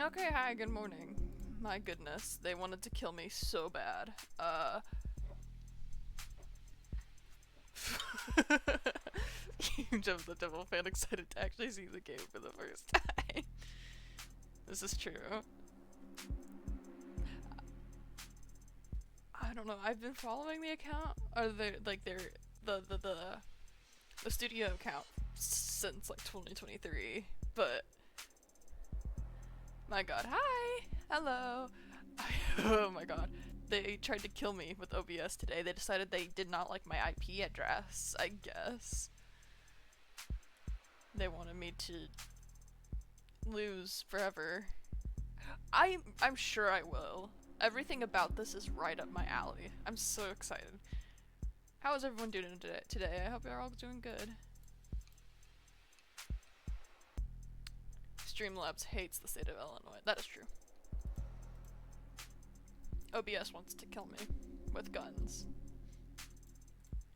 Okay, hi, good morning. My goodness, they wanted to kill me so bad. Huge of the Devil fan excited to actually see the game for the first time. This is true. I don't know, I've been following the account, or the studio account since like 2023, but my god, hi! Hello! Oh my god. They tried to kill me with OBS today. They decided they did not like my IP address, I guess. They wanted me to lose forever. I'm sure I will. Everything about this is right up my alley. I'm so excited. How is everyone doing today? I hope you're all doing good. Streamlabs hates the state of Illinois. That is true. OBS wants to kill me with guns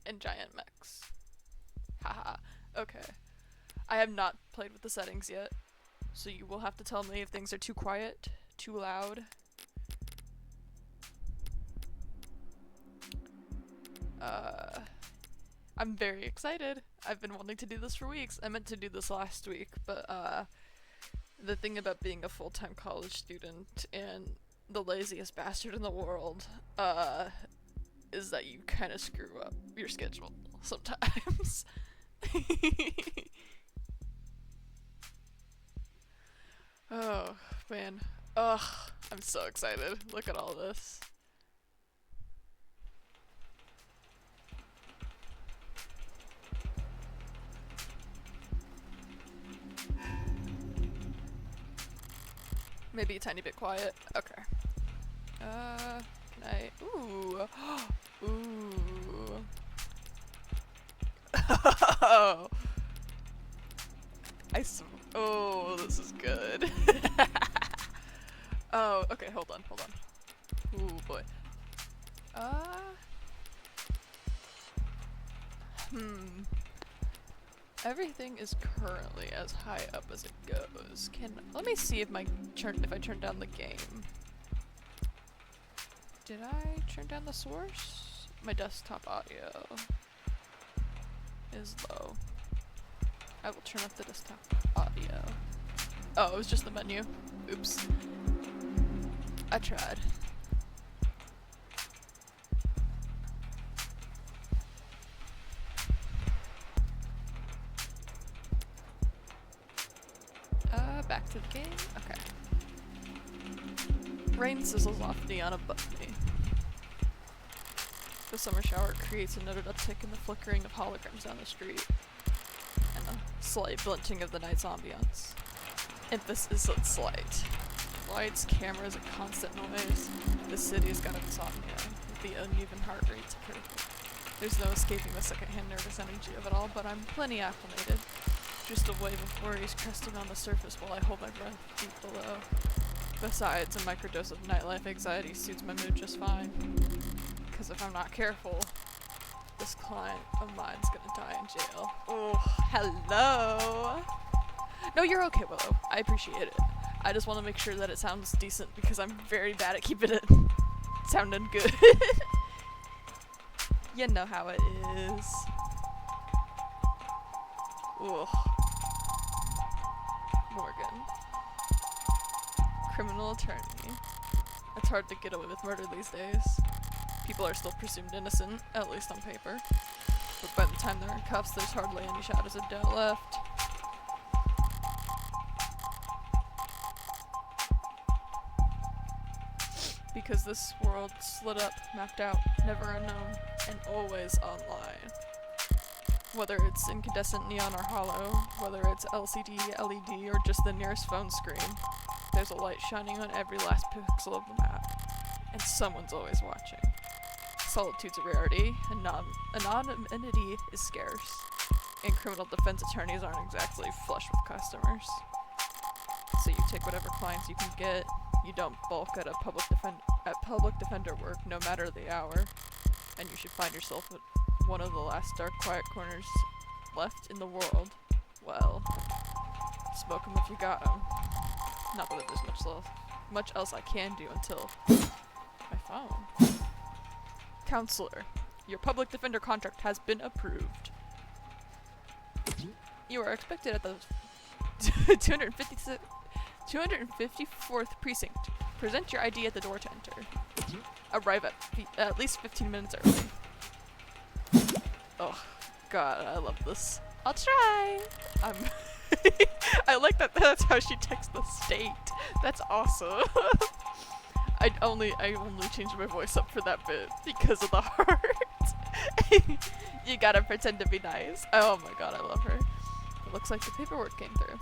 and giant mechs. Haha. Okay. I have not played with the settings yet, so you will have to tell me if things are too quiet, too loud. I'm very excited. I've been wanting to do this for weeks. I meant to do this last week, but the thing about being a full-time college student and the laziest bastard in the world is that you kind of screw up your schedule sometimes. Oh, man. Ugh, I'm so excited. Look at all this. Maybe a tiny bit quiet. Okay. Can I? Ooh. Ooh. Oh. Oh, this is good. Oh, okay, hold on. Ooh, boy. Everything is currently as high up as it goes. Let me see if I turn down the game. Did I turn down the source? My desktop audio is low. I will turn up the desktop audio. Oh, it was just the menu. Oops. I tried. Back to the game. Okay. Rain sizzles off neon above me. The summer shower creates a noted uptick in the flickering of holograms down the street, and a slight blunting of the night's ambiance. Emphasis on slight. Lights, cameras, and constant noise. The city has got insomnia, with the uneven heart rates of her. There's no escaping the secondhand nervous energy of it all, but I'm plenty acclimated. Just a wave of worries cresting on the surface while I hold my breath deep below. Besides, a microdose of nightlife anxiety suits my mood just fine. Because if I'm not careful, this client of mine's gonna die in jail. Oh, hello! No, you're okay, Willow. I appreciate it. I just want to make sure that it sounds decent because I'm very bad at keeping it sounding good. You know how it is. Ugh. Morgan. Criminal attorney. It's hard to get away with murder these days. People are still presumed innocent, at least on paper. But by the time they're in cuffs, there's hardly any shadows of doubt left. Because this world slid up, mapped out, never unknown, and always online. Whether it's incandescent neon or hollow, whether it's LCD, LED, or just the nearest phone screen, there's a light shining on every last pixel of the map, and someone's always watching. Solitude's a rarity, and anonymity is scarce, and criminal defense attorneys aren't exactly flush with customers. So you take whatever clients you can get, you don't bulk at public defender work no matter the hour, and you should find yourself at one of the last dark quiet corners left in the world. Well, smoke 'em if you got 'em. Not that there's much else I can do until my phone. Counselor, your public defender contract has been approved. You are expected at the 254th precinct. Present your ID at the door to enter. Arrive at least 15 minutes early. Oh, God, I love this. I'll try. I like that that's how she texts the state. That's awesome. I only changed my voice up for that bit because of the heart. You gotta pretend to be nice. Oh my god, I love her. It looks like the paperwork came through.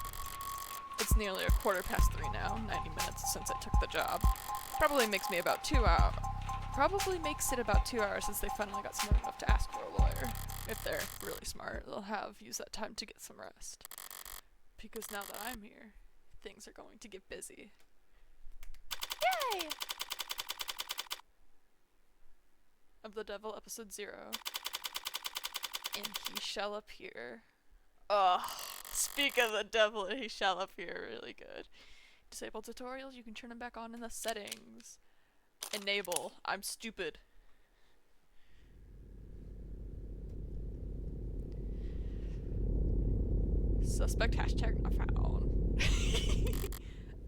It's nearly 3:15 now, 90 minutes since I took the job. Probably makes it about 2 hours since they finally got smart enough to ask for a lawyer. If they're really smart, they'll use that time to get some rest. Because now that I'm here, things are going to get busy. Yay! Of the Devil, episode 0. And he shall appear. Ugh. Speak of the devil, and he shall appear. Really good. Disable tutorials, you can turn them back on in the settings. Enable. I'm stupid. Suspect hashtag not found.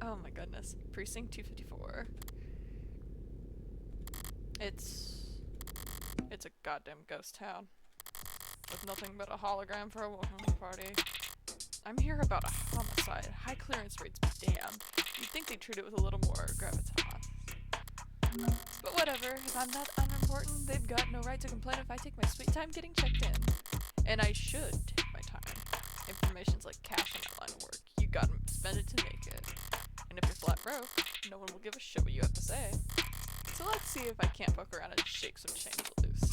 Oh my goodness. Precinct 254. It's a goddamn ghost town. With nothing but a hologram for a welcoming party. I'm here about a homicide. High clearance rates, but damn. You'd think they'd treat it with a little more gravitas. But whatever, if I'm that unimportant, they've got no right to complain if I take my sweet time getting checked in. And I should take my time. Information's like cash in that line of work. You gotta spend it to make it. And if you're flat broke, no one will give a shit what you have to say. So let's see if I can't fuck around and shake some change loose.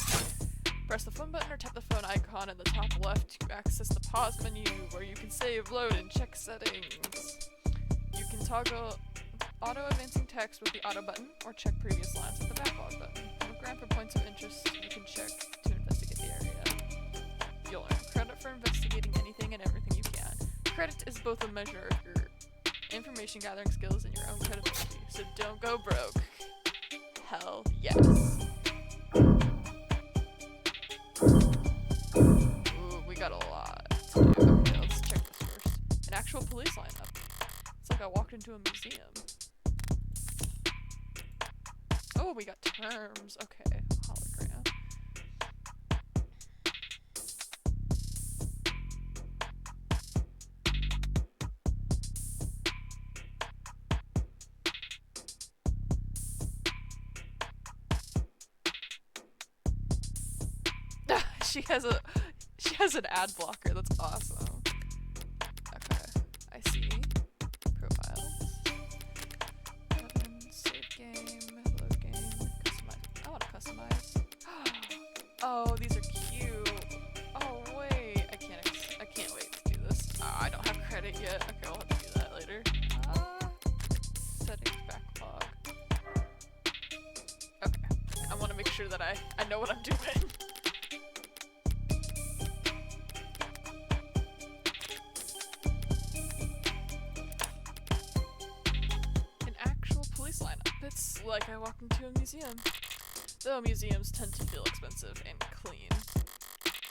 Press the phone button or tap the phone icon in the top left to access the pause menu where you can save, load, and check settings. You can toggle auto advancing text with the auto button or check previous lines with the backlog button. Look around for points of interest you can check to investigate the area. You'll earn credit for investigating anything and everything you can. Credit is both a measure of your information gathering skills and your own credibility, so don't go broke. Hell yes. Ooh, we got a lot to do. Okay, let's check this first. An actual police lineup. It's like I walked into a museum. Oh, we got terms. Okay, hologram. She has an ad blocker. That's awesome. Okay, I see. Profiles. Save game. Load game. Customize. I want to customize. Oh, these are cute. Oh wait, I can't wait to do this. I don't have credit yet. Okay, I'll have to do that later. Settings backlog. Okay, I want to make sure that I know what I'm doing. It's like I walked into a museum. Though museums tend to feel expensive and clean.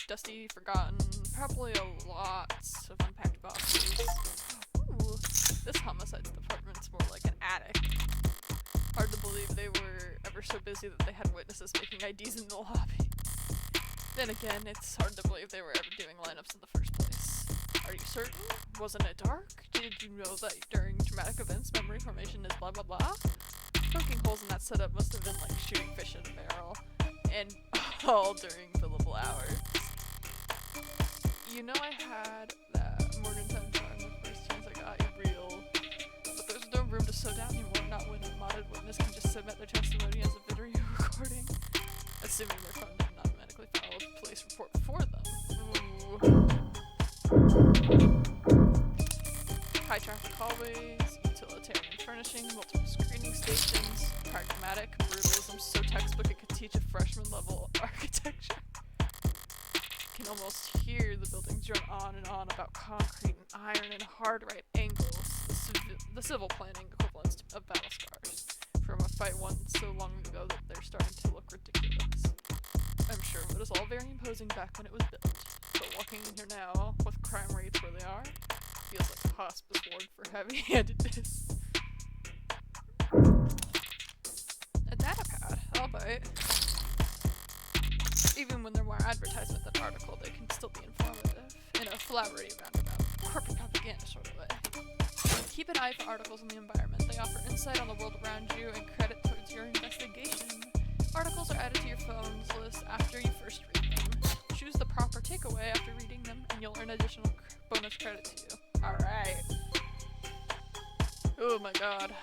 Dusty, forgotten, probably a lot of unpacked boxes. Ooh, this homicide department's more like an attic. Hard to believe they were ever so busy that they had witnesses making IDs in the lobby. Then again, it's hard to believe they were ever doing lineups in the first place. Are you certain? Wasn't it dark? Did you know that during dramatic events, memory formation is blah blah blah? Poking holes in that setup must have been like shooting fish in a barrel, and all during billable hours. You know I had that Morgantown charm the first chance I got you real, but there's no room to slow down anymore, not when a modded witness can just submit their testimony as a video recording, assuming they're funded and automatically file a police report for them. Ooh. High traffic hallways, utilitarian furnishing, multiple screening stations, pragmatic brutalism so textbook it could teach a freshman level architecture. You can almost hear the buildings drone on and on about concrete and iron and hard right angles. the civil planning equivalents of battle scars from a fight won so long ago that they're starting to look ridiculous. I'm sure it was all very imposing back when it was built, but walking in here now, with crime rates where they are, feels like a hospice ward for heavy-handedness. A data pad, I'll bite. Even when they're more advertisement than article, they can still be informative, in a flowery roundabout, corporate propaganda sort of way. Keep an eye for articles on the environment. They offer insight on the world around you and credit towards your investigation. Articles are added to your phone's list after you first read them. Choose the proper takeaway after reading them, and you'll earn additional bonus credit to you. Alright. Oh my god.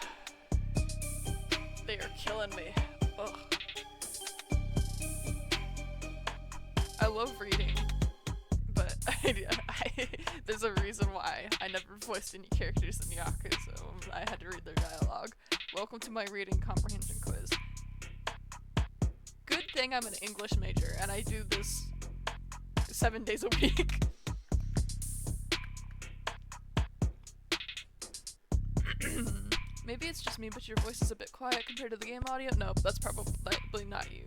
They are killing me. Ugh. I love reading, but there's a reason why I never voiced any characters in Yakuza, so I had to read their dialogue. Welcome to my reading comprehension quiz. Good thing I'm an English major, and I do this 7 days a week. Maybe it's just me, but your voice is a bit quiet compared to the game audio. No, that's probably not you.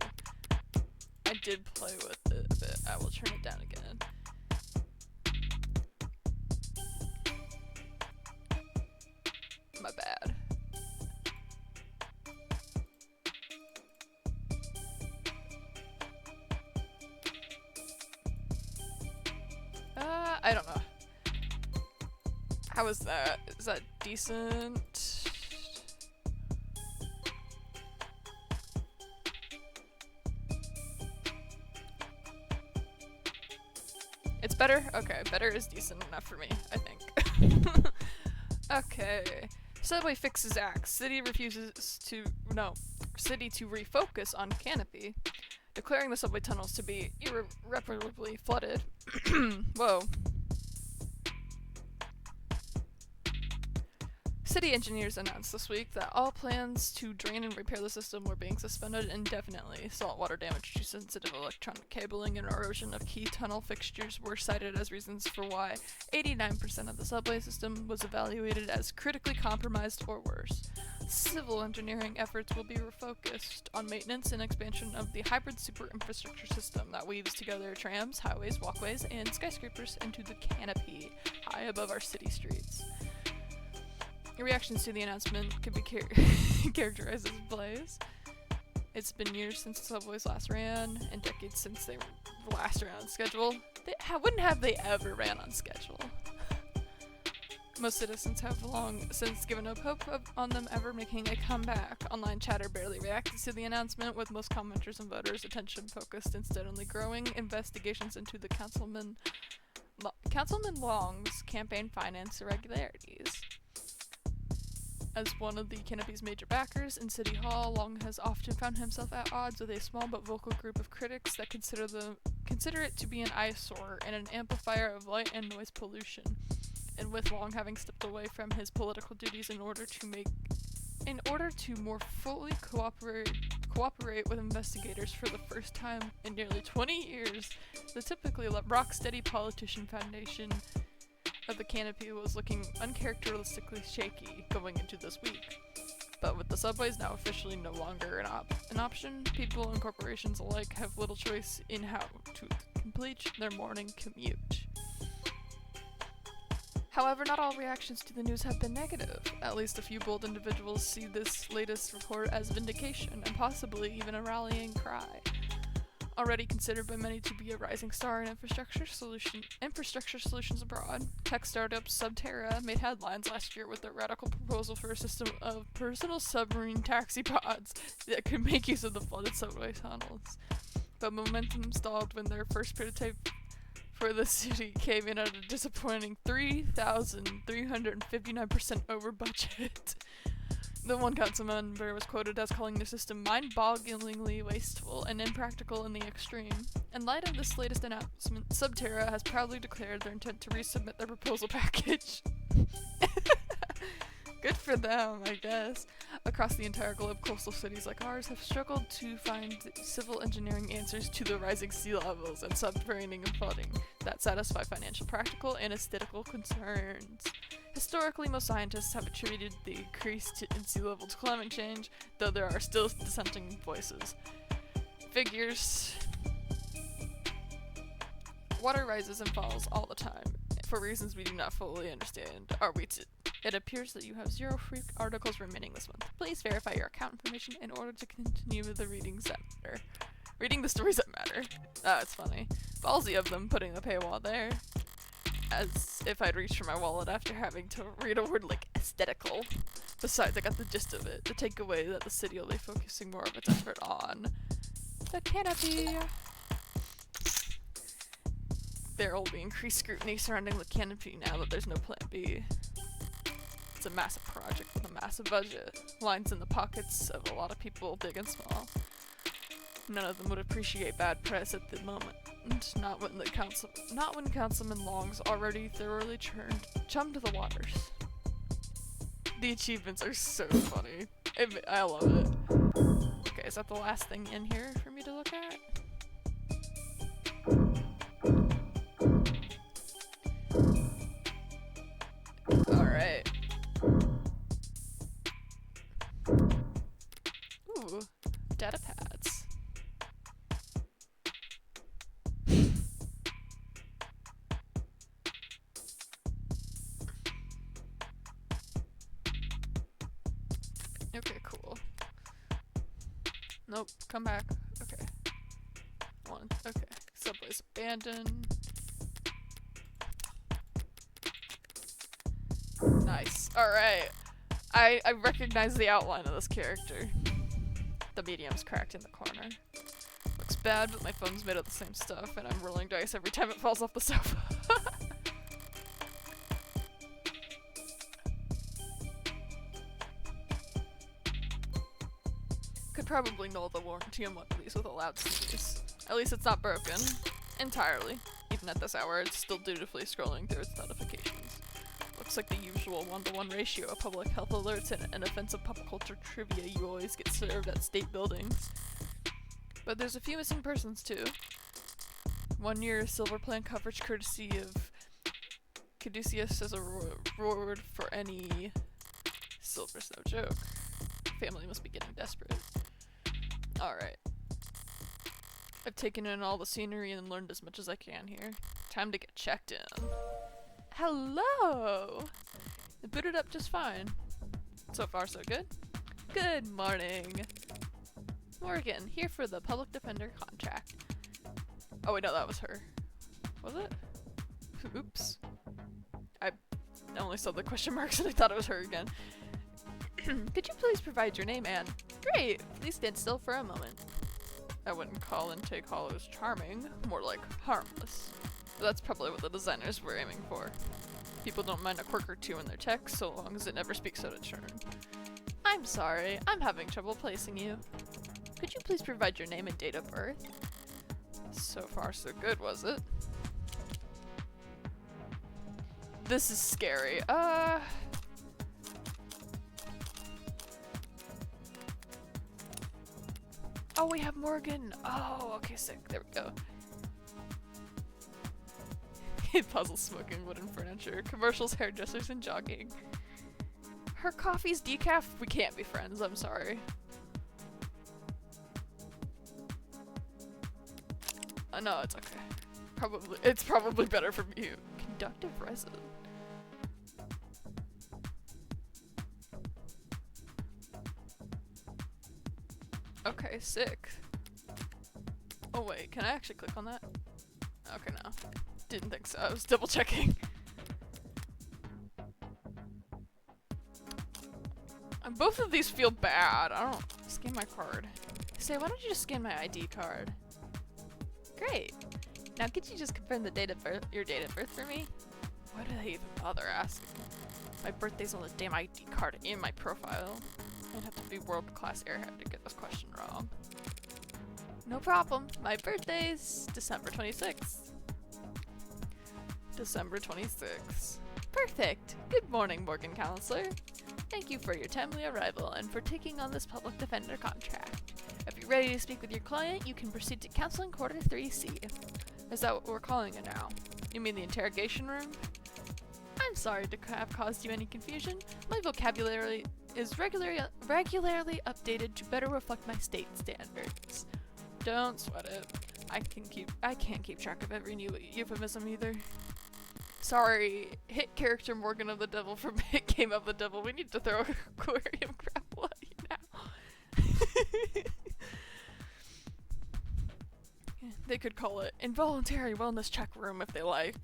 I did play with it a bit. I will turn it down again. My bad. I don't know. How is that? Is that decent? It's better? Okay, better is decent enough for me, I think. Okay. Subway fixes axe. City to refocus on Canopy, declaring the subway tunnels to be irreparably flooded. Whoa. City engineers announced this week that all plans to drain and repair the system were being suspended indefinitely. Saltwater damage to sensitive electronic cabling and erosion of key tunnel fixtures were cited as reasons for why 89% of the subway system was evaluated as critically compromised or worse. Civil engineering efforts will be refocused on maintenance and expansion of the hybrid super infrastructure system that weaves together trams, highways, walkways, and skyscrapers into the canopy high above our city streets. Reactions to the announcement could be characterized as blaze. It's been years since subways last ran, and decades since they last ran on schedule. Wouldn't have they ever ran on schedule? Most citizens have long since given up hope on them ever making a comeback. Online chatter barely reacted to the announcement, with most commenters and voters' attention focused instead on the growing investigations into the Councilman Long's campaign finance irregularities. As one of the Canopy's major backers in City Hall, Long has often found himself at odds with a small but vocal group of critics that consider it to be an eyesore and an amplifier of light and noise pollution. And with Long having stepped away from his political duties in order to more fully cooperate with investigators for the first time in nearly 20 years, the typically rock-steady politician foundation of the Canopy was looking uncharacteristically shaky going into this week. But with the subways now officially no longer an option, people and corporations alike have little choice in how to complete their morning commute. However, not all reactions to the news have been negative. At least a few bold individuals see this latest report as vindication and possibly even a rallying cry. Already considered by many to be a rising star in infrastructure solutions abroad, tech startup Subterra made headlines last year with their radical proposal for a system of personal submarine taxi pods that could make use of the flooded subway tunnels. But momentum stalled when their first prototype for the city came in at a disappointing 3,359% over budget. The one council member was quoted as calling the system mind-bogglingly wasteful and impractical in the extreme. In light of this latest announcement, Subterra has proudly declared their intent to resubmit their proposal package. Good for them, I guess. Across the entire globe, coastal cities like ours have struggled to find civil engineering answers to the rising sea levels and subterranean flooding that satisfy financial, practical, and aesthetical concerns. Historically, most scientists have attributed the increase in sea level to climate change, though there are still dissenting voices. Figures. Water rises and falls all the time, for reasons we do not fully understand. It appears that you have 0 free articles remaining this month. Please verify your account information in order to continue the readings that matter. Reading the stories that matter. It's funny. Ballsy of them putting the paywall there. As if I'd reached for my wallet after having to read a word like aesthetical. Besides, I got the gist of it. The takeaway that the city will be focusing more of its effort on the canopy. There will be increased scrutiny surrounding the canopy now that there's no plan B. It's a massive project with a massive budget. Lines in the pockets of a lot of people, big and small. None of them would appreciate bad press at the moment. Not when Councilman Long's already thoroughly chummed the waters. The achievements are so funny. I love it. Okay, is that the last thing in here for me to look at? Alright. Ooh, data pads. Okay, cool. Nope, come back. Okay. Okay. Subway's abandoned. Nice. Alright. I recognize the outline of this character. The medium's cracked in the corner. Looks bad, but my phone's made of the same stuff, and I'm rolling dice every time it falls off the sofa. Could probably null the warranty on one of these with a loud sneeze. At least it's not broken. Entirely. Even at this hour, it's still dutifully scrolling through its notifications. Looks like the usual 1-to-1 ratio of public health alerts and offensive pop culture trivia you always get served at state buildings. But there's a few missing persons too. 1 year silver plan coverage courtesy of Caduceus as a reward for any silver's no joke. Family must be getting desperate. Alright. I've taken in all the scenery and learned as much as I can here. Time to get checked in. Hello! It booted up just fine. So far so good. Good morning. Morgan, here for the public defender contract. Oh wait, no, that was her. Was it? Oops. I only saw the question marks and I thought it was her again. Could you please provide your name and... Great! Please stand still for a moment. I wouldn't call Intake Hollows charming, more like harmless. But that's probably what the designers were aiming for. People don't mind a quirk or two in their text so long as it never speaks out of turn. I'm sorry, I'm having trouble placing you. Could you please provide your name and date of birth? So far so good, was it? This is scary. Oh, we have Morgan. Oh, okay, sick. There we go. Puzzle smoking wooden furniture. Commercials, hairdressers, and jogging. Her coffee's decaf. We can't be friends. I'm sorry. No, it's okay. It's probably better for you. Conductive resin. Okay, sick. Oh wait, can I actually click on that? Okay, no. Didn't think so. I was double checking. And both of these feel bad. I don't scan my card. Say, why don't you just scan my ID card? Great. Now could you just confirm the date of birth, your date of birth for me? Why do they even bother asking? My birthday's on the damn ID card in my profile. I'd have to be world-class airhead to get this question wrong. No problem. My birthday's December 26th. December 26th. Perfect. Good morning, Morgan Counselor. Thank you for your timely arrival and for taking on this public defender contract. If you're ready to speak with your client, you can proceed to counseling quarter 3C. Is that what we're calling it now? You mean the interrogation room? I'm sorry to have caused you any confusion. My vocabulary is regularly updated to better reflect my state standards. Don't sweat it. I can't keep track of every new euphemism either. Sorry, hit character Morgan of the Devil from Hit Game of the Devil. We need to throw an aquarium grapple at you now. They could call it involuntary wellness check room if they like.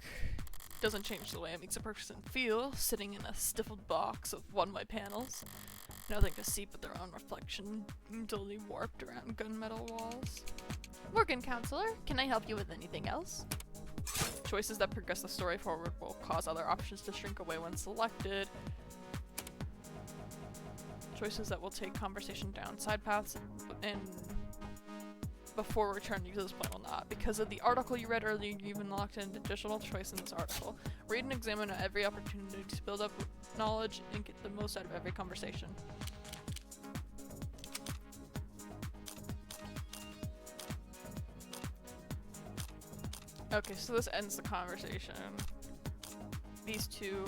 Doesn't change the way it makes a person feel, sitting in a stifled box of one-way panels. Nothing to see but their own reflection, duly warped around gunmetal walls. Morgan Counselor, can I help you with anything else? Choices that progress the story forward will cause other options to shrink away when selected. Choices that will take conversation down side paths and before returning to this point will not. Because of the article you read earlier, you even locked in an additional choice in this article. Read and examine every opportunity to build up knowledge and get the most out of every conversation. Okay, so this ends the conversation. These two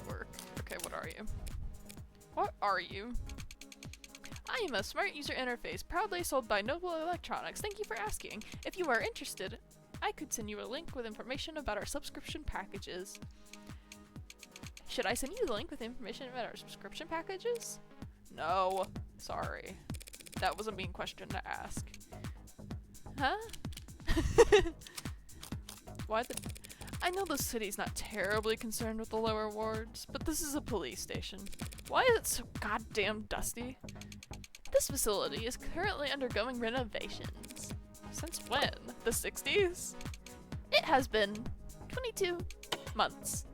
work. Okay, what are you? What are you? I am a smart user interface, proudly sold by Noble Electronics. Thank you for asking. If you are interested, I could send you a link with information about our subscription packages. Should I send you the link with information about our subscription packages? No. Sorry. That was a mean question to ask. Huh? Why the... I know the city's not terribly concerned with the lower wards, but this is a police station. Why is it so goddamn dusty? This facility is currently undergoing renovations. Since when? The 60s? It has been 22 months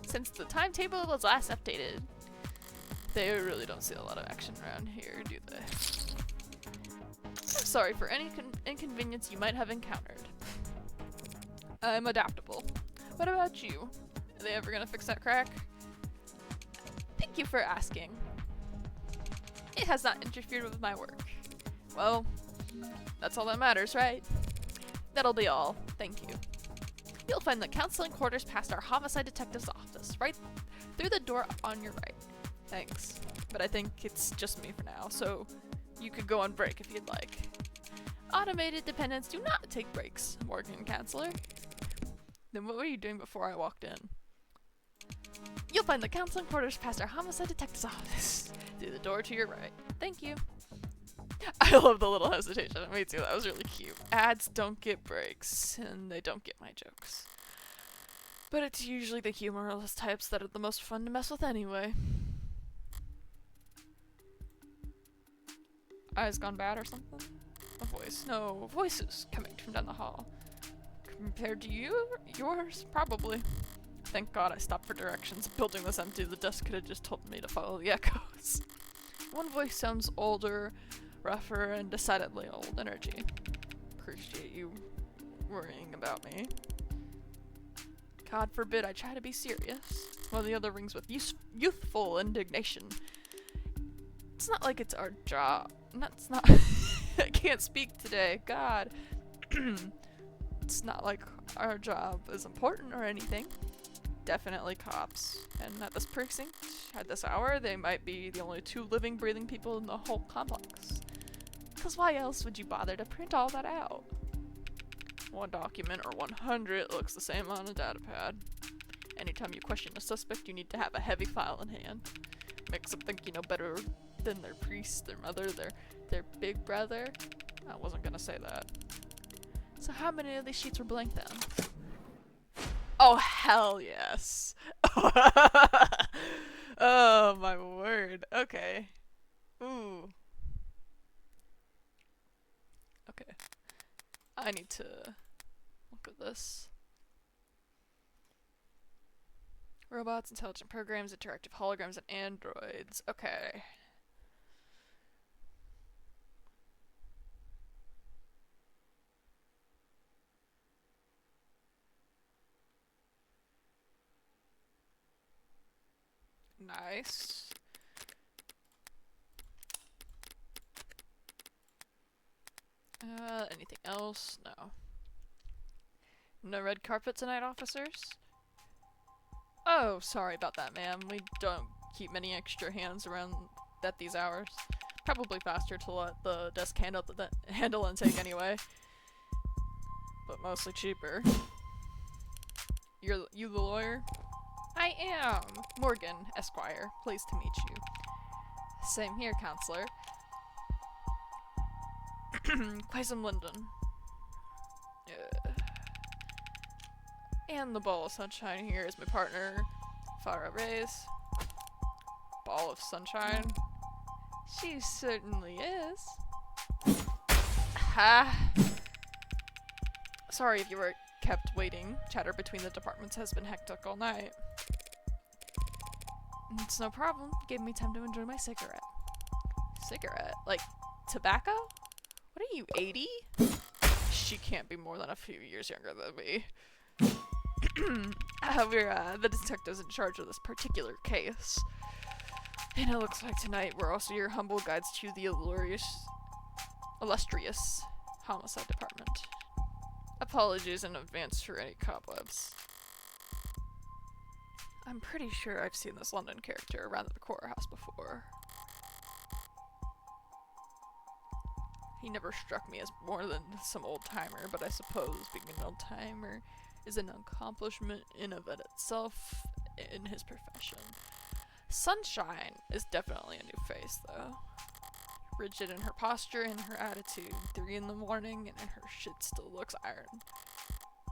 since the timetable was last updated. They really don't see a lot of action around here, do they? I'm sorry for any inconvenience you might have encountered. I'm adaptable. What about you? Are they ever gonna fix that crack? Thank you for asking. It has not interfered with my work. Well, that's all that matters, right? That'll be all. Thank you. You'll find the counseling quarters past our homicide detective's office, right through the door on your right. Thanks. But I think it's just me for now, so you could go on break if you'd like. Automated dependents do not take breaks, Morgan Counselor. Then what were you doing before I walked in? You'll find the counseling quarters past our homicide detective's office. Through the door to your right. Thank you. I love the little hesitation. Me too. That was really cute. Ads don't get breaks, and they don't get my jokes. But it's usually the humorless types that are the most fun to mess with anyway. Eyes gone bad or something? A voice. No, voices coming from down the hall. Compared to yours? Probably. Thank God I stopped for directions. Building was empty. The desk could have just told me to follow the echoes. One voice sounds older, rougher, and decidedly old energy. Appreciate you worrying about me. God forbid I try to be serious. While the other rings with youthful indignation. It's not like it's our job. It's not. I can't speak today. God. It's not like our job is important or anything. Definitely cops. And at this precinct, at this hour, they might be the only two living, breathing people in the whole complex. Because why else would you bother to print all that out? One document or 100 looks the same on a data pad. Anytime you question a suspect, you need to have a heavy file in hand. Makes them think you know better than their priest, their mother, their big brother. I wasn't gonna say that. So how many of these sheets were blank then? Oh, hell yes. Oh, my word. Okay. Ooh. Okay. I need to look at this. Robots, intelligent programs, interactive holograms, and androids. Okay. Nice. Anything else? No. No red carpet tonight, officers? Oh, sorry about that, ma'am. We don't keep many extra hands around at these hours. Probably faster to let the desk handle intake anyway. But mostly cheaper. You the lawyer? I am! Morgan, Esquire. Pleased to meet you. Same here, counselor. Quasim Linden. And the ball of sunshine here is my partner, Farah Reyes. Ball of sunshine? She certainly is. Ha! Sorry if you were kept waiting. Chatter between the departments has been hectic all night. It's no problem. Gave me time to enjoy my cigarette. Cigarette? Like, tobacco? What are you, 80? She can't be more than a few years younger than me. We're the detectives in charge of this particular case. And it looks like tonight we're also your humble guides to the illustrious homicide department. Apologies in advance for any cobwebs. I'm pretty sure I've seen this London character around the courthouse before. He never struck me as more than some old-timer, but I suppose being an old-timer is an accomplishment in of it itself in his profession. Sunshine is definitely a new face, though. Rigid in her posture and her attitude. 3 in the morning and her shit still looks iron.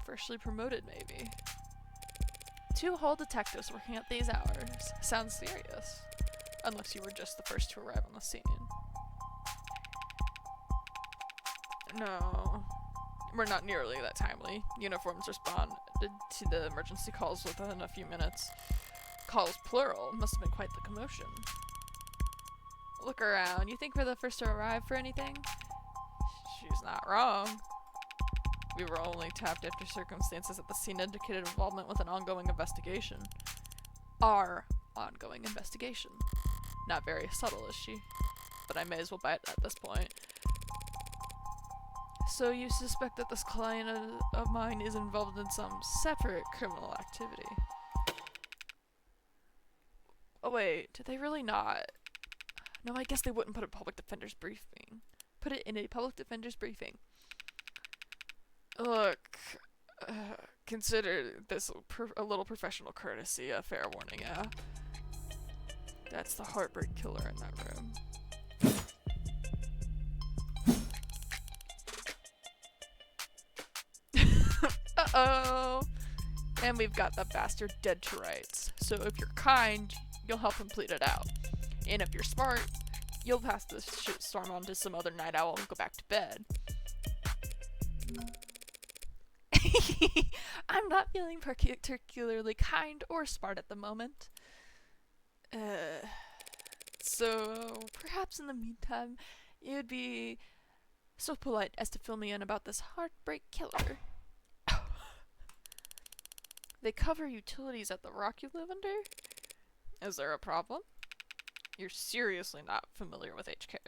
Freshly promoted, maybe. 2 whole detectives working at these hours. Sounds serious. Unless you were just the first to arrive on the scene. No. We're not nearly that timely. Uniforms responded to the emergency calls within a few minutes. Calls plural. Must have been quite the commotion. Look around. You think we're the first to arrive for anything? She's not wrong. We were only tapped after circumstances at the scene indicated involvement with an ongoing investigation. Our ongoing investigation. Not very subtle, is she? But I may as well bite at this point. So you suspect that this client of mine is involved in some separate criminal activity? Oh wait, did they really not? No, I guess they wouldn't put a public defender's briefing. Put it in a public defender's briefing. Look, consider this a little professional courtesy, a fair warning, yeah? That's the heartbreak killer in that room. Uh-oh! And we've got the bastard dead to rights. So if you're kind, you'll help him plead it out. And if you're smart, you'll pass this shit storm on to some other night owl and go back to bed. I'm not feeling particularly kind or smart at the moment. So perhaps in the meantime, you would be so polite as to fill me in about this heartbreak killer. They cover utilities at the rock you live under? Is there a problem? You're seriously not familiar with HK.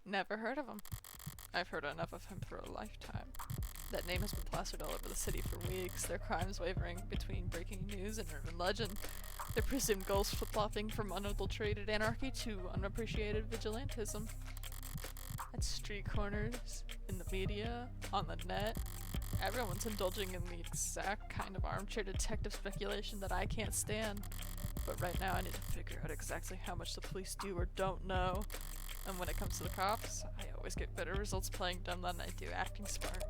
Never heard of him. I've heard enough of him for a lifetime. That name has been plastered all over the city for weeks, their crimes wavering between breaking news and urban legend, their presumed goals flip-flopping from unadulterated anarchy to unappreciated vigilantism. At street corners, in the media, on the net, everyone's indulging in the exact kind of armchair detective speculation that I can't stand. But right now I need to figure out exactly how much the police do or don't know. And when it comes to the cops, I always get better results playing dumb than I do acting smart.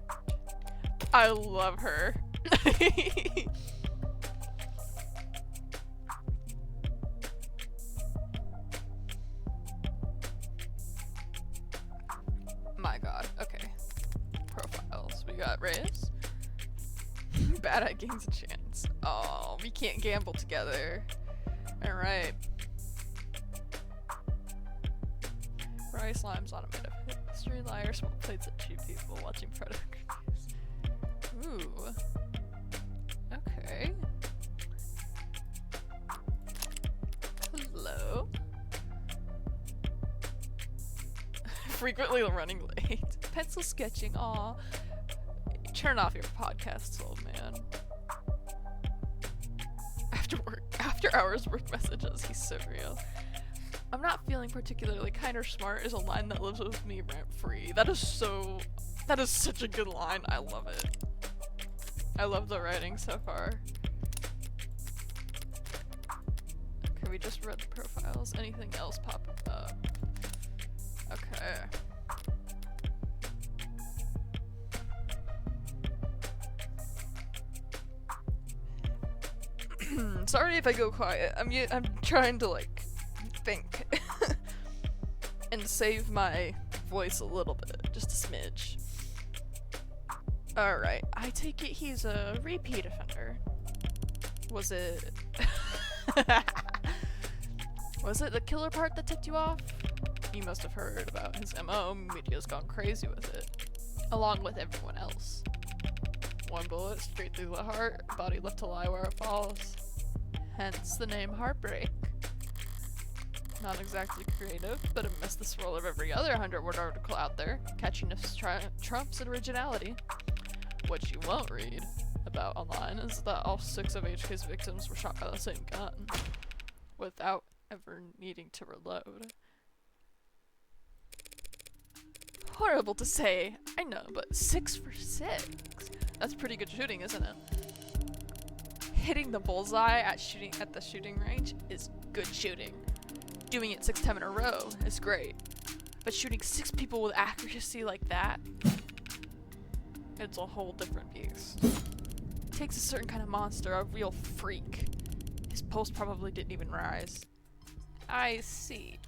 I love her. My god, okay. Profiles. We got Reyes. Bad Eye gains a chance. Oh, we can't gamble together. Alright. Bryce Lime's on a bit of history, liar, smoke plates at cheap people, watching Predator reviews. Ooh. Okay. frequently running late. Pencil sketching, aw. Turn off your podcasts, old man. After hours work messages, he's so real. I'm not feeling particularly kind or smart is a line that lives with me rent-free. That is such a good line. I love it. I love the writing so far. Okay, we just read the profiles. Anything else pop up? Okay. Sorry if I go quiet. I'm trying to like think and save my voice a little bit, just a smidge. Alright, I take it he's a repeat offender. Was it was it the killer part that tipped you off? You must have heard about his MO. Media's gone crazy with it, along with everyone else. One bullet straight through the heart, body left to lie where it falls. Hence the name Heartbreak. Not exactly creative, but it missed the swirl of every other 100-word article out there. Catchiness trumps originality. What you won't read about online is that all 6 of HK's victims were shot by the same gun, without ever needing to reload. Horrible to say, I know, but 6 for 6. That's pretty good shooting, isn't it? Hitting the bullseye at the shooting range is good shooting. Doing it 6 times in a row is great. But shooting 6 people with accuracy like that, it's a whole different beast. It takes a certain kind of monster, a real freak. His pulse probably didn't even rise. I see.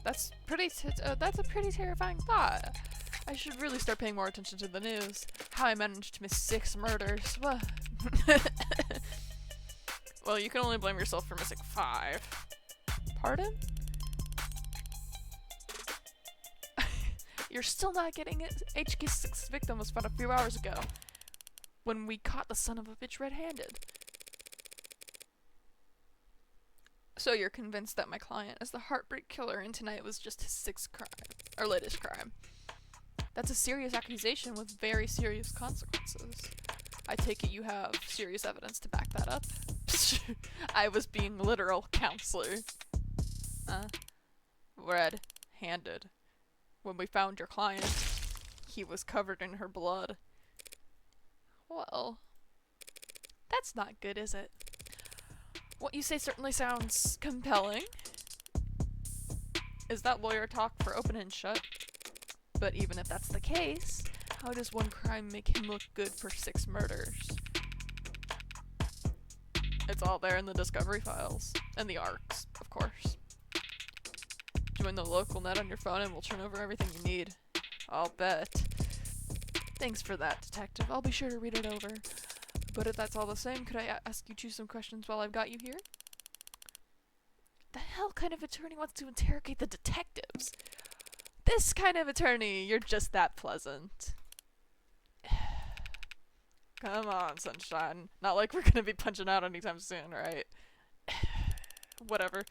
That's a pretty terrifying thought. I should really start paying more attention to the news. How I managed to miss 6 murders. Well, you can only blame yourself for missing 5. Pardon? You're still not getting it. HK's 6th victim was found a few hours ago, when we caught the son of a bitch red-handed. So you're convinced that my client is the Heartbreak killer and tonight was just his 6th crime, or latest crime. That's a serious accusation with very serious consequences. I take it you have serious evidence to back that up? I was being literal, counselor. Red-handed. When we found your client, he was covered in her blood. Well, that's not good, is it? What you say certainly sounds compelling. Is that lawyer talk for open and shut? But even if that's the case, how does one crime make him look good for 6 murders? It's all there in the discovery files. And the ARCs, of course. Join the local net on your phone and we'll turn over everything you need. I'll bet. Thanks for that, detective. I'll be sure to read it over. But if that's all the same, could I ask you some questions while I've got you here? The hell kind of attorney wants to interrogate the detectives? This kind of attorney, you're just that pleasant. Come on, sunshine. Not like we're gonna be punching out anytime soon, right? Whatever.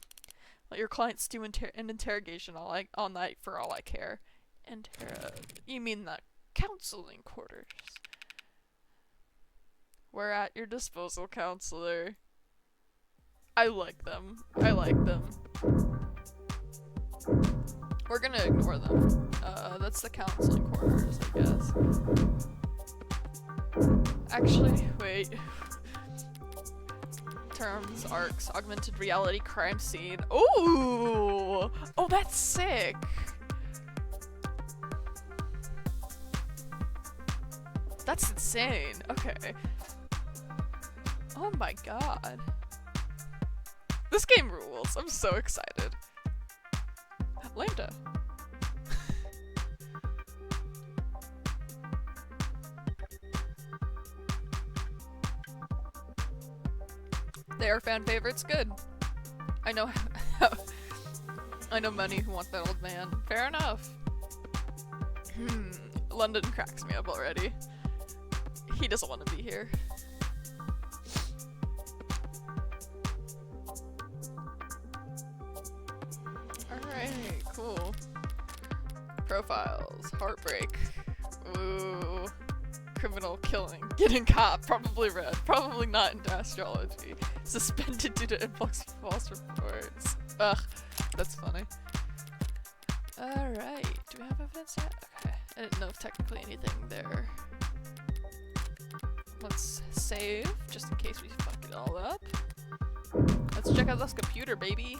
Let your client stew in interrogation all night for all I care. You mean the counseling quarters? We're at your disposal, counselor. I like them. We're gonna ignore them. That's the counseling quarters, I guess. Actually, wait. Terms, ARCs, augmented reality crime scene. Ooh! Oh, that's sick! That's insane. Okay. Oh my god. This game rules. I'm so excited. Lambda. They are fan favorites. Good. I know many who want that old man. Fair enough. London cracks me up already. He doesn't want to be here. Alright, cool. Profiles. Heartbreak. Ooh. Criminal killing. Getting caught. Probably red. Probably not into astrology. Suspended due to influx of false reports. Ugh. That's funny. Alright. Do we have evidence yet? Okay. I didn't know if technically anything there. Let's save, just in case we fuck it all up. Let's check out this computer, baby.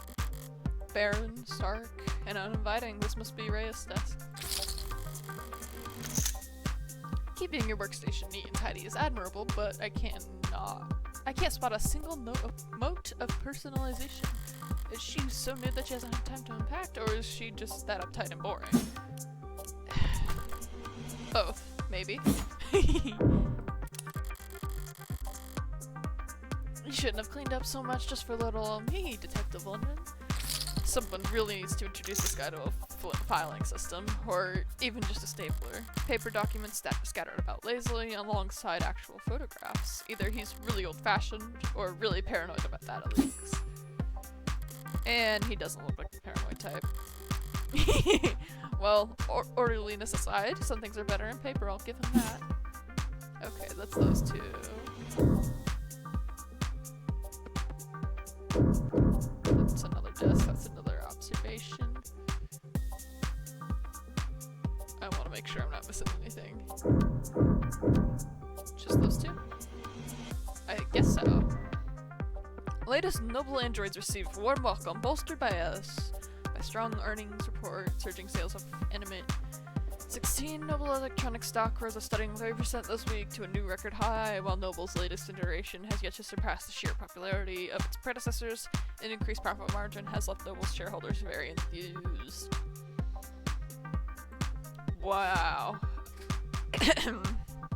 Barren, stark, and uninviting. This must be Reyes' desk. Keeping your workstation neat and tidy is admirable, but I can't spot a single mote of personalization. Is she so new that she hasn't had time to unpack, or is she just that uptight and boring? Both, maybe. You shouldn't have cleaned up so much just for little me, Detective London. Someone really needs to introduce this guy to a filing system, or even just a stapler. Paper documents scattered about lazily alongside actual photographs. Either he's really old-fashioned, or really paranoid about data leaks. And he doesn't look like the paranoid type. Well, orderliness aside, some things are better in paper, I'll give him that. Okay, that's those two. That's another desk, that's another observation. I want to make sure I'm not missing anything. Just those two? I guess so. Latest Noble Androids received warm welcome, bolstered by strong earnings report, surging sales of Animate. 16 Noble electronic stock rose a stunning 30% this week to a new record high, while Noble's latest iteration has yet to surpass the sheer popularity of its predecessors. An increased profit margin has left Noble's shareholders very enthused. Wow.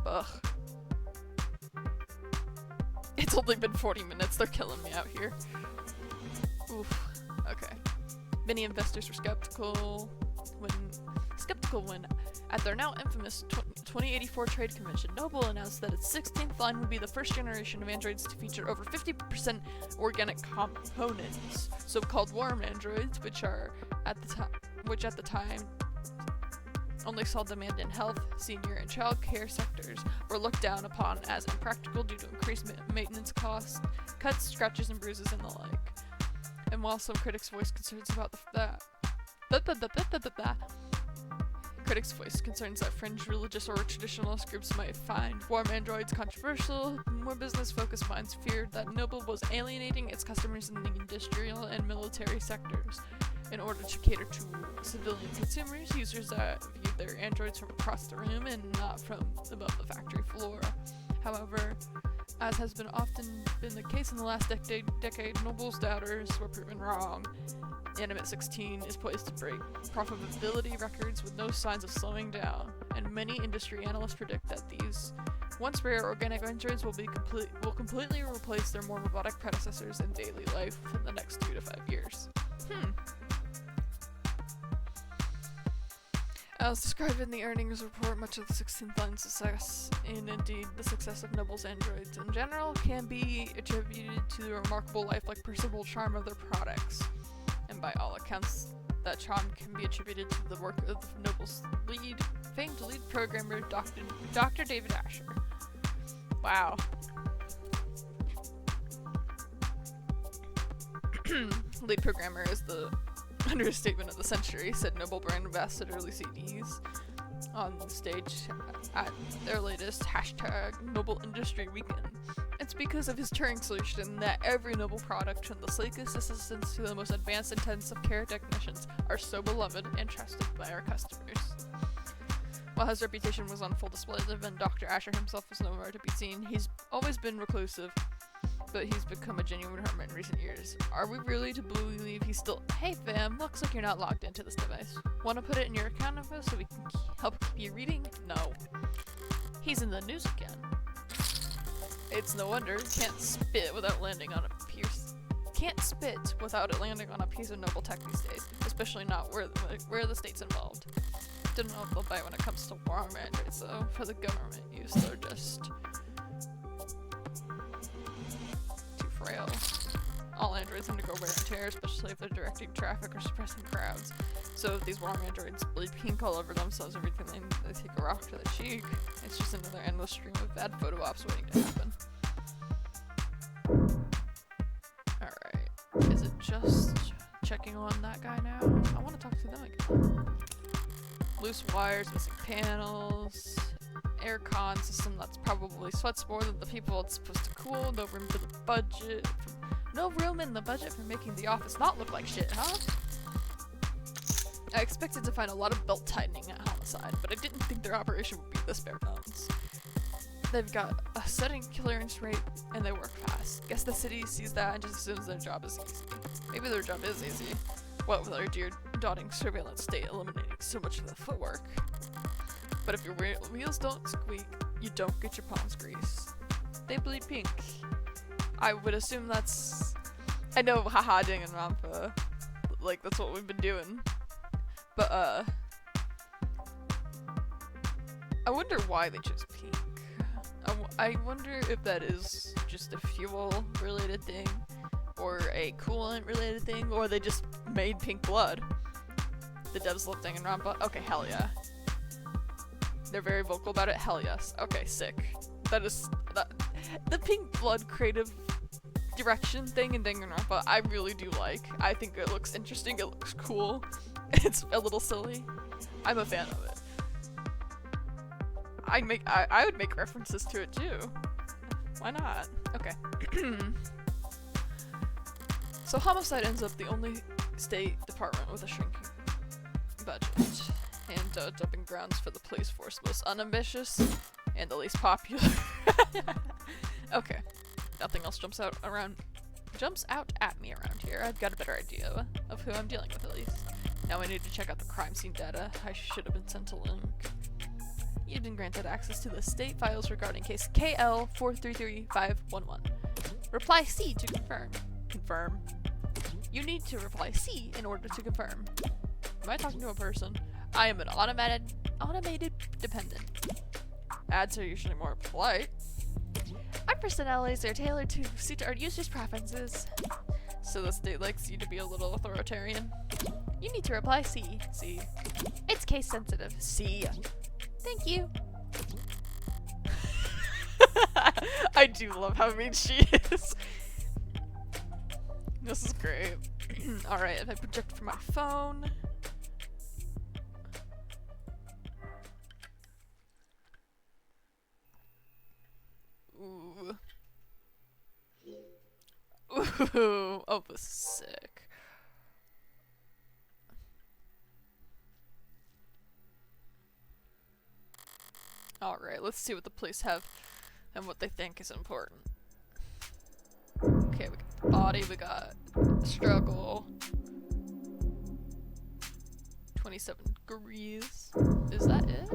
Ugh. It's only been 40 minutes, they're killing me out here. Oof. Okay. Many investors were skeptical when at their now infamous 2084 trade convention, Noble announced that its 16th line would be the first generation of androids to feature over 50% organic components, so-called warm androids, which at the time only saw demand in health, senior, and child care sectors, were looked down upon as impractical due to increased maintenance costs, cuts, scratches, and bruises, and the like. And while some critics voiced concerns about critics voiced concerns that fringe religious or traditionalist groups might find warm androids controversial, more business-focused minds feared that Noble was alienating its customers in the industrial and military sectors. In order to cater to civilian consumers, users that viewed their androids from across the room and not from above the factory floor. However, as has often been the case in the last decade, Noble's doubters were proven wrong. Animate 16 is poised to break profitability records with no signs of slowing down, and many industry analysts predict that these once rare organic androids will completely replace their more robotic predecessors in daily life within the next 2 to 5 years. As described in the earnings report, much of the 16th line's success, and indeed the success of Noble's androids in general, can be attributed to the remarkable lifelike personable charm of their products. And by all accounts, that charm can be attributed to the work of Noble's famed lead programmer, Dr. David Asher. Wow. Lead programmer is the understatement of the century, said Noble brand ambassador Lucy Dees on stage at their latest #Noble Industry Weekend. It's because of his Turing solution that every Noble product, from the sleekest assistants to the most advanced intensive care technicians, are so beloved and trusted by our customers. While his reputation was on full display when Dr. Asher himself was nowhere to be seen, he's always been reclusive, but he's become a genuine hermit in recent years. Are we really to believe he's still— Hey fam, looks like you're not logged into this device. Want to put it in your account info so we can help keep you reading? No. He's in the news again. It's no wonder can't spit without it landing on a piece of Noble tech these days, especially not where the state's involved. Don't know if they'll bite when it comes to warm androids though. For the government use, they're just too frail. All androids undergo wear and tear, especially if they're directing traffic or suppressing crowds. So if these warm androids bleed pink all over themselves every time they take a rock to the cheek, it's just another endless stream of bad photo ops waiting to happen. Alright. Is it just checking on that guy now? I want to talk to them again. Loose wires, missing panels, aircon system that's probably sweats more than the people it's supposed to cool, no room for the budget, no room in the budget for making the office not look like shit, huh? I expected to find a lot of belt tightening at Homicide, but I didn't think their operation would be this bare bones. They've got a sudden clearance rate, and they work fast. Guess the city sees that and just assumes their job is easy. Maybe their job is easy. What with our dear dotting surveillance state eliminating so much of the footwork. But if your wheels don't squeak, you don't get your palms greased. They bleed pink. I would assume that's... I know, haha, Danganronpa. Like, that's what we've been doing. But, I wonder why they chose pink. I wonder if that is just a fuel-related thing, or a coolant-related thing, or they just made pink blood. The devs love Danganronpa? Okay, hell yeah. They're very vocal about it? Hell yes. Okay, sick. That is... the pink blood creative direction thing in Danganronpa, I really do like. I think it looks interesting, it looks cool. It's a little silly. I'm a fan of it. I would make references to it too. Why not? Okay. So Homicide ends up the only state department with a shrinking budget, and dumping grounds for the police force, most unambitious and the least popular. Okay. Nothing else jumps out at me around here. I've got a better idea of who I'm dealing with at least. Now I need to check out the crime scene data. I should have been sent a link. You've been granted access to the state files regarding case KL433511. Reply C to confirm. Confirm. You need to reply C in order to confirm. Am I talking to a person? I am an automated dependent. Ads are usually more polite. Our personalities are tailored to suit our users' preferences. So the state likes you to be a little authoritarian. You need to reply C. C. It's case sensitive. C. Thank you. I do love how mean she is. This is great. Alright, if I project from my phone. Ooh. Ooh. Oh, this is sick. Alright, let's see what the police have and what they think is important. Okay, we got body, we got struggle. 27 degrees. Is that it?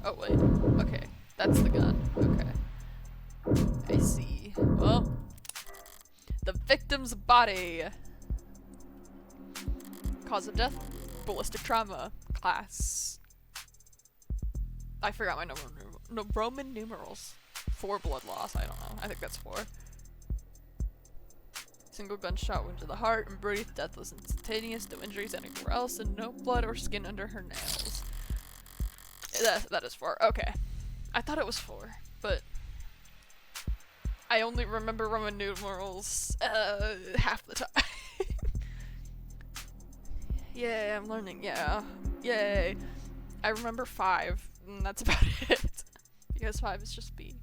Oh wait, okay. That's the gun. Okay. I see. Well, the victim's body. Cause of death, ballistic trauma. Class. I forgot my Roman numerals. 4 blood loss, I don't know. I think that's 4. Single gunshot wound to the heart and brief. Death was instantaneous, no injuries anywhere else, and no blood or skin under her nails. That is 4. Okay. I thought it was 4, but I only remember Roman numerals half the time. Yay, I'm learning, yeah. Yay. I remember 5, and that's about it. Because 5 is just B.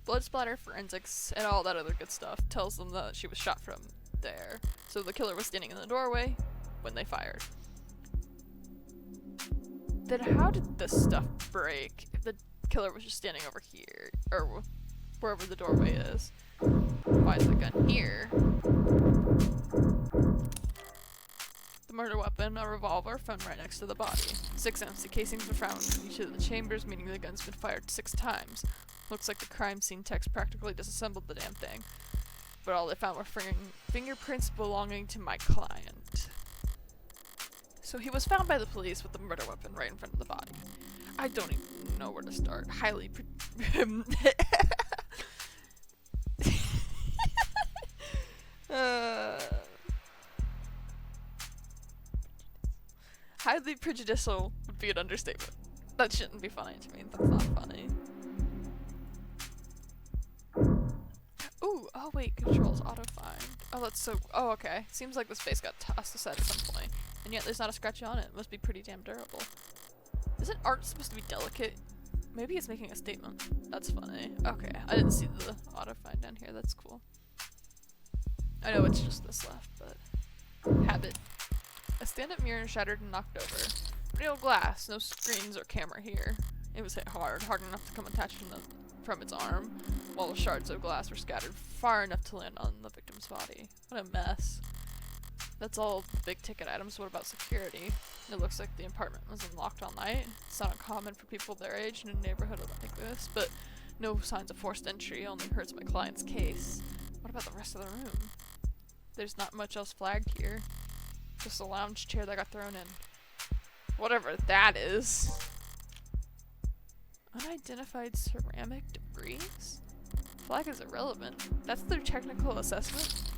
Blood splatter, forensics, and all that other good stuff tells them that she was shot from there. So the killer was standing in the doorway when they fired. Then how did this stuff break if the killer was just standing over here, or wherever the doorway is? Why is the gun here? The murder weapon, a revolver, found right next to the body. 6 empty casings were found in each of the chambers, meaning the gun's been fired 6 times. Looks like the crime scene techs practically disassembled the damn thing. But all they found were fingerprints belonging to my client. So he was found by the police with the murder weapon right in front of the body. I don't even know where to start. Highly Highly prejudicial would be an understatement. That shouldn't be funny to me. That's not funny. Ooh, oh wait, controls auto-find. Oh, that's so- oh, okay. Seems like this face got tossed aside at some point. And yet there's not a scratch on it. It must be pretty damn durable. Isn't art supposed to be delicate? Maybe it's making a statement. That's funny. Okay, I didn't see the auto-find down here. That's cool. I know it's just this left, but... Habit. A stand-up mirror shattered and knocked over. Real glass, no screens or camera here. It was hit hard enough to come attached from its arm, while the shards of glass were scattered far enough to land on the victim's body. What a mess. That's all big ticket items. What about security? It looks like the apartment was unlocked all night. It's not uncommon for people their age in a neighborhood like this, but no signs of forced entry only hurts my client's case. What about the rest of the room? There's not much else flagged here. Just a lounge chair that got thrown in. Whatever that is. Unidentified ceramic debris? Flag is irrelevant. That's their technical assessment?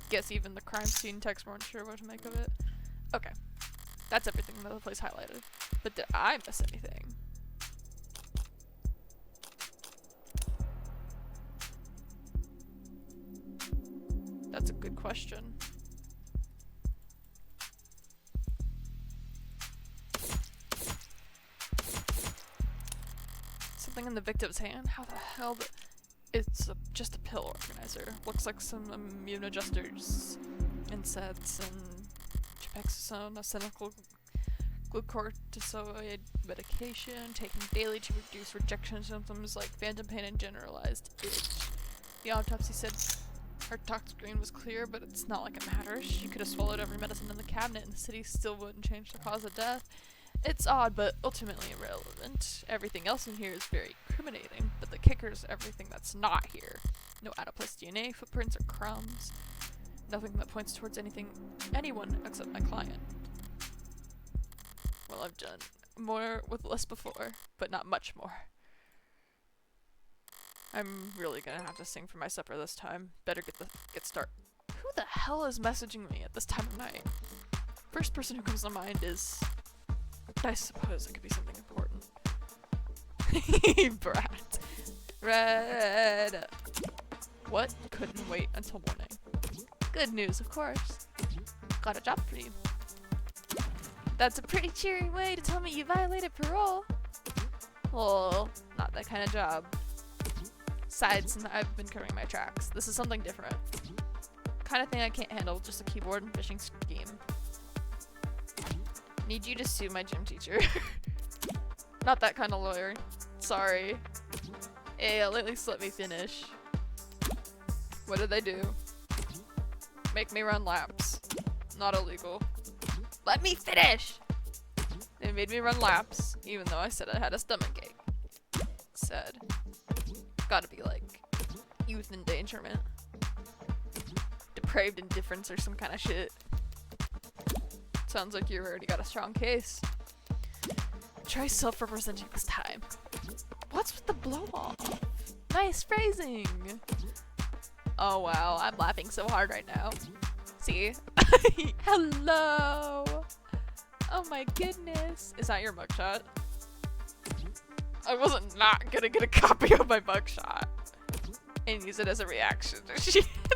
Guess even the crime scene techs weren't sure what to make of it. Okay. That's everything that the place highlighted. But did I miss anything? That's a good question. Something in the victim's hand? How the hell it's just a pill organizer. Looks like some immune adjusters, NSAIDs, and Gepexosone, a cynical glucorticoid medication taken daily to reduce rejection symptoms like phantom pain and generalized itch. The autopsy said her tox screen was clear, but it's not like it matters. She could have swallowed every medicine in the cabinet and the city still wouldn't change the cause of death. It's odd, but ultimately irrelevant. Everything else in here is very incriminating, but the kicker is everything that's not here. No out-of-place DNA, footprints, or crumbs. Nothing that points towards anyone except my client. Well, I've done more with less before, but not much more. I'm really gonna have to sing for my supper this time. Better get started. Who the hell is messaging me at this time of night? First person who comes to mind is... I suppose it could be something important. Brat. Red. What? Couldn't wait until morning. Good news, of course. Got a job for you. That's a pretty cheery way to tell me you violated parole. Well, not that kind of job. Besides, I've been covering my tracks. This is something different. Kind of thing I can't handle, just a keyboard and phishing scheme. Need you to sue my gym teacher. Not that kind of lawyer. Sorry. Hey, at least let me finish. What did they do? Make me run laps. Not illegal. Let me finish! They made me run laps, even though I said I had a stomachache. Said. Gotta be like youth endangerment. Depraved indifference or some kind of shit. Sounds like you already got a strong case. Try self-representing this time. What's with the blow-off? Nice phrasing! Oh wow, I'm laughing so hard right now. See? Hello! Oh my goodness. Is that your mugshot? I wasn't not gonna get a copy of my mugshot and use it as a reaction.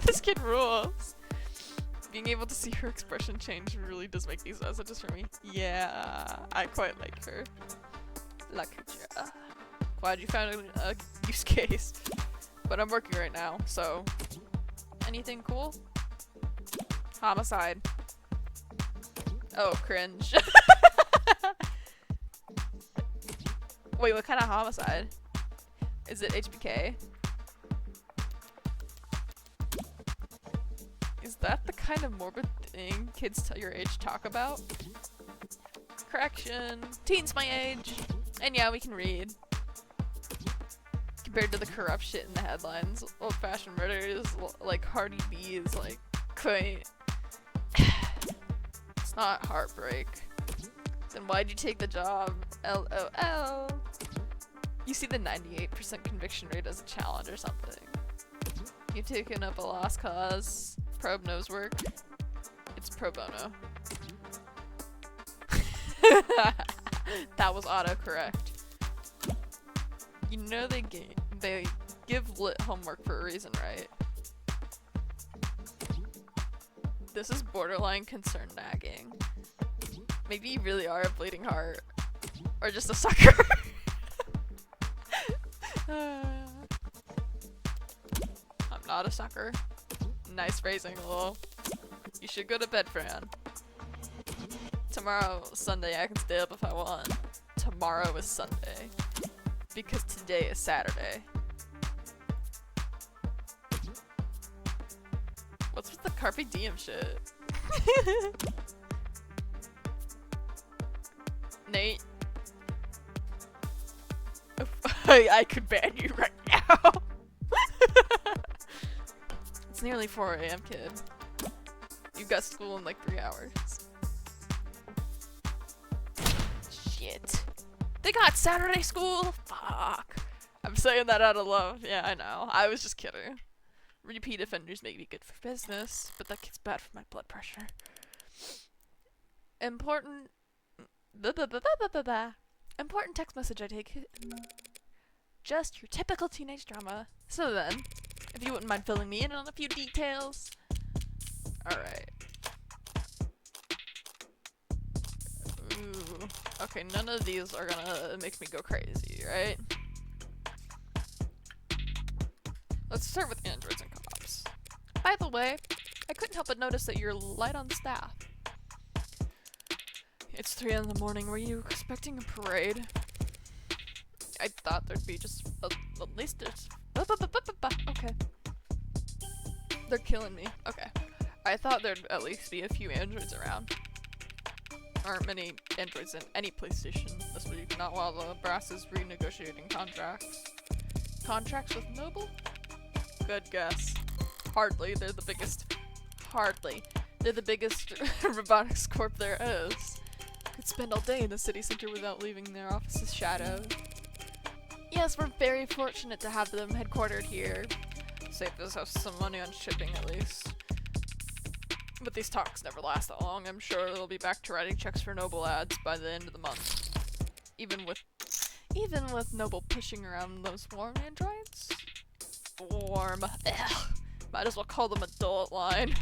This kid rules. Being able to see her expression change really does make these messages for me. Yeah, I quite like her. Luck. Glad you found a use case. But I'm working right now, so... Anything cool? Homicide. Oh, cringe. Wait, what kind of homicide? Is it HBK? Is that the kind of morbid thing kids your age talk about? Correction. Teens my age. And yeah, we can read. Compared to the corrupt shit in the headlines, old-fashioned murder is like Cardi B is like quite... It's not heartbreak. Then why'd you take the job? LOL. You see the 98% conviction rate as a challenge or something. You've taken up a lost cause. Probe knows work. It's pro bono. That was autocorrect. You know they give lit homework for a reason, right? This is borderline concern nagging. Maybe you really are a bleeding heart. Or just a sucker. I'm not a sucker. Nice phrasing, lol. You should go to bed, Fran. Tomorrow, Sunday, I can stay up if I want. Tomorrow is Sunday. Because today is Saturday. What's with the Carpe Diem shit? Nate? I could ban you right now. It's nearly 4 AM, kid. You've got school in like 3 hours. Shit. They got Saturday school? Fuck. I'm saying that out of love. Yeah, I know. I was just kidding. Repeat offenders may be good for business, but that gets bad for my blood pressure. Important text message I take it. Just your typical teenage drama. So then, if you wouldn't mind filling me in on a few details. Alright. Ooh. Okay, none of these are gonna make me go crazy, right? Let's start with androids and cops. By the way, I couldn't help but notice that you're light on staff. It's 3 in the morning. Were you expecting a parade? I thought there'd be just at least there's okay. They're killing me. Okay. I thought there'd at least be a few androids around. Aren't many androids in any police station this week, not while the brass is renegotiating contracts. Contracts with Noble? Good guess. Hardly. They're the biggest. Hardly. They're the biggest robotics corp there is. Could spend all day in the city center without leaving their office's shadow. Yes, we're very fortunate to have them headquartered here. Saved us some money on shipping at least. But these talks never last that long. I'm sure they'll be back to writing checks for Noble ads by the end of the month. Even with Noble pushing around those warm androids? Warm. Ugh. Might as well call them adult line.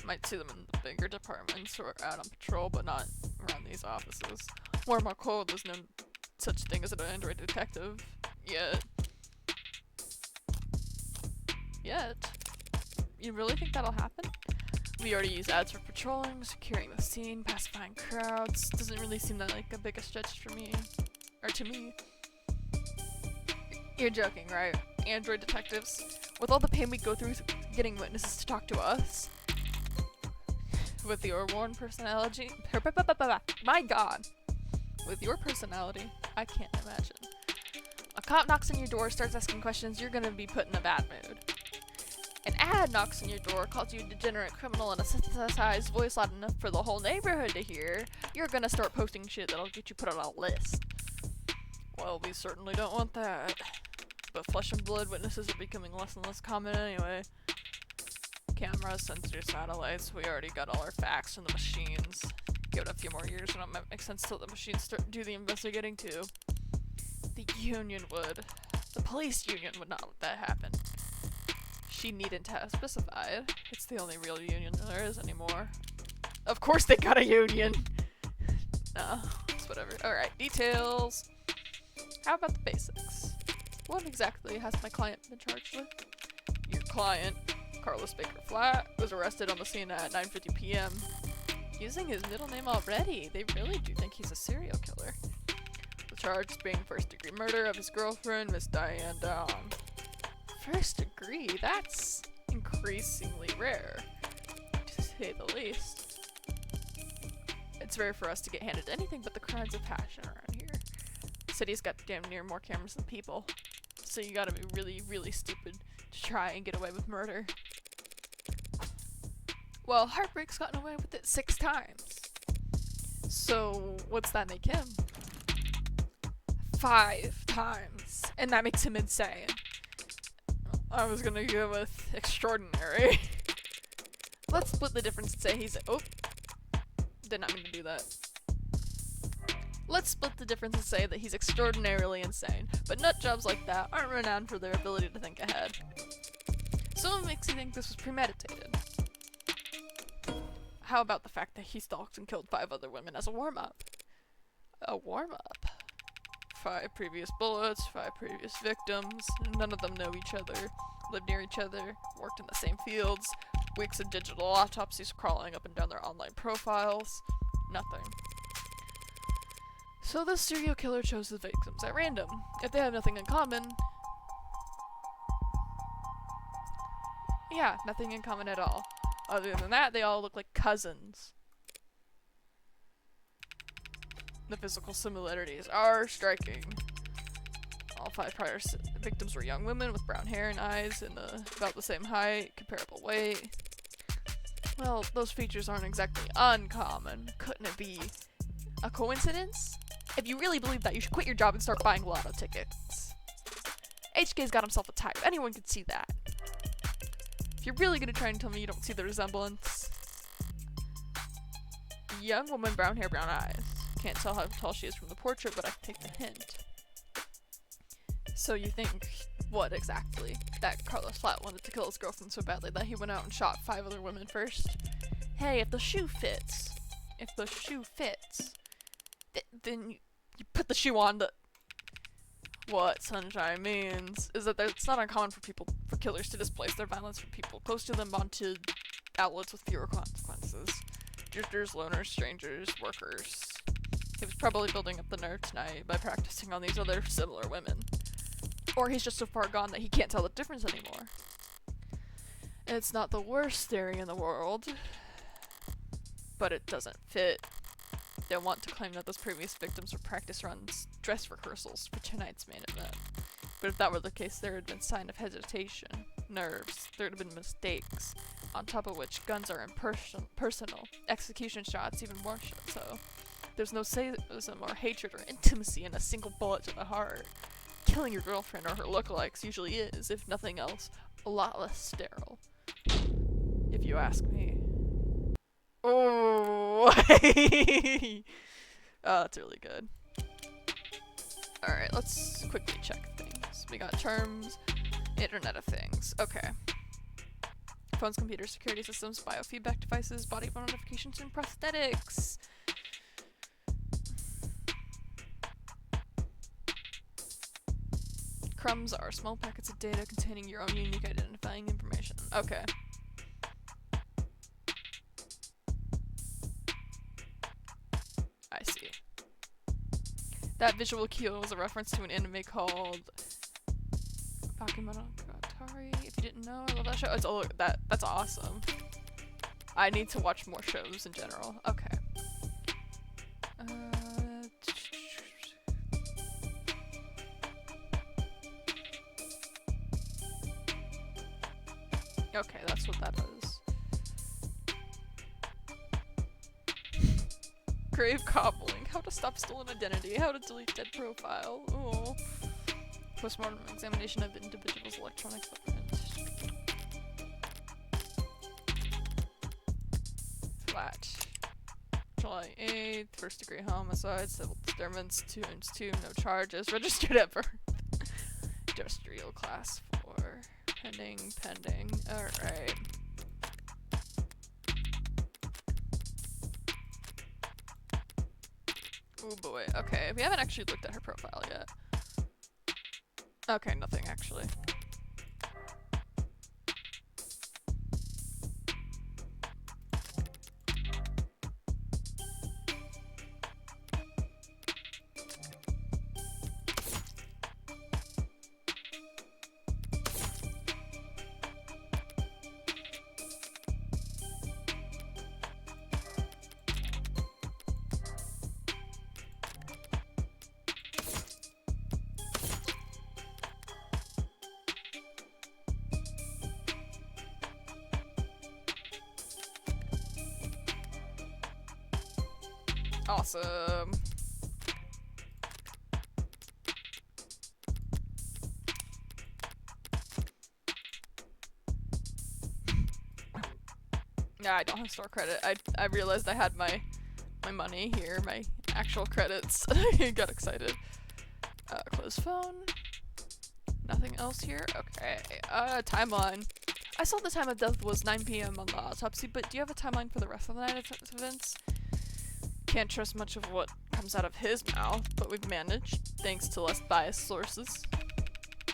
Might see them in the bigger departments who are out on patrol, but not around these offices. Warm or cold, there's no such thing as an android detective. Yet. You really think that'll happen? We already use ads for patrolling, securing the scene, pacifying crowds. Doesn't really seem that like a big a stretch for me. Or to me. You're joking, right? Android detectives. With all the pain we go through getting witnesses to talk to us. With your warm personality. My god. With your personality, I can't imagine. A cop knocks on your door, starts asking questions, you're gonna be put in a bad mood. An ad knocks on your door, calls you a degenerate criminal in a synthesized voice loud enough for the whole neighborhood to hear. You're gonna start posting shit that'll get you put on a list. Well, we certainly don't want that. But flesh and blood witnesses are becoming less and less common anyway. Cameras, sensors, satellites, we already got all our facts from the machines. Give it a few more years and it might make sense till the machines do the investigating too. The union would. The police union would not let that happen. She needn't have specified. It's the only real union there is anymore. Of course they got a union! No, it's whatever. Alright, details. How about the basics? What exactly has my client been charged with? Your client, Carlos Baker Flat, was arrested on the scene at 9:50 p.m. Using his middle name already, they really do think he's a serial killer. The charge is being first-degree murder of his girlfriend, Miss Diane Dawn. First degree? That's increasingly rare, to say the least. It's rare for us to get handed anything but the crimes of passion around here. The city's got damn near more cameras than people, so you gotta be really, really stupid to try and get away with murder. Well, Heartbreak's gotten away with it 6 times. So, what's that make him? 5 times. And that makes him insane. I was gonna go with extraordinary. Let's split the difference and say he's Did not mean to do that. Let's split the difference and say that he's extraordinarily insane, but nut jobs like that aren't renowned for their ability to think ahead. So what makes you think this was premeditated? How about the fact that he stalked and killed 5 other women as a warm-up? A warm-up? 5 previous bullets, 5 previous victims, none of them know each other, live near each other, worked in the same fields, weeks of digital autopsies crawling up and down their online profiles, nothing. So this serial killer chose his victims at random. If they have nothing in common... Yeah, nothing in common at all. Other than that, they all look like cousins. The physical similarities are striking. All 5 prior victims were young women with brown hair and eyes and about the same height, comparable weight. Well, those features aren't exactly uncommon. Couldn't it be a coincidence? If you really believe that, you should quit your job and start buying lotto tickets. HK's got himself a type. Anyone can see that. If you're really gonna try and tell me you don't see the resemblance. Young woman, brown hair, brown eyes. Can't tell how tall she is from the portrait, but I can take the hint. So you think, what exactly? That Carlos Flat wanted to kill his girlfriend so badly that he went out and shot 5 other women first? Hey, if the shoe fits, then you put the shoe on. What Sunshine means is that it's not uncommon for killers to displace their violence from people close to them onto outlets with fewer consequences. Drifters, loners, strangers, workers. He was probably building up the nerve tonight by practicing on these other similar women. Or he's just so far gone that he can't tell the difference anymore. It's not the worst theory in the world, but it doesn't fit. They want to claim that those previous victims were practice runs, dress rehearsals for tonight's main event. But if that were the case, there had been sign of hesitation, nerves, there had been mistakes, on top of which guns are impersonal, execution shots even more so. There's no sadism or hatred or intimacy in a single bullet to the heart. Killing your girlfriend or her lookalikes usually is, if nothing else, a lot less sterile. If you ask me. Oh, that's really good. Alright, let's quickly check things. We got terms, Internet of Things. Okay. Phones, computers, security systems, biofeedback devices, body modifications, and prosthetics. Crumbs are small packets of data containing your own unique identifying information. Okay. I see. That visual cue was a reference to an anime called Bakemonogatari. If you didn't know, I love that show. That's awesome. I need to watch more shows in general. Okay. Okay, that's what that is. Grave cobbling. How to stop stolen identity. How to delete dead profile. Oh. Postmortem examination of individual's electronic footprint. Flat. July 8th. First degree homicide. Civil disturbance. 2-2. No charges. Registered at birth. Industrial class 4. Pending. Alright. Oh boy. Okay, we haven't actually looked at her profile yet. Okay, nothing actually. Awesome. Yeah, I don't have store credit. I realized I had my my money here, my actual credits. I got excited. Close phone. Nothing else here? Okay. Timeline. I saw the time of death was 9 p.m. on the autopsy, but do you have a timeline for the rest of the night events? Can't trust much of what comes out of his mouth, but we've managed, thanks to less biased sources.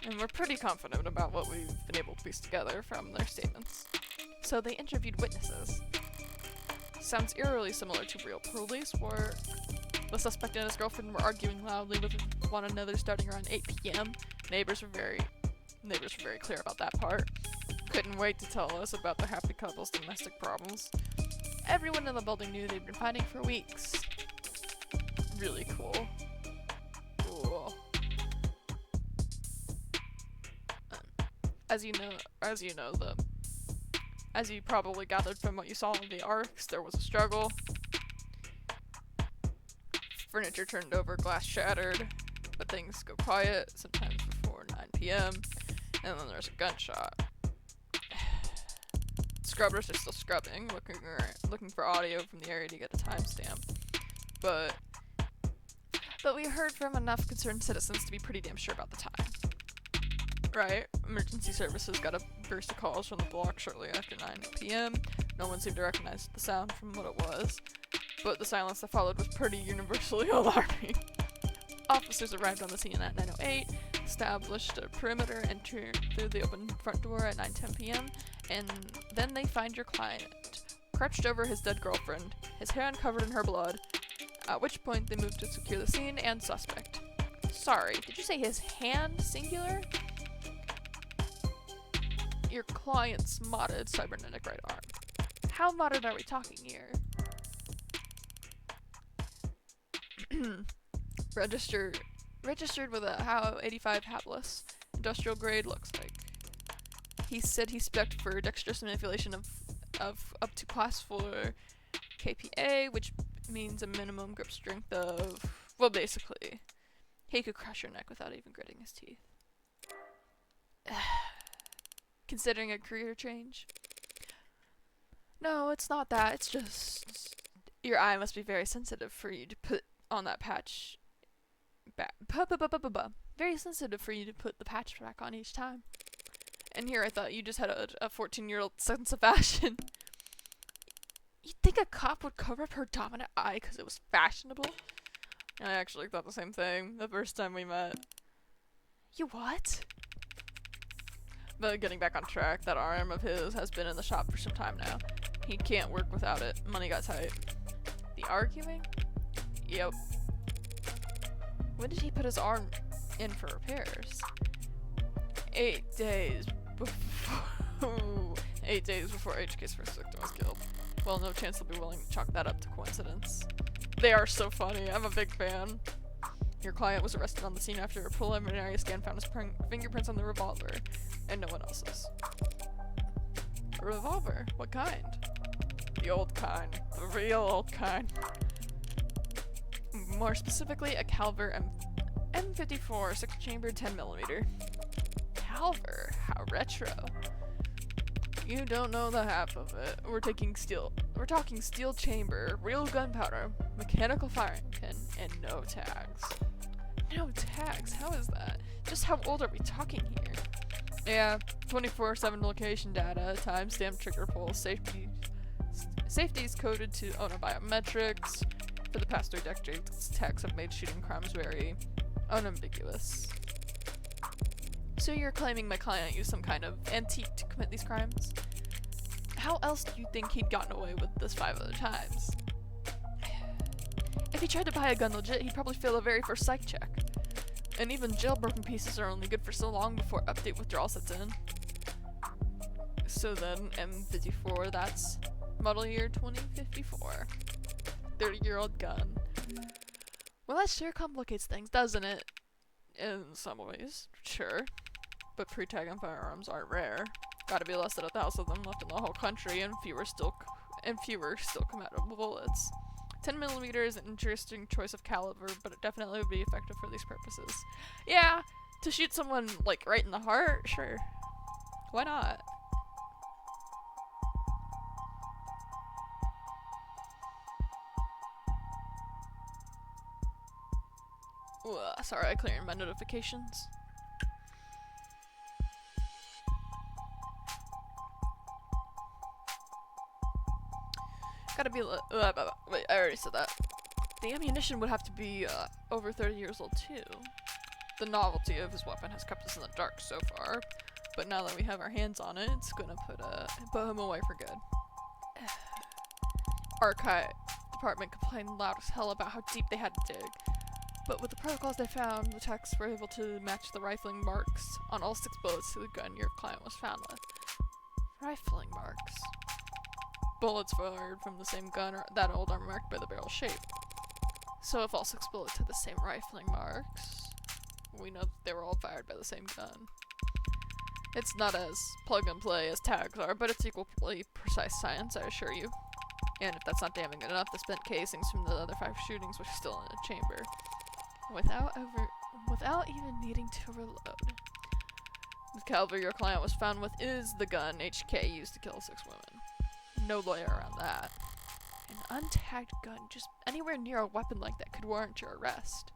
And we're pretty confident about what we've been able to piece together from their statements. So they interviewed witnesses. Sounds eerily similar to real police work. The suspect and his girlfriend were arguing loudly with one another starting around 8 p.m. Neighbors were very clear about that part. Couldn't wait to tell us about the happy couple's domestic problems. Everyone in the building knew they'd been fighting for weeks. Really cool. Cool. As you probably gathered from what you saw in the arcs, there was a struggle. Furniture turned over, glass shattered, but things go quiet, sometimes before 9 p.m., and then there's a gunshot. Scrubbers are still scrubbing, looking for audio from the area to get a timestamp, but we heard from enough concerned citizens to be pretty damn sure about the time. Right? Emergency services got a burst of calls from the block shortly after 9 p.m. No one seemed to recognize the sound from what it was, but the silence that followed was pretty universally alarming. Officers arrived on the scene at 9:08, established a perimeter, entered through the open front door at 9:10 p.m., and then they find your client, crouched over his dead girlfriend, his hair uncovered in her blood, at which point they moved to secure the scene and suspect. Sorry, did you say his hand, singular? Your client's modded cybernetic right arm. How modded are we talking here? Registered with a HAO 85 hapless. Industrial grade looks like. He said he spec'd for dexterous manipulation of up to class 4 KPA, which means a minimum grip strength of, well, basically, he could crush your neck without even gritting his teeth. Considering a career change? No, it's not that. It's just your eye must be very sensitive for you to put on that patch back. Very sensitive for you to put the patch back on each time. And here I thought you just had a 14-year-old sense of fashion. You'd think a cop would cover up her dominant eye because it was fashionable? I actually thought the same thing the first time we met. You what? But getting back on track, that arm of his has been in the shop for some time now. He can't work without it. Money got tight. The arguing? Yep. When did he put his arm in for repairs? 8 days before 8 days before HK's first victim was killed. Well, no chance they'll be willing to chalk that up to coincidence. They are so funny. I'm a big fan. Your client was arrested on the scene after a preliminary scan found his fingerprints on the revolver, and no one else's. A revolver? What kind? The old kind. The real old kind. More specifically, a Calver M54 6-chamber 10mm. Calver? How retro. You don't know the half of it. We're talking steel chamber, real gunpowder, mechanical firing pin, and no tags. No tags? How is that? Just how old are we talking here? Yeah, 24/7 location data, timestamp, trigger pull, safety is coded to owner biometrics. For the past 3 decades, tags have made shooting crimes very unambiguous. So you're claiming my client used some kind of antique to commit these crimes? How else do you think he'd gotten away with this 5 other times? If he tried to buy a gun legit, he'd probably fail the very first psych check. And even jailbroken pieces are only good for so long before update withdrawal sets in. So then, M54, that's model year 2054. 30-year-old gun. Well, that sure complicates things, doesn't it? In some ways, sure. But pre-tag on firearms aren't rare. Gotta be less than 1,000 of them left in the whole country, and fewer still come out of bullets. 10mm is an interesting choice of caliber, but it definitely would be effective for these purposes. Yeah, to shoot someone, like, right in the heart? Sure. Why not? Sorry, I cleared my notifications. Gotta be wait, I already said that. The ammunition would have to be over 30 years old too. The novelty of his weapon has kept us in the dark so far, but now that we have our hands on it, it's gonna put him away for good. Archive department complained loud as hell about how deep they had to dig, but with the protocols they found, the techs were able to match the rifling marks on all 6 bullets to the gun your client was found with. Rifling marks. Bullets fired from the same gun or that old are marked by the barrel shape. So if all 6 bullets had the same rifling marks, we know that they were all fired by the same gun. It's not as plug and play as tags are, but it's equally precise science, I assure you. And if that's not damning enough, the spent casings from the other 5 shootings were still in a chamber, without even needing to reload. The caliber your client was found with is the gun HK used to kill 6 women. No lawyer around that. An untagged gun just anywhere near a weapon like that could warrant your arrest.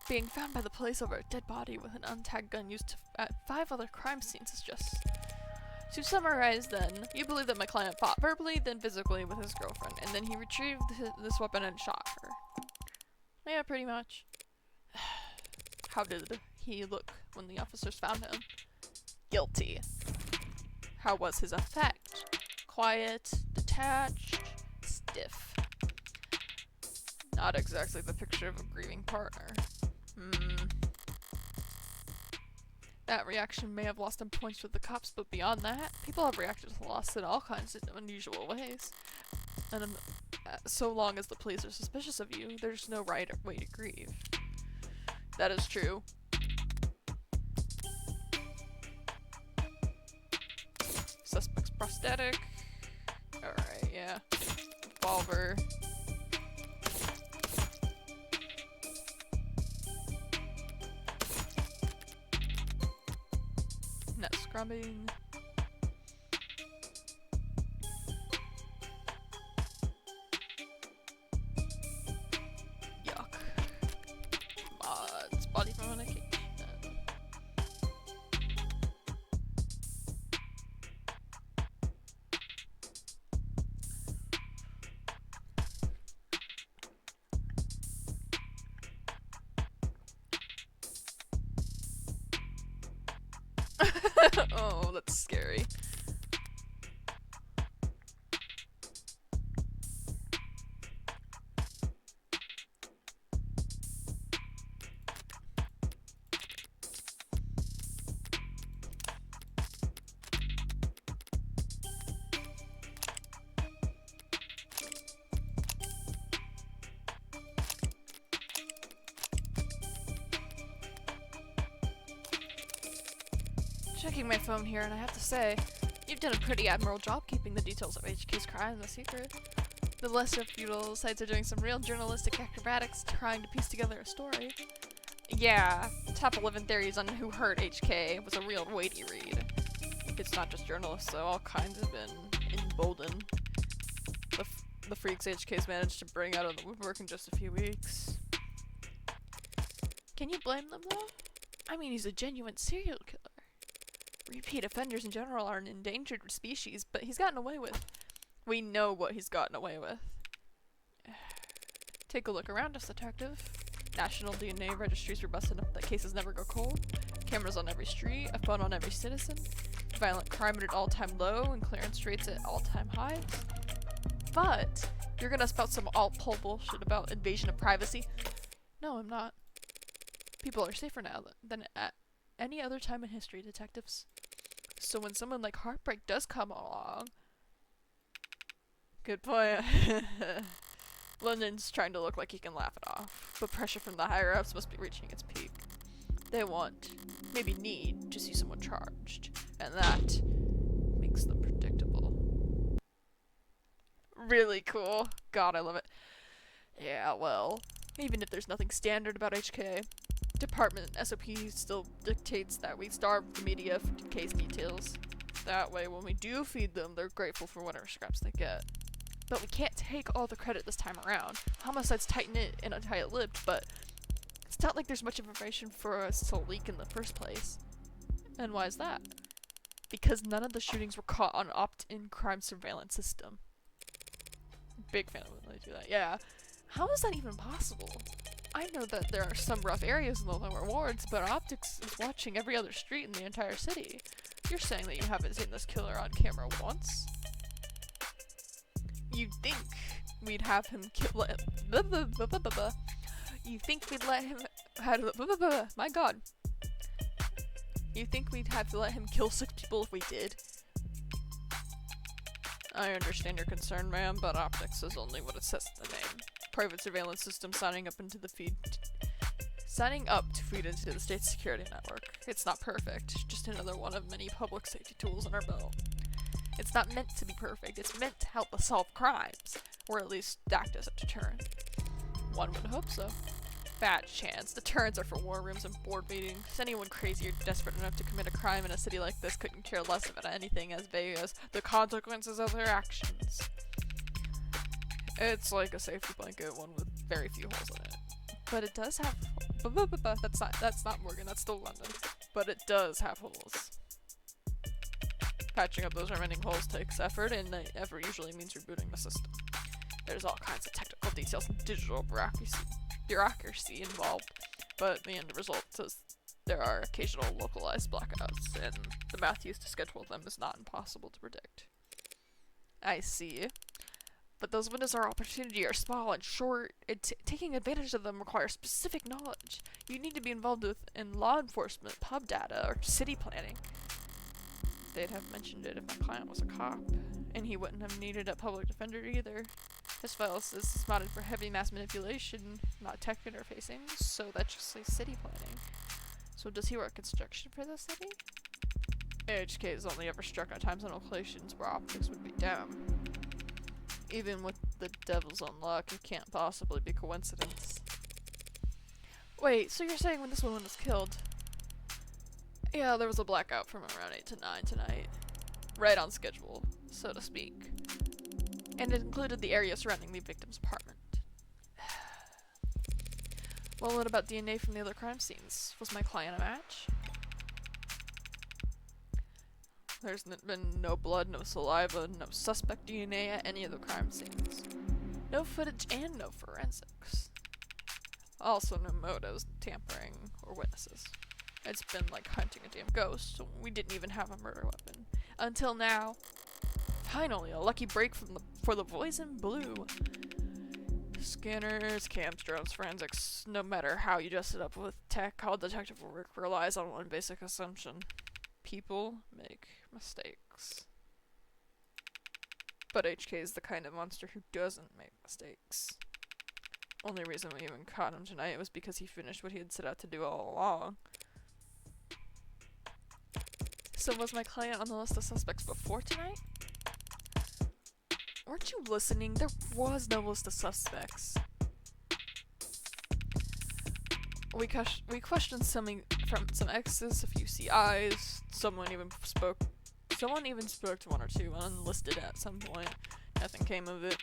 Being found by the police over a dead body with an untagged gun used at 5 other crime scenes is just... To summarize then, you believe that my client fought verbally, then physically with his girlfriend, and then he retrieved this weapon and shot her. Yeah, pretty much. How did he look when the officers found him? Guilty. How was his effect? Quiet, detached, stiff. Not exactly the picture of a grieving partner. That reaction may have lost him points with the cops, but beyond that, people have reacted to loss in all kinds of unusual ways. And so long as the police are suspicious of you, there's no right way to grieve. That is true. Suspect's prosthetic. Alright, yeah. Revolver. Net scrubbing. Yuck. Mods. Body medication. Oh, that's scary. Checking my phone here, and I have to say, you've done a pretty admirable job keeping the details of HK's crime a secret. The lesser feudal sites are doing some real journalistic acrobatics trying to piece together a story. Yeah, top 11 theories on who hurt HK was a real weighty read. It's not just journalists, though. All kinds have been emboldened. The freaks HK's managed to bring out of the woodwork in just a few weeks. Can you blame them, though? I mean, he's a genuine serial killer. Repeat offenders in general are an endangered species, but he's gotten away with. We know what he's gotten away with. Take a look around us, detective. National DNA registries robust enough that cases never go cold. Cameras on every street, a phone on every citizen. Violent crime at an all-time low and clearance rates at all-time highs. But you're gonna spout some alt-pol bullshit about invasion of privacy? No, I'm not. People are safer now than at any other time in history, detectives. So when someone like Heartbreak does come along... Good point. London's trying to look like he can laugh it off, but pressure from the higher-ups must be reaching its peak. They want, maybe need, to see someone charged, and that makes them predictable. Really cool. God, I love it. Yeah, well, even if there's nothing standard about HK, Department SOP still dictates that we starve the media for case details. That way, when we do feed them, they're grateful for whatever scraps they get. But we can't take all the credit this time around. Homicide's tight-knit and tight-lipped, but It's not like there's much information for us to leak in the first place. And why is that? Because none of the shootings were caught on opt-in crime surveillance system. Big fan of when they do that. Yeah. How is that even possible? I know that there are some rough areas in the lower wards, but Optics is watching every other street in the entire city. You're saying that you haven't seen this killer on camera once? You'd think we'd have him kill. You think we'd let him? My God. You think we'd have to let him kill 6 people if we did? I understand your concern, ma'am, but Optics is only what it says in the name. Private surveillance system signing up to feed into the state's security network. It's not perfect, just another one of many public safety tools in our belt. It's not meant to be perfect, it's meant to help us solve crimes, or at least act as a deterrent. One would hope so. Bad chance. Deterrents are for war rooms and board meetings. Anyone crazy or desperate enough to commit a crime in a city like this couldn't care less about anything as vague as the consequences of their actions. It's like a safety blanket, one with very few holes in it. But it does have... That's not Morgan, that's still London. But it does have holes. Patching up those remaining holes takes effort, and effort usually means rebooting the system. There's all kinds of technical details and digital bureaucracy involved, but the end result is there are occasional localized blackouts, and the math used to schedule them is not impossible to predict. I see. But those windows of opportunity are small and short, and taking advantage of them requires specific knowledge. You need to be involved in law enforcement, pub data, or city planning. They'd have mentioned it if my client was a cop, and he wouldn't have needed a public defender either. His file is modded for heavy mass manipulation, not tech interfacing, so that just says city planning. So does he work construction for the city? AHK has only ever struck on times and locations where Optics would be down. Even with the devil's own luck, it can't possibly be coincidence. Wait, so you're saying when this woman was killed... Yeah, there was a blackout from around 8 to 9 tonight. Right on schedule, so to speak. And it included the area surrounding the victim's apartment. Well, what about DNA from the other crime scenes? Was my client a match? There's been no blood, no saliva, no suspect DNA at any of the crime scenes. No footage and no forensics. Also no motives, tampering, or witnesses. It's been like hunting a damn ghost, so we didn't even have a murder weapon. Until now. Finally, a lucky break for the boys in blue. Scanners, cams, drones, forensics. No matter how you dress it up with tech, all detective work relies on one basic assumption. People make mistakes. But HK is the kind of monster who doesn't make mistakes. Only reason we even caught him tonight was because he finished what he had set out to do all along. So was my client on the list of suspects before tonight? Weren't you listening? There was no list of suspects. We questioned some exes, a few CIs, someone even spoke to 1 or 2 unlisted at some point. Nothing came of it.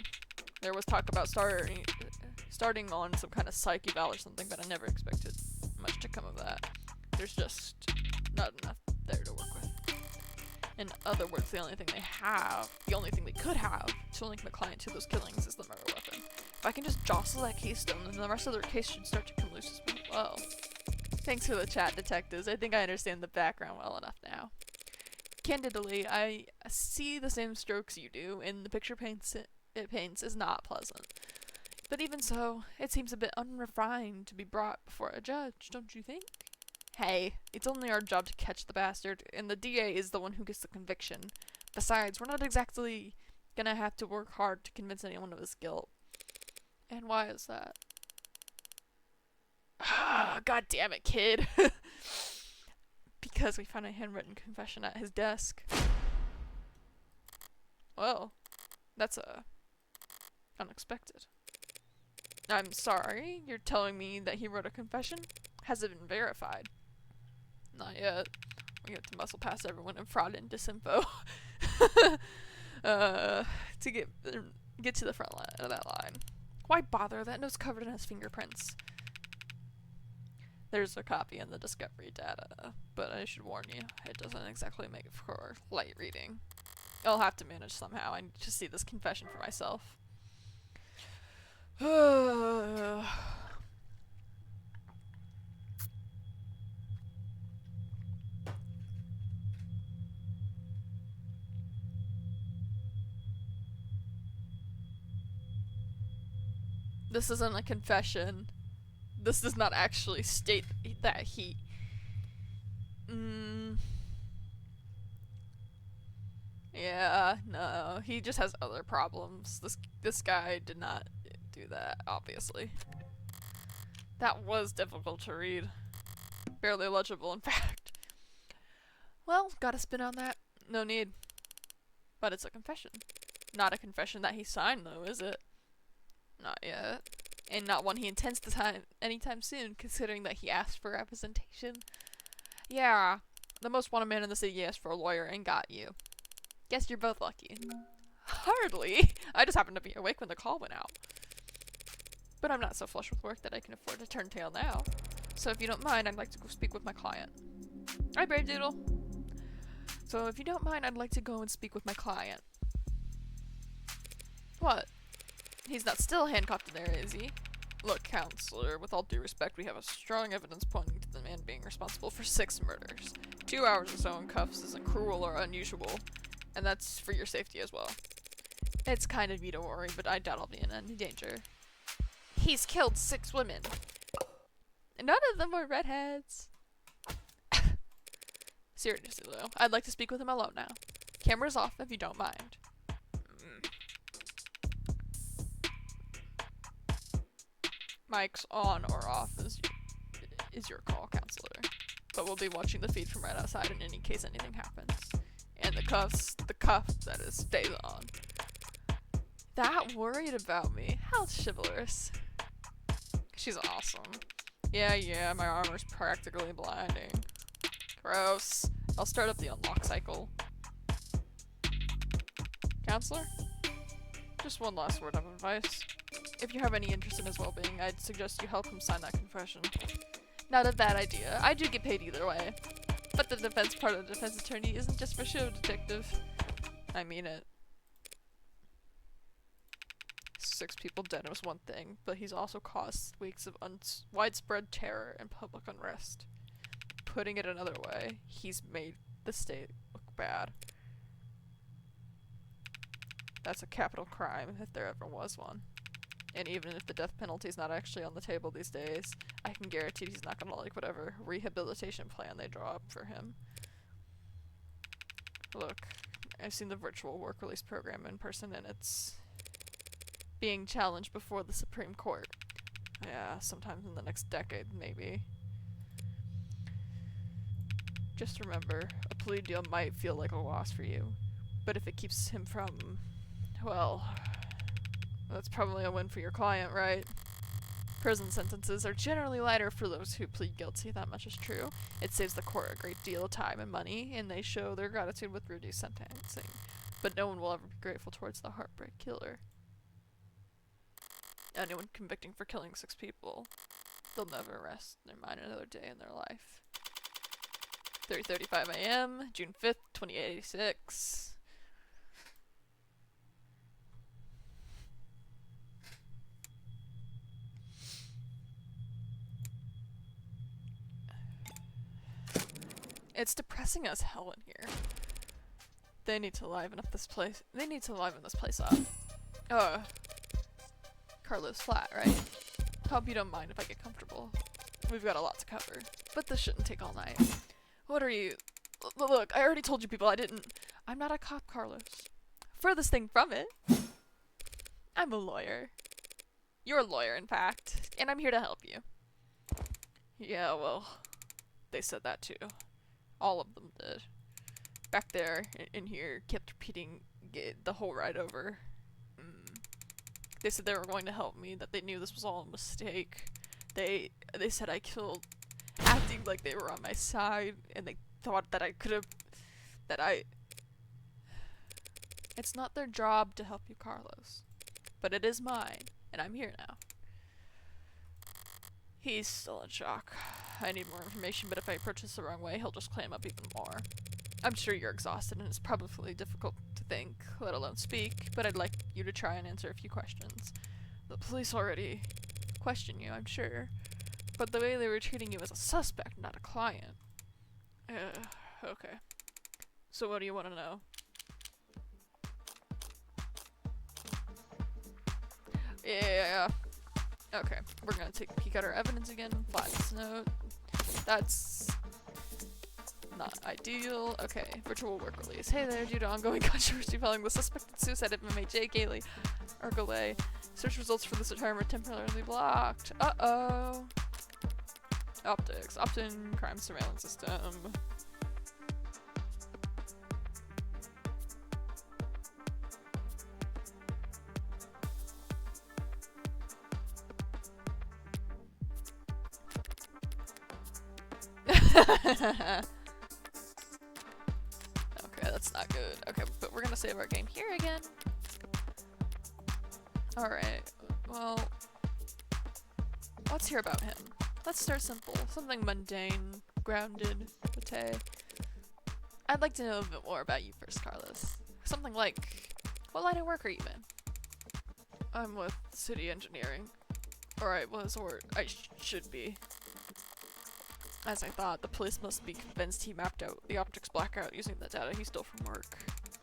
There was talk about starting on some kind of psych eval or something, but I never expected much to come of that. There's just not enough there to work with. In other words, the only thing they could have to link the client to those killings is the murder weapon. If I can just jostle that keystone, then the rest of their case should start to come loose as well. Thanks for the chat, detectives. I think I understand the background well enough now. Candidly, I see the same strokes you do, and the picture it paints is not pleasant. But even so, it seems a bit unrefined to be brought before a judge, don't you think? Hey, it's only our job to catch the bastard, and the DA is the one who gets the conviction. Besides, we're not exactly gonna have to work hard to convince anyone of his guilt. And why is that? Ah, god damn it, kid! Because we found a handwritten confession at his desk. Well, that's unexpected. I'm sorry, you're telling me that he wrote a confession? Has it been verified? Not yet. We have to muscle past everyone in fraud and disinfo to get to the front line of that line. Why bother? That note's covered in his fingerprints. There's a copy in the discovery data, but I should warn you, it doesn't exactly make it for light reading. I'll have to manage somehow. I need to see this confession for myself. This isn't a confession. This does not actually state that he... Yeah, no. He just has other problems. This guy did not do that, obviously. That was difficult to read. Barely legible, in fact. Well, gotta spin on that. No need. But it's a confession. Not a confession that he signed, though, is it? Not yet. And not one he intends to sign anytime soon, considering that he asked for representation. Yeah, the most wanted man in the city asked for a lawyer and got you. Guess you're both lucky. Hardly. I just happened to be awake when the call went out. But I'm not so flush with work that I can afford to turn tail now. So if you don't mind, I'd like to go speak with my client. Hi, Brave Doodle. So if you don't mind, I'd like to go and speak with my client. What? He's not still handcuffed in there, is he? Look, counselor, with all due respect, we have a strong evidence pointing to the man being responsible for 6 murders. 2 hours or so in cuffs isn't cruel or unusual, and that's for your safety as well. It's kind of you to worry, but I doubt I'll be in any danger. He's killed 6 women. None of them were redheads. Seriously, though, I'd like to speak with him alone now. Camera's off if you don't mind. Mic's on or off is your call, counselor. But we'll be watching the feed from right outside in any case anything happens. And the cuff, that is, stays on. That worried about me. How chivalrous. She's awesome. Yeah, my armor's practically blinding. Gross. I'll start up the unlock cycle. Counselor? Just one last word of advice. If you have any interest in his well-being, I'd suggest you help him sign that confession. Not a bad idea. I do get paid either way. But the defense part of the defense attorney isn't just for show, detective. I mean it. 6 people dead was one thing, but he's also caused weeks of widespread terror and public unrest. Putting it another way, he's made the state look bad. That's a capital crime, if there ever was one. And even if the death penalty's not actually on the table these days, I can guarantee he's not gonna like whatever rehabilitation plan they draw up for him. Look, I've seen the virtual work release program in person and it's being challenged before the Supreme Court. Yeah, sometime in the next decade, maybe. Just remember, a plea deal might feel like a loss for you, but if it keeps him from, well, that's probably a win for your client, right? Prison sentences are generally lighter for those who plead guilty, that much is true. It saves the court a great deal of time and money, and they show their gratitude with reduced sentencing. But no one will ever be grateful towards the heartbreak killer. Anyone convicting for killing 6 people, they'll never rest their mind another day in their life. 3:35 a.m., June 5th, 2086. It's depressing as hell in here. They need to liven up this place. They need to liven this place up. Carlos flat, right? Hope you don't mind if I get comfortable. We've got a lot to cover, but this shouldn't take all night. What are you? Look, I already told you people I'm not a cop, Carlos. Furthest thing from it. I'm a lawyer. You're a lawyer, in fact, and I'm here to help you. Yeah, well, they said that too. All of them did. Back there, in here, kept repeating the whole ride over. They said they were going to help me, that they knew this was all a mistake. They said I killed, acting like they were on my side, and they thought that It's not their job to help you, Carlos. But it is mine, and I'm here now. He's still in shock. I need more information, but if I approach this the wrong way, he'll just clam up even more. I'm sure you're exhausted and it's probably difficult to think, let alone speak, but I'd like you to try and answer a few questions. The police already question you, I'm sure, but the way they were treating you as a suspect, not a client. Okay. So what do you want to know? Yeah. Okay, we're gonna take a peek at our evidence again. Last note. That's not ideal. Okay, virtual work release. Hey there, due to ongoing controversy following the suspected suicide of inmate J. Gailey Argolay, search results for this retirement were temporarily blocked. Uh-oh. Optics. Opt-in crime surveillance system. Okay, that's not good. Okay, but we're gonna save our game here again. Alright, well, let's hear about him. Let's start simple. Something mundane, grounded, Bate. I'd like to know a bit more about you first, Carlos. Something like, what line of work are you in? I'm with City Engineering. Or I was, or I should be. As I thought, the police must be convinced he mapped out the optics blackout using the data he stole from work.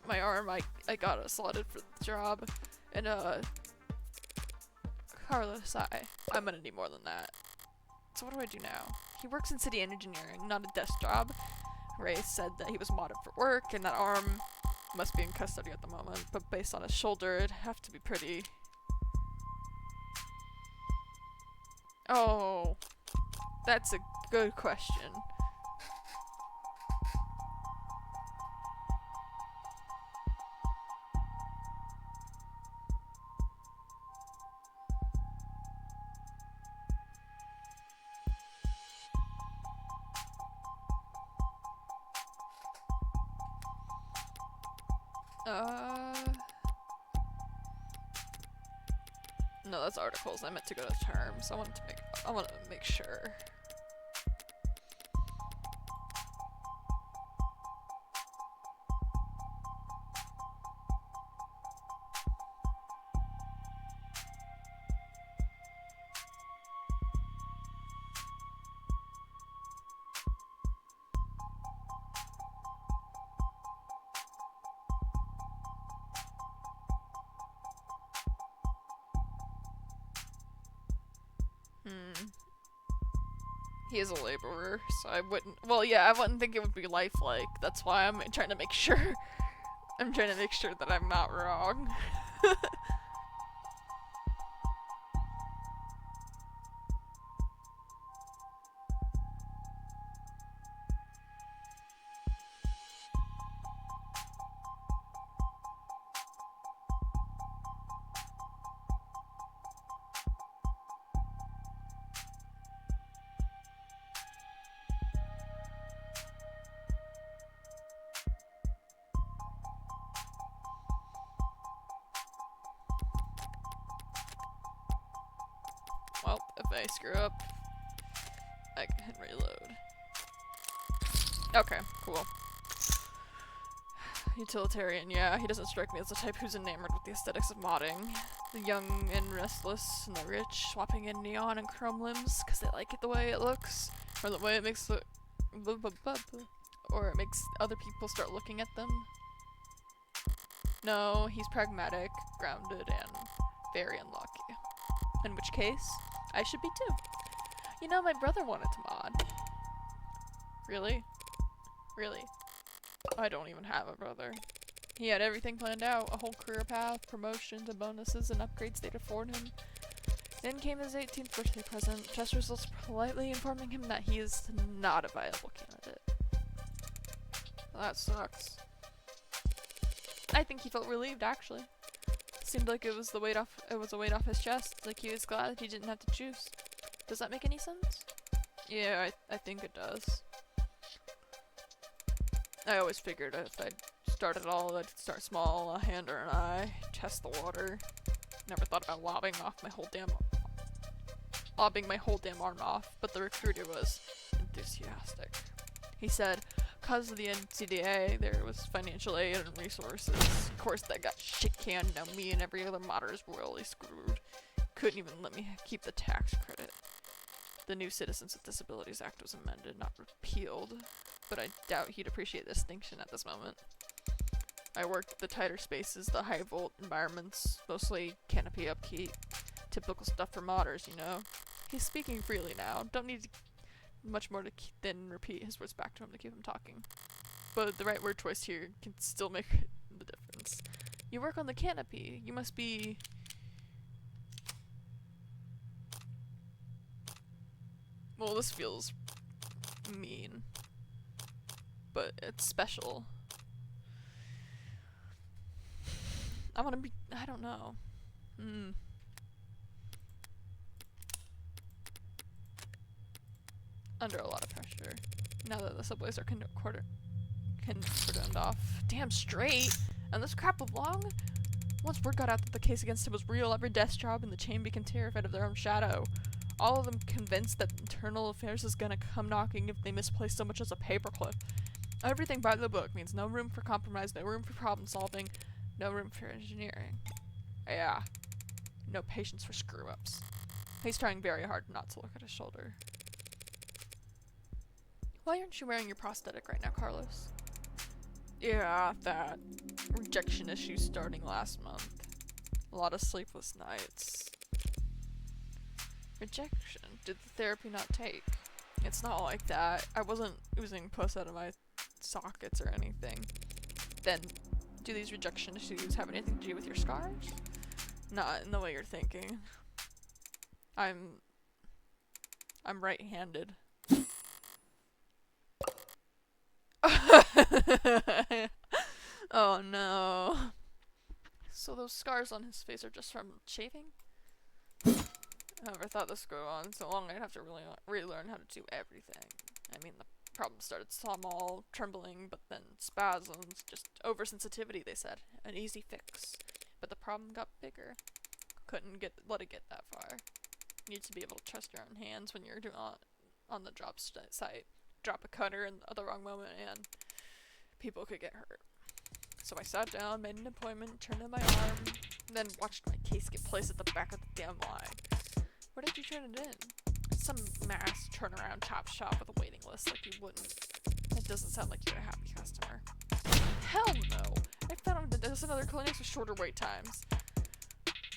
My arm, I got slotted for the job, and Carlos, I'm gonna need more than that. So what do I do now? He works in City Engineering, not a desk job. Ray said that he was modded for work, and that arm must be in custody at the moment, but based on his shoulder, it'd have to be pretty... Oh, that's a good question. No, that's articles. I meant to go to terms. I wanted to make sure. He is a laborer, so I wouldn't- well, yeah, I wouldn't think it would be lifelike. That's why I'm trying to make sure- I'm trying to make sure that I'm not wrong. Well, if I screw up, I can reload. Okay, cool. Utilitarian, yeah, he doesn't strike me as the type who's enamored with the aesthetics of modding. The young and restless and the rich, swapping in neon and chrome limbs because they like it the way it looks, or the way it makes the or it makes other people start looking at them. No, he's pragmatic, grounded, and very unlucky. In which case, I should be too. You know, my brother wanted to mod. Really? Really? I don't even have a brother. He had everything planned out, a whole career path, promotions and bonuses and upgrades they'd afford him. Then came his 18th birthday present, test results politely informing him that he is not a viable candidate. Well, that sucks. I think he felt relieved, actually. Seemed like it was a weight off his chest, like he was glad that he didn't have to choose. Does that make any sense? Yeah, I think it does. I always figured if I'd start at all, I'd start small, a hand or an eye, test the water. Never thought about lobbing off my whole damn lobbing my whole damn arm off, but the recruiter was enthusiastic. He said, because of the NCDA, there was financial aid and resources. Of course, that got shit canned. Now me and every other modder is royally screwed. Couldn't even let me keep the tax credit. The new Citizens with Disabilities Act was amended, not repealed, but I doubt he'd appreciate the distinction at this moment. I worked the tighter spaces, the high volt environments, mostly canopy upkeep. Typical stuff for modders, you know. He's speaking freely now. Don't need much more than repeat his words back to him to keep him talking. But the right word choice here can still make the difference. You work on the canopy. You must be... Well, this feels mean, but it's special. I want to be... I don't know. Under a lot of pressure. Now that the subways are cordoned off. Damn straight! And this crap along? Once word got out that the case against him was real, every desk job in the chain became terrified of their own shadow. All of them convinced that internal affairs is gonna come knocking if they misplace so much as a paperclip. Everything by the book means no room for compromise, no room for problem solving, no room for engineering. Yeah. No patience for screw-ups. He's trying very hard not to look at his shoulder. Why aren't you wearing your prosthetic right now, Carlos? Yeah, that. Rejection issue starting last month. A lot of sleepless nights. Rejection? Did the therapy not take? It's not like that. I wasn't oozing puss out of my sockets or anything. Then, do these rejection issues have anything to do with your scars? Not in the way you're thinking. I'm right-handed. Oh no. So those scars on his face are just from shaving? I never thought this would go on so long. I'd have to really relearn how to do everything. I mean, the problem started small, trembling, but then spasms, just oversensitivity, they said. An easy fix. But the problem got bigger. Couldn't let it get that far. You need to be able to trust your own hands when you're doing on the job site. Drop a cutter in the wrong moment and people could get hurt. So I sat down, made an appointment, turned in my arm, then watched my case get placed at the back of the damn line. Where did you turn it in? Some mass turnaround top shop with a waiting list like you wouldn't. That doesn't sound like you're a happy customer. Hell no! I found a dozen other clinics with shorter wait times.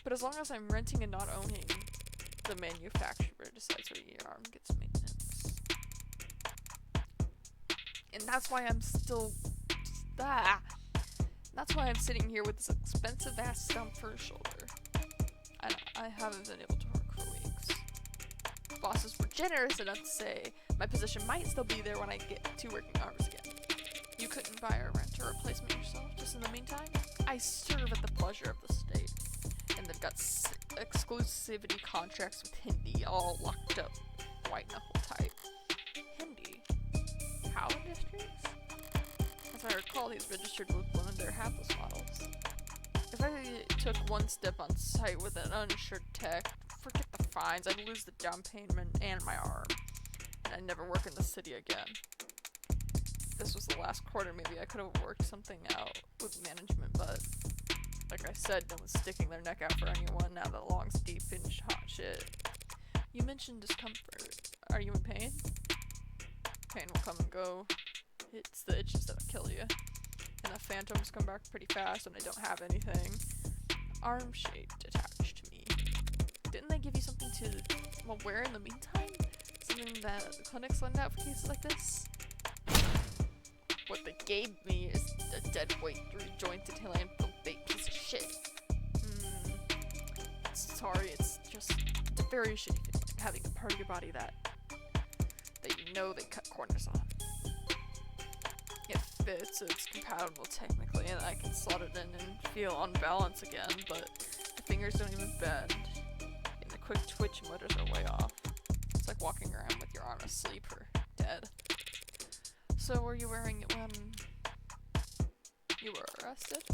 But as long as I'm renting and not owning, the manufacturer decides where your arm gets maintenance. And that's why I'm still... That's why I'm sitting here with this expensive ass stump for a shoulder. I haven't been able to work for weeks. Bosses were generous enough to say my position might still be there when I get 2 working arms again. You couldn't buy or rent a replacement yourself just in the meantime? I serve at the pleasure of the state. And they've got exclusivity contracts with Hindi all locked up white knuckle tight. Hindi? How Industries? As I recall, he's registered with one of their hapless models. If I took one step on site with an uninsured tech, forget the fines, I'd lose the down payment and my arm. And I'd never work in the city again. This was the last quarter, maybe I could have worked something out with management, but like I said, no one's sticking their neck out for anyone now that Long's deep in hot shit. You mentioned discomfort. Are you in pain? Pain will come and go. It's the itches that'll kill you. And the phantoms come back pretty fast when I don't have anything. Arm shaped attached to me. Didn't they give you something to wear in the meantime? Something that the clinics lend out for cases like this? What they gave me is a dead weight 3-jointed landfill bait piece of shit. Sorry, it's just a very shitty feeling having a part of your body that you know they cut corners on. It fits, it's compatible technically, and I can slot it in and feel on balance again, but the fingers don't even bend, and the quick twitch motors are way off. It's like walking around with your arm asleep or dead. So were you wearing it when you were arrested?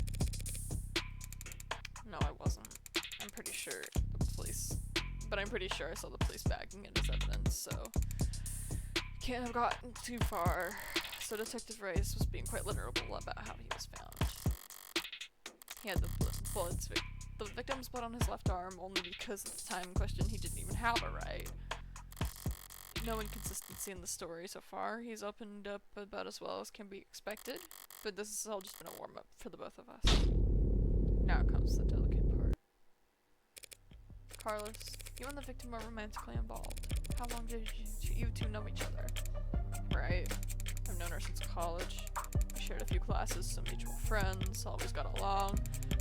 No, I wasn't. I'm pretty sure the police but I'm pretty sure I saw the police bagging it as evidence, so can't have gotten too far. So Detective Rice was being quite literal about how he was found. He had the victim's blood on his left arm only because at the time in question he didn't even have a right. No inconsistency in the story so far. He's opened up about as well as can be expected, but this has all just been a warm-up for the both of us. Now comes the delicate part. Carlos, you and the victim are romantically involved. How long did you two know each other? Right. I've known her since college. We shared a few classes, some mutual friends, always got along.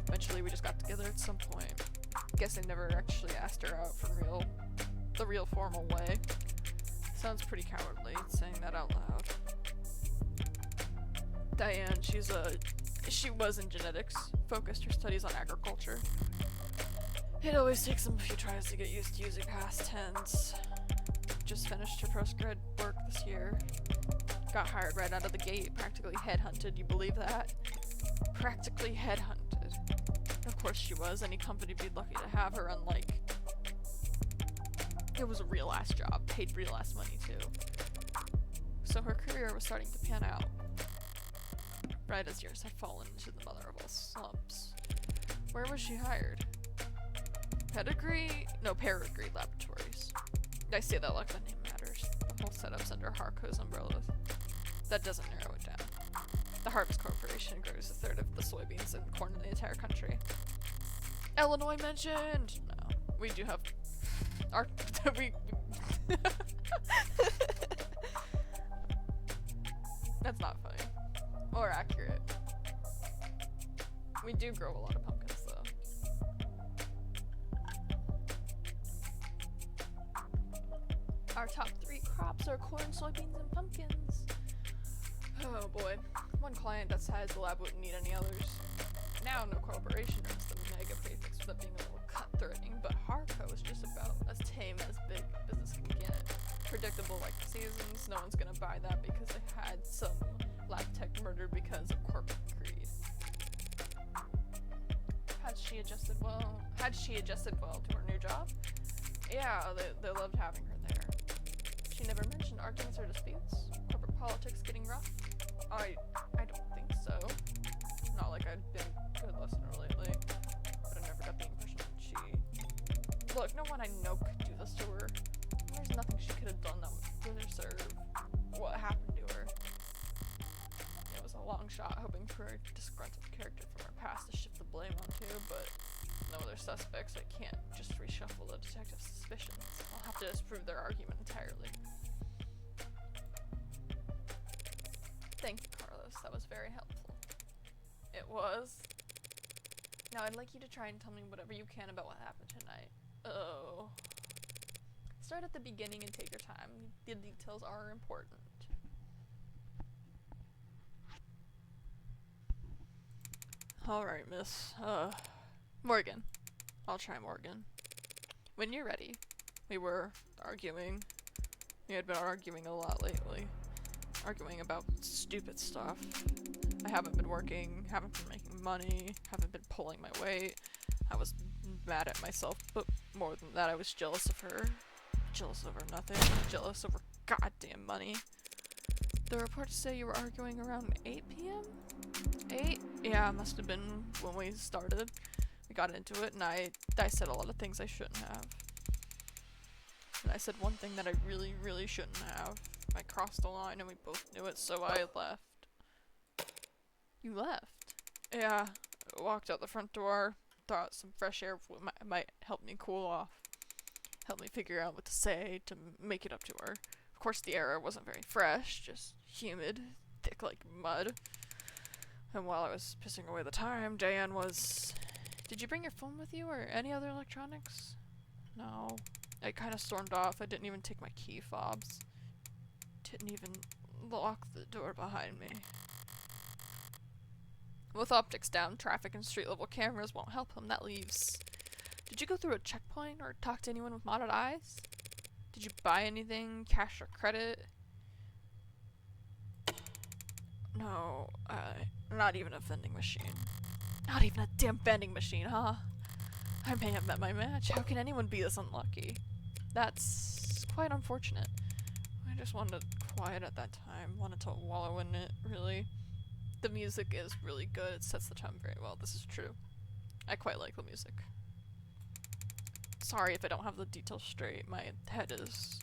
Eventually we just got together at some point. Guess I never actually asked her out for the real formal way. Sounds pretty cowardly, saying that out loud. Diane, she was in genetics, focused her studies on agriculture. It always takes them a few tries to get used to using past tense. Just finished her postgrad work this year. Got hired right out of the gate, practically headhunted, you believe that? Practically headhunted. Of course she was, any company would be lucky to have her, unlike... It was a real ass job, paid real ass money too. So her career was starting to pan out. Right as years had fallen into the mother of all slumps. Where was she hired? Peregrine Laboratories. I say that like the name matters. The whole setup's under Harco's umbrella. That doesn't narrow it down. The Harvest Corporation grows a third of the soybeans and corn in the entire country. Illinois mentioned! No. We do have... Our... That's not funny. Or accurate. We do grow a lot of pumpkins, though. Our top 3 crops are corn, soybeans, and pumpkins. Oh boy. One client that size the lab wouldn't need any others. Now, no corporation earns the mega prefix without being a little cutthroating, but Harco is just about as tame as big business can get. Predictable like the seasons, no one's gonna buy that because they had some lab tech murdered because of corporate greed. Had she adjusted well to her new job? Yeah, they loved having her there. She never mentioned arguments or disputes? Corporate politics getting rough? I don't think so. Not like I'd been a good listener lately, but I never got the impression that she... Look, no one I know could do this to her. There's nothing she could have done that would deserve what happened to her. It was a long shot, hoping for a disgruntled character from her past to shift the blame onto, but no other suspects. I can't just reshuffle the detective's suspicions. I'll have to disprove their argument entirely. Thank you, Carlos. That was very helpful. It was. Now I'd like you to try and tell me whatever you can about what happened tonight. Oh. Start at the beginning and take your time. The details are important. Alright, miss. Morgan. I'll try Morgan. When you're ready. We were arguing. We had been arguing a lot lately. Arguing about stupid stuff. I haven't been working, haven't been making money, haven't been pulling my weight. I was mad at myself, but more than that, I was jealous of her. Jealous over nothing. Jealous over goddamn money. The reports say you were arguing around 8 p.m.? 8? Yeah, it must have been when we started. We got into it, and I said a lot of things I shouldn't have. And I said one thing that I really, really shouldn't have. I crossed the line, and we both knew it, so I left. You left? Yeah, I walked out the front door, thought some fresh air might help me cool off. Help me figure out what to say to make it up to her. Of course, the air wasn't very fresh, just humid, thick like mud. And while I was pissing away the time, Diane was... Did you bring your phone with you, or any other electronics? No. I kinda stormed off. I didn't even take my key fobs. Didn't even lock the door behind me. With optics down, traffic and street level cameras won't help him. That leaves... Did you go through a checkpoint or talk to anyone with modded eyes? Did you buy anything, cash or credit? No, not even a vending machine. Not even a damn vending machine, huh? I may have met my match. How can anyone be this unlucky? That's quite unfortunate. I just wanted quiet at that time. Wanted to wallow in it, really. The music is really good. It sets the tone very well. This is true. I quite like the music. Sorry if I don't have the details straight. My head is...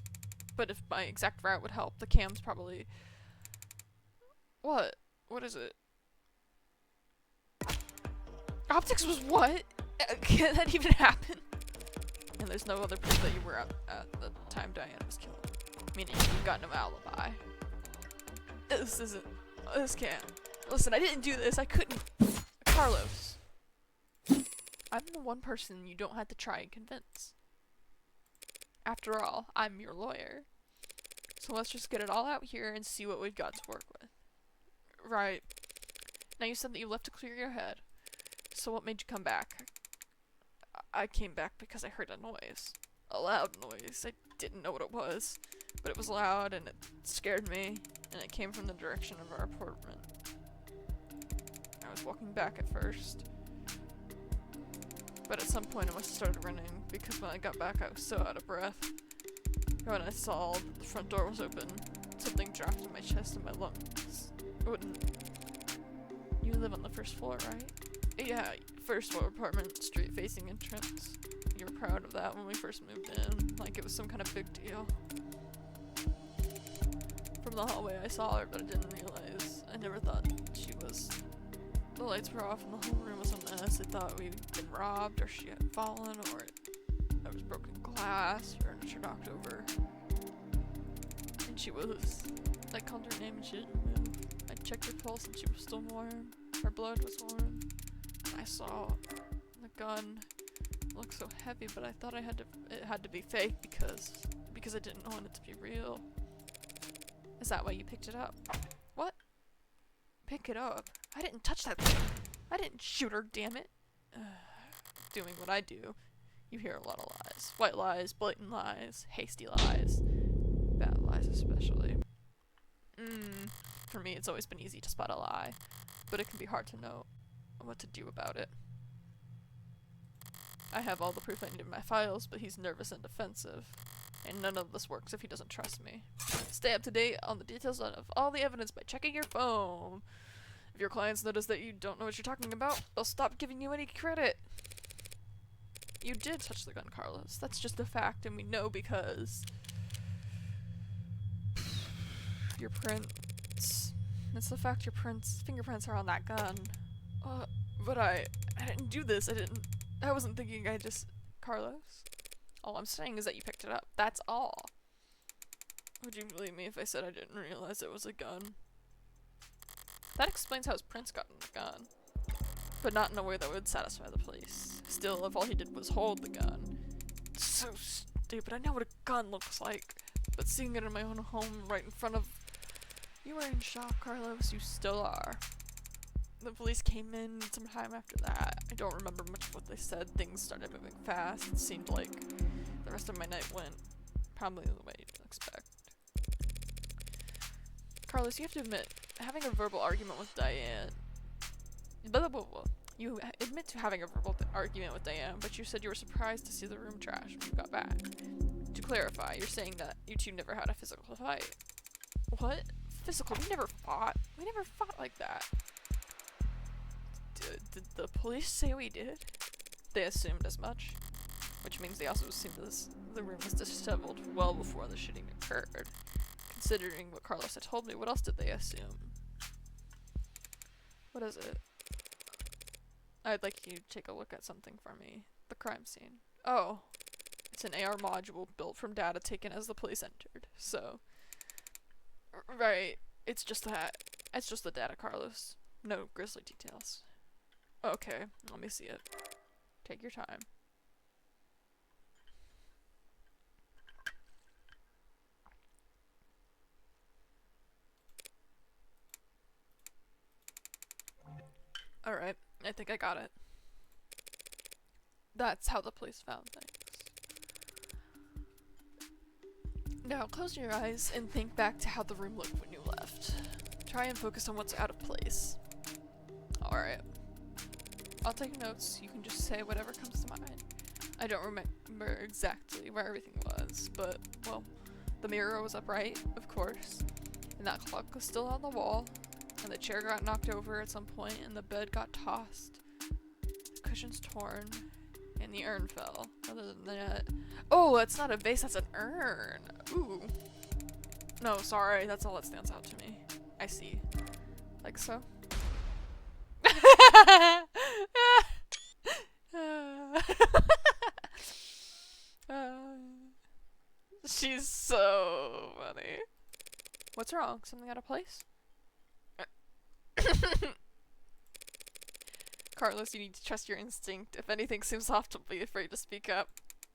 But if my exact route would help, the cam's probably... What? What is it? Optics was what? Can that even happen? And there's no other proof that you were at the time Diane was killed. Meaning you've got no alibi. This can't. Listen, I didn't do this. I couldn't. Carlos. I'm the one person you don't have to try and convince. After all, I'm your lawyer. So let's just get it all out here and see what we've got to work with. Right. Now you said that you left to clear your head. So what made you come back? I came back because I heard a noise. A loud noise. I didn't know what it was. But it was loud and it scared me. And it came from the direction of our apartment. I was walking back at first. But at some point I must have started running, because when I got back I was so out of breath. When I saw the front door was open, something dropped in my chest and my lungs. You live on the first floor, right? Yeah, first floor apartment, street facing entrance. You were proud of that when we first moved in, like it was some kind of big deal. From the hallway I saw her, but I didn't realize. I never thought she was... The lights were off and the whole room was a mess. I thought we'd been robbed, or she had fallen, or there was broken glass, furniture knocked over. And she was... I called her name and she didn't move. I checked her pulse and she was still warm. Her blood was warm. I saw the gun. It looked so heavy, but I thought it had to be fake because I didn't want it to be real. Is that why you picked it up? What? Pick it up? I didn't touch that thing. I didn't shoot her, damn it. Doing what I do. You hear a lot of lies. White lies, blatant lies, hasty lies. Bad lies especially. For me, it's always been easy to spot a lie, but it can be hard to know what to do about it. I have all the proof I need in my files, but he's nervous and defensive, and none of this works if he doesn't trust me. Stay up to date on the details of all the evidence by checking your phone. If your clients notice that you don't know what you're talking about, they'll stop giving you any credit. You did touch the gun, Carlos. That's just a fact, and we know because... your prints... It's the fact your fingerprints are on that gun. But I didn't do this. I wasn't thinking. Carlos? All I'm saying is that you picked it up. That's all. Would you believe me if I said I didn't realize it was a gun? That explains how his prints got in the gun. But not in a way that would satisfy the police. Still, if all he did was hold the gun. It's so stupid. I know what a gun looks like. But seeing it in my own home right in front of... You were in shock, Carlos. You still are. The police came in sometime after that. I don't remember much of what they said. Things started moving fast. It seemed like the rest of my night went probably the way you'd expect. Carlos, you have to admit, having a verbal argument with Diane... Blah, blah, blah, blah. You admit to having a verbal argument with Diane, but you said you were surprised to see the room trashed when you got back. To clarify, you're saying that you two never had a physical fight. What? Physical? We never fought. We never fought like that. Did the police say we did? They assumed as much. Which means they also assumed the room was disheveled well before the shooting occurred. Considering what Carlos had told me, what else did they assume? What is it? I'd like you to take a look at something for me. The crime scene. Oh. It's an AR module built from data taken as the police entered. So... Right. It's just that. It's just the data, Carlos. No grisly details. Okay, let me see it. Take your time. Alright, I think I got it. That's how the police found things. Now, close your eyes and think back to how the room looked when you left. Try and focus on what's out of place. Alright. I'll take notes. You can just say whatever comes to mind. I don't remember exactly where everything was, but, well, the mirror was upright, of course, and that clock was still on the wall, and the chair got knocked over at some point, and the bed got tossed, the cushions torn, and the urn fell. Other than that... Oh, that's not a vase, that's an urn! Ooh. No, sorry, that's all that stands out to me. I see. Like so. She's so funny. What's wrong? Something out of place? Carlos, you need to trust your instinct. If anything seems off, don't be afraid to speak up.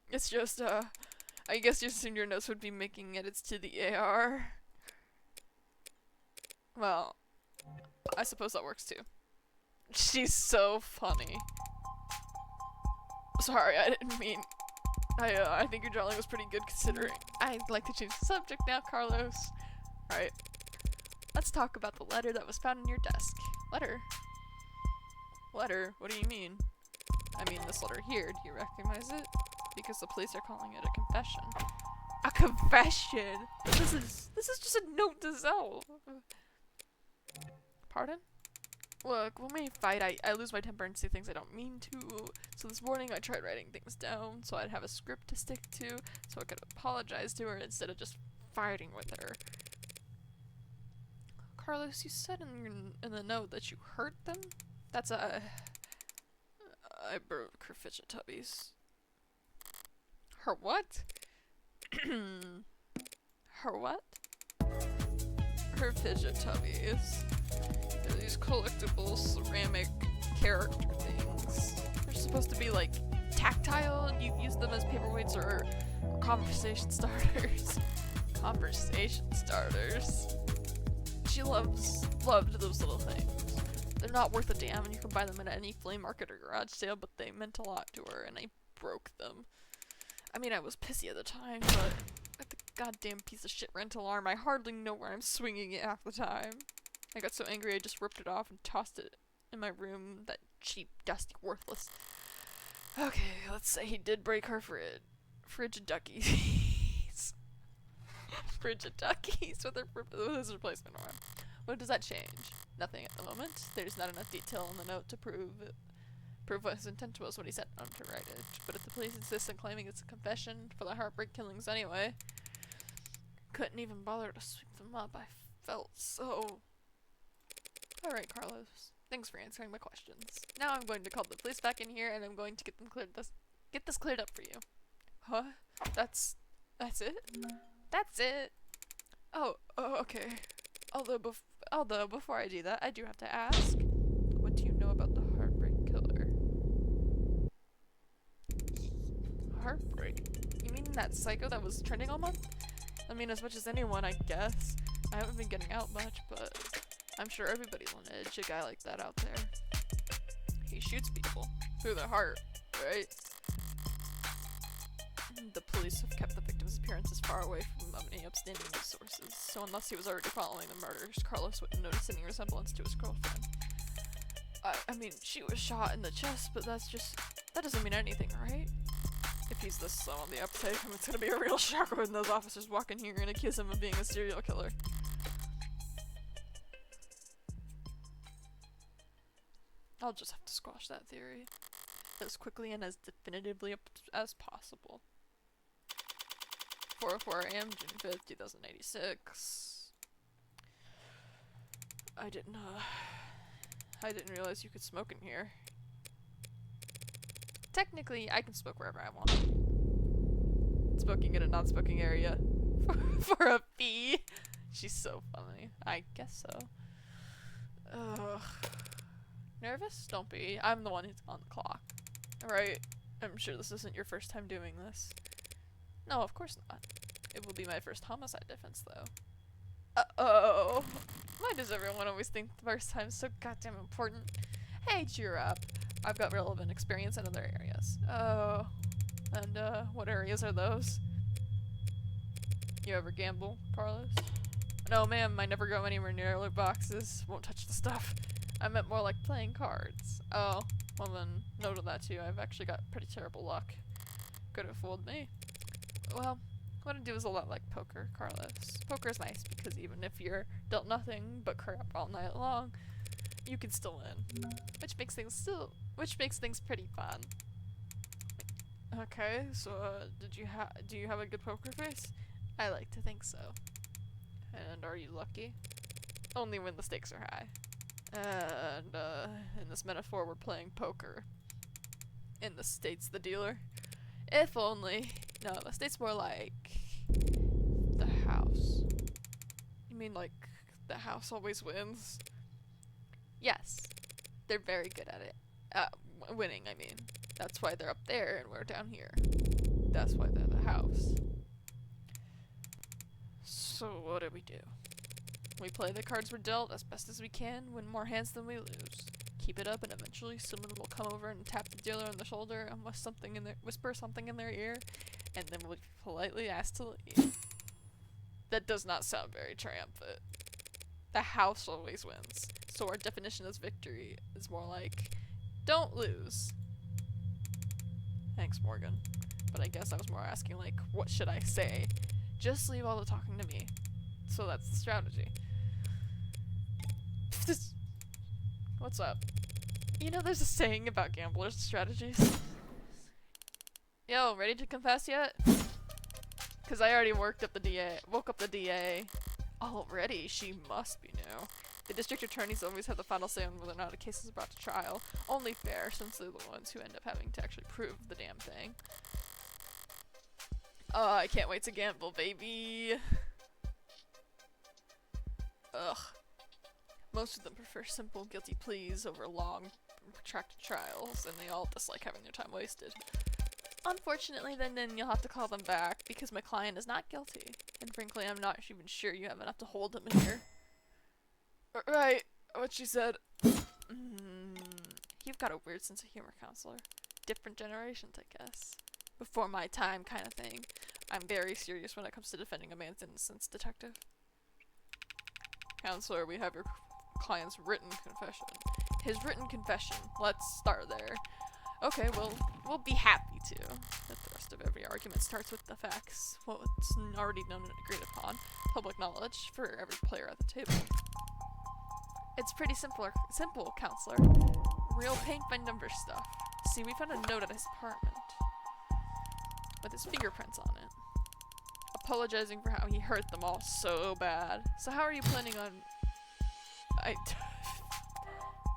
It's just, I guess you assumed your notes would be making edits to the AR. Well, I suppose that works too. She's so funny. Sorry, I didn't mean... I think your drawing was pretty good considering. I'd like to change the subject now, Carlos. Alright. Let's talk about the letter that was found in your desk. Letter? Letter? What do you mean? I mean this letter here. Do you recognize it? Because the police are calling it a confession. A confession? This is just a note to self. Pardon? Look, when we fight, I lose my temper and say things I don't mean to. So this morning I tried writing things down so I'd have a script to stick to, so I could apologize to her instead of just fighting with her. Carlos, you said in the note that you hurt them? That's I broke her fidget tubbies. Her what? Her what? Her fidget tubbies. They're these collectible ceramic character things. They're supposed to be like tactile, and you use them as paperweights or conversation starters. Conversation starters. She loved those little things. They're not worth a damn, and you can buy them at any flea market or garage sale, but they meant a lot to her, and I broke them. I mean, I was pissy at the time, but with the goddamn piece of shit rental arm, I hardly know where I'm swinging it half the time. I got so angry I just ripped it off and tossed it in my room, that cheap, dusty, worthless. Okay, let's say he did break her frigid duckies. Frigid duckies with his replacement arm. What does that change? Nothing at the moment. There's not enough detail in the note to prove what his intent was when he set on to write it. But if the police insist on claiming it's a confession for the heartbreak killings anyway, couldn't even bother to sweep them up. I felt so... Alright, Carlos. Thanks for answering my questions. Now I'm going to call the police back in here, and I'm going to get this cleared up for you. Huh? That's it? That's it? Oh, okay. Although before I do that, I do have to ask, what do you know about the Heartbreak Killer? Heartbreak? You mean that psycho that was trending all month? I mean, as much as anyone, I guess. I haven't been getting out much, but I'm sure everybody's on edge, a guy like that out there. He shoots people. Through the heart, right? The police have kept the victim's appearances far away from any upstanding news sources, so unless he was already following the murders, Carlos wouldn't notice any resemblance to his girlfriend. I mean, she was shot in the chest, but that doesn't mean anything, right? If he's this slow on the uptake, it's gonna be a real shock when those officers walk in here and accuse him of being a serial killer. I'll just have to squash that theory as quickly and as definitively as possible. 4:04 a.m., June 5th, 2086. I didn't realize you could smoke in here. Technically, I can smoke wherever I want. Smoking in a non-smoking area. for a fee. She's so funny. I guess so. Ugh. Nervous? Don't be. I'm the one who's on the clock. Right? I'm sure this isn't your first time doing this. No, of course not. It will be my first homicide defense, though. Uh-oh. Why does everyone always think the first time's so goddamn important? Hey, cheer up. I've got relevant experience in other areas. Oh. And, what areas are those? You ever gamble, Carlos? No, ma'am, I never go anywhere near loot boxes. Won't touch the stuff. I meant more like playing cards. Oh, well then, note of that too. I've actually got pretty terrible luck. Could have fooled me. Well, what I do is a lot like poker, Carlos. Poker's nice because even if you're dealt nothing but crap all night long, you can still win. Which makes things pretty fun. Okay, so do you have a good poker face? I like to think so. And are you lucky? Only when the stakes are high. And in this metaphor, we're playing poker. In the States, the dealer. If only. No, the States more like the house. You mean like the house always wins? Yes, they're very good at it. Winning, I mean. That's why they're up there and we're down here. That's why they're the house. So what do? We play the cards we're dealt as best as we can, win more hands than we lose. Keep it up and eventually someone will come over and tap the dealer on the shoulder and whisper something in their ear, and then we'll be politely asked to leave. That does not sound very triumphant. The house always wins, so our definition of victory is more like, don't lose. Thanks, Morgan. But I guess I was more asking, like, what should I say? Just leave all the talking to me. So that's the strategy. What's up? You know there's a saying about gamblers' strategies? Yo, ready to confess yet? Cause I already woke up the DA. Already? She must be new. The district attorneys always have the final say on whether or not a case is brought to trial. Only fair, since they're the ones who end up having to actually prove the damn thing. Oh, I can't wait to gamble, baby! Ugh. Most of them prefer simple guilty pleas over long, protracted trials, and they all dislike having their time wasted. Unfortunately, then you'll have to call them back, because my client is not guilty. And frankly, I'm not even sure you have enough to hold him in here. Right, what she said. You've got a weird sense of humor, counselor. Different generations, I guess. Before my time kind of thing. I'm very serious when it comes to defending a man's innocence, detective. Counselor, we have your client's written confession. His written confession. Let's start there. Okay, well, we'll be happy to. That the rest of every argument starts with the facts. What's already known and agreed upon. Public knowledge for every player at the table. It's pretty simple, counselor. Real paint by numbers stuff. See, we found a note at his apartment. With his fingerprints on it. Apologizing for how he hurt them all so bad. So how are you planning on...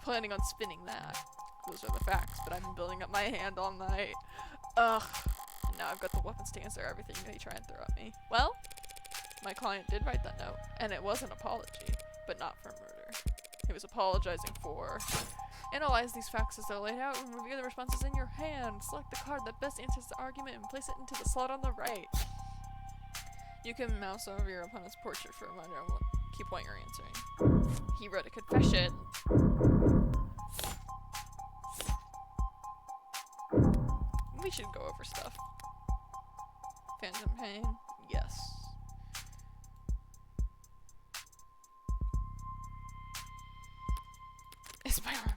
planning on spinning that? Those are the facts, but I've been building up my hand all night. Ugh. And now I've got the weapons to answer everything they try and throw at me. Well, my client did write that note, and it was an apology, but not for murder. He was apologizing for... Analyze these facts as they're laid out and review the responses in your hand. Select the card that best answers the argument and place it into the slot on the right. You can mouse over your opponent's portrait for a reminder on what key point you're answering. He wrote a confession. We should go over stuff. Phantom pain? Yes. It's my arm.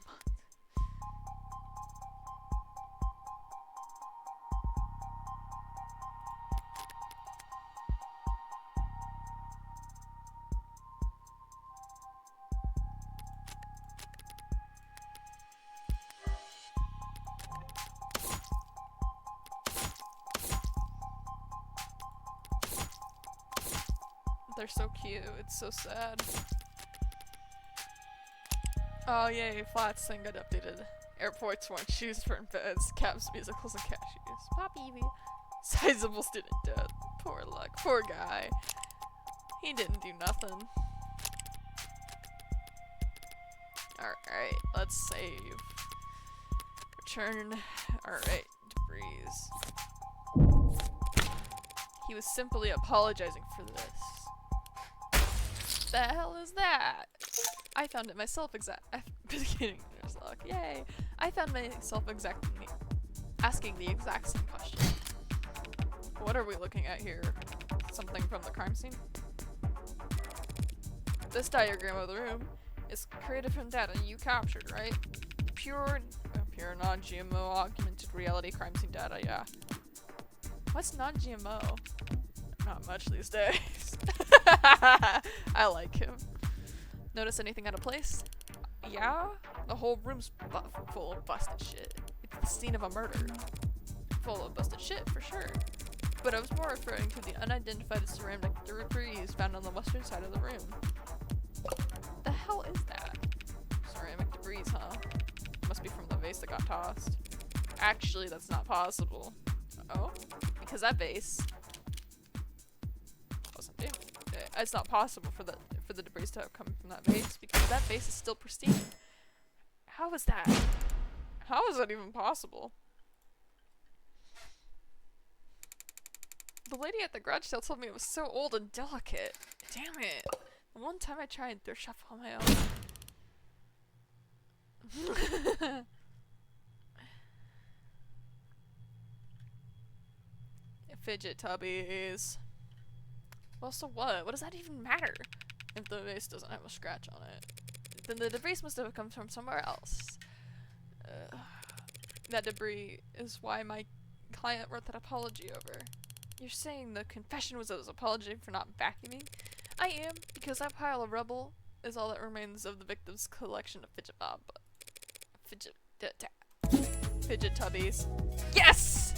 They're so cute, it's so sad. Oh yay, flats thing got updated. Airports want shoes for beds, cabs, musicals, and cashews. Poppy, sizable student debt. Poor luck, poor guy. He didn't do nothing. Alright, let's save. Return. Alright, debris. He was simply apologizing for this. The hell is that? I found it myself Yay! I found myself asking the exact same question. What are we looking at here? Something from the crime scene? This diagram of the room is created from data you captured, right? Pure non-GMO augmented reality crime scene data, yeah. What's non-GMO? Not much these days. I like him. Notice anything out of place? Yeah? The whole room's full of busted shit. It's the scene of a murder. Full of busted shit, for sure. But I was more referring to the unidentified ceramic debris found on the western side of the room. The hell is that? Ceramic debris, huh? Must be from the vase that got tossed. Actually, that's not possible. Oh? Because that vase wasn't damaged. It's not possible for the debris to have come from that vase because that vase is still pristine. How is that? How is that even possible? The lady at the garage sale told me it was so old and delicate. Damn it. The one time I tried thrift shop on my own. Fidget tubbies. Well, so what? What does that even matter? If the vase doesn't have a scratch on it, then the debris must have come from somewhere else. That debris is why my client wrote that apology over. You're saying the confession was his apology for not vacuuming? I am, because that pile of rubble is all that remains of the victim's collection of fidget tubbies. Yes!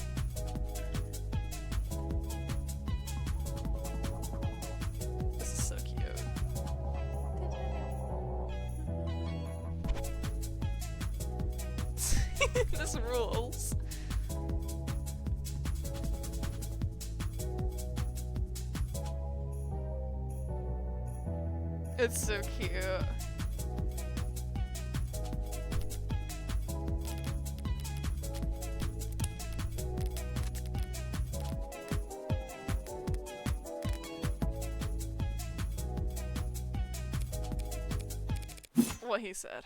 This is so cute. This rules. It's so cute. What he said.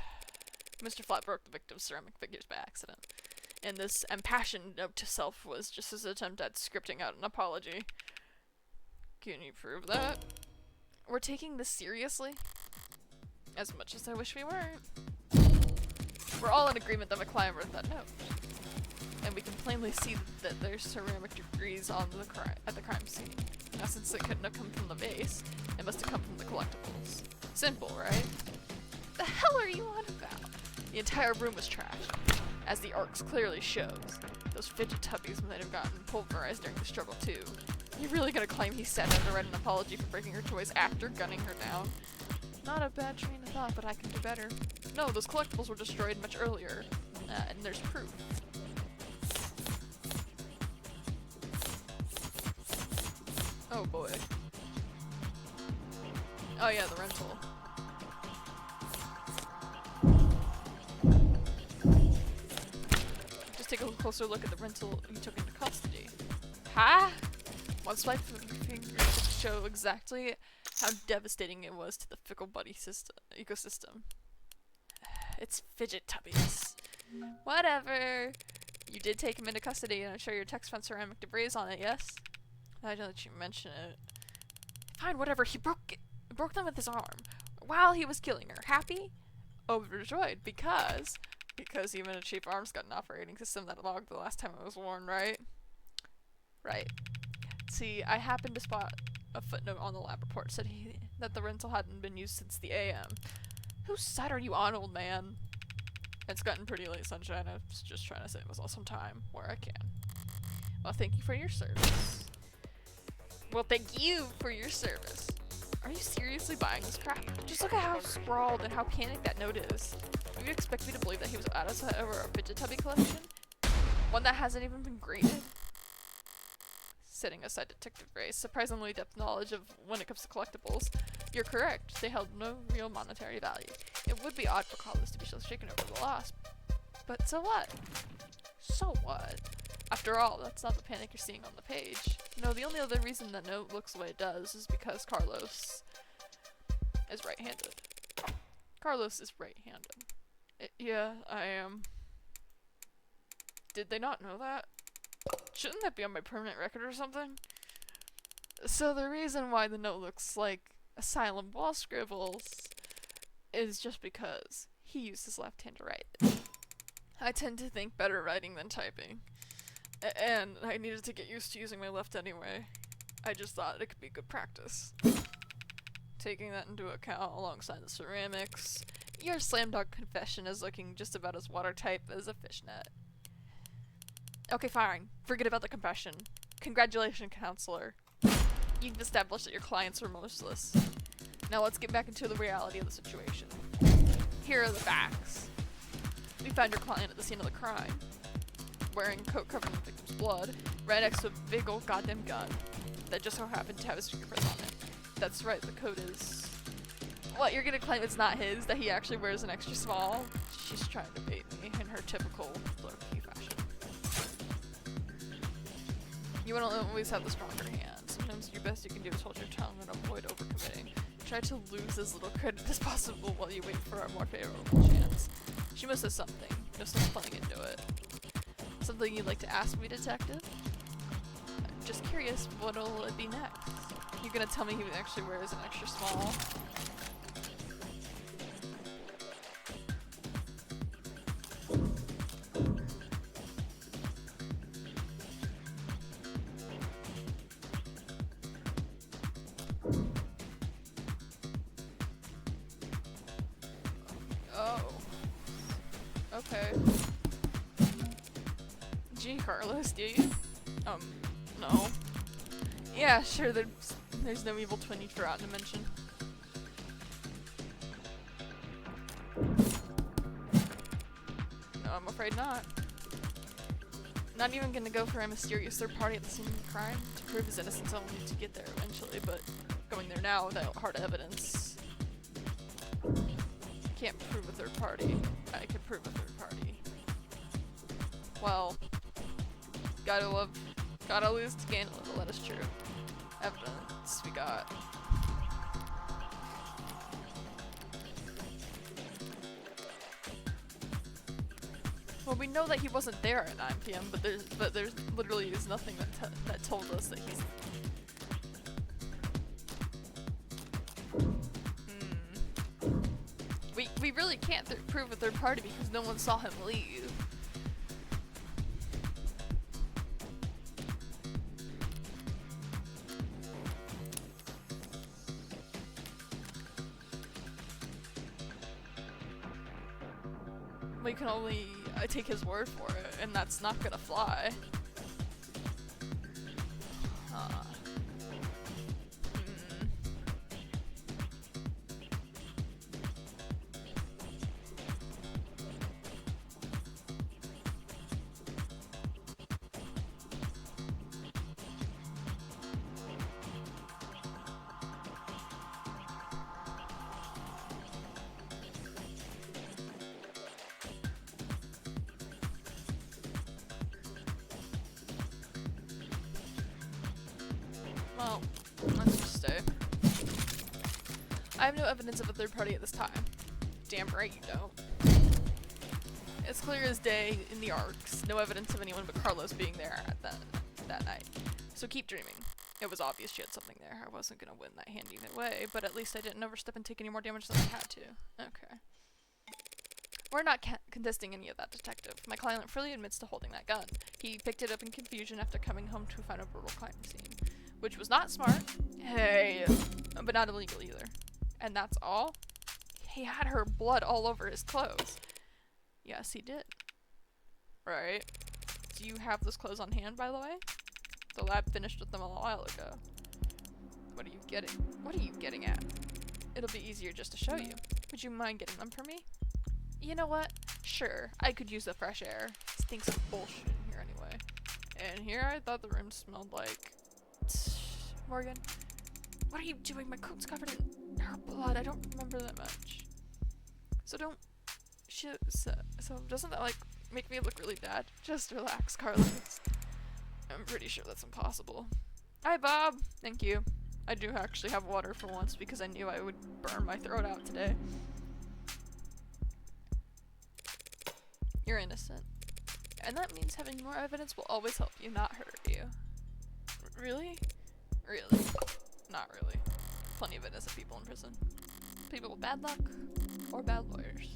Mr. Flat broke the victim's ceramic figures by accident, and this impassioned note to self was just his attempt at scripting out an apology. Can you prove that? We're taking this seriously? As much as I wish we weren't. We're all in agreement that McClellan wrote that note. And we can plainly see that there's ceramic debris on at the crime scene. Now since it couldn't have come from the vase, it must have come from the collectibles. Simple, right? The hell are you on about? The entire room was trashed, as the arcs clearly shows. Those fidget tubbies might have gotten pulverized during the struggle too. You really gonna claim he sat down to write an apology for breaking her toys after gunning her down? Not a bad train of thought, but I can do better. No, those collectibles were destroyed much earlier, and there's proof. Oh boy. Oh yeah, the rental. Just take a closer look at the rental you took into custody. Huh? One swipe of your finger to show exactly how devastating it was to the fickle buddy ecosystem. It's fidget tubbies. Whatever. You did take him into custody, and I'm sure your text found ceramic debris on it, yes? I know that you mention it. Fine, whatever. He broke them with his arm while he was killing her. Happy? Overjoyed because even a cheap arm's got an operating system that logged the last time it was worn, right? Right. See, I happened to spot a footnote on the lab report that the rental hadn't been used since the AM. Whose side are you on, old man? It's gotten pretty late, sunshine. I was just trying to save us all some time where I can. Well, thank you for your service. Well, thank you for your service. Are you seriously buying this crap? Just look at how sprawled and how panicked that note is. Do you expect me to believe that he was out of sight over a fidget tubby collection? One that hasn't even been graded? Setting aside Detective Gray's surprisingly depth knowledge of when it comes to collectibles, you're correct. They held no real monetary value. It would be odd for Carlos to be so shaken over the loss. But so what? So what? After all, that's not the panic you're seeing on the page. No, the only other reason the note looks the way it does is because Carlos is right-handed. Carlos is right-handed. Yeah, I am. Did they not know that? Shouldn't that be on my permanent record or something? So the reason why the note looks like asylum wall scribbles is just because he used his left hand to write it. I tend to think better writing than typing. And I needed to get used to using my left anyway. I just thought it could be good practice. Taking that into account alongside the ceramics, your slam dunk confession is looking just about as watertight as a fishnet. Okay, fine. Forget about the confession. Congratulations, counselor. You've established that your clients are remorseless. Now let's get back into the reality of the situation. Here are the facts. We found your client at the scene of the crime, wearing a coat covered in the victim's blood, right next to a big old goddamn gun that just so happened to have his fingerprints on it. That's right, the coat is... What, you're gonna claim it's not his, that he actually wears an extra small? She's trying to bait me in her typical low-key fashion. You wanna always have the stronger hand. Sometimes your best you can do is hold your tongue and avoid overcommitting. Try to lose as little credit as possible while you wait for a more favorable chance. She must have something. No sense playing into it. Something you'd like to ask me, detective? I'm just curious, what'll it be next? You're gonna tell me he actually wears an extra small? Oh. Okay. Gee, Carlos, do you? No. Yeah, sure, there's no evil twin you've forgotten to mention. No, I'm afraid not. Not even gonna go for a mysterious third party at the scene of the crime to prove his innocence. I'll need to get there eventually, but going there now without hard evidence can't prove a third party. I can prove a third party. Well, gotta lose to gain a little, that is true. Evidence we got. Well, we know that he wasn't there at 9 p.m., but there's literally is nothing that told us that he's... We really can't prove a third party because no one saw him leave. We can only take his word for it, and that's not gonna fly. Well, let's just stay. I have no evidence of a third party at this time. Damn right you don't. It's clear as day in the arcs, no evidence of anyone but Carlos being there at that night. So keep dreaming. It was obvious she had something there. I wasn't gonna win that hand either way, but at least I didn't overstep and take any more damage than I had to. Okay. We're not contesting any of that, detective. My client freely admits to holding that gun. He picked it up in confusion after coming home to find a brutal crime scene. Which was not smart. Hey, but not illegal either. And that's all? He had her blood all over his clothes. Yes, he did. Right. Do you have those clothes on hand, by the way? The lab finished with them a while ago. What are you getting at? It'll be easier just to show you. Would you mind getting them for me? You know what? Sure, I could use the fresh air. Stinks of bullshit in here anyway. And here I thought the room smelled like... Morgan, what are you doing? My coat's covered in her blood. I don't remember that much. So doesn't that, like, make me look really bad? Just relax, Carlos. I'm pretty sure that's impossible. Hi, Bob! Thank you. I do actually have water for once because I knew I would burn my throat out today. You're innocent. And that means having more evidence will always help you, not hurt you. Really? Really? Not really. Plenty of innocent people in prison. People with bad luck, or bad lawyers.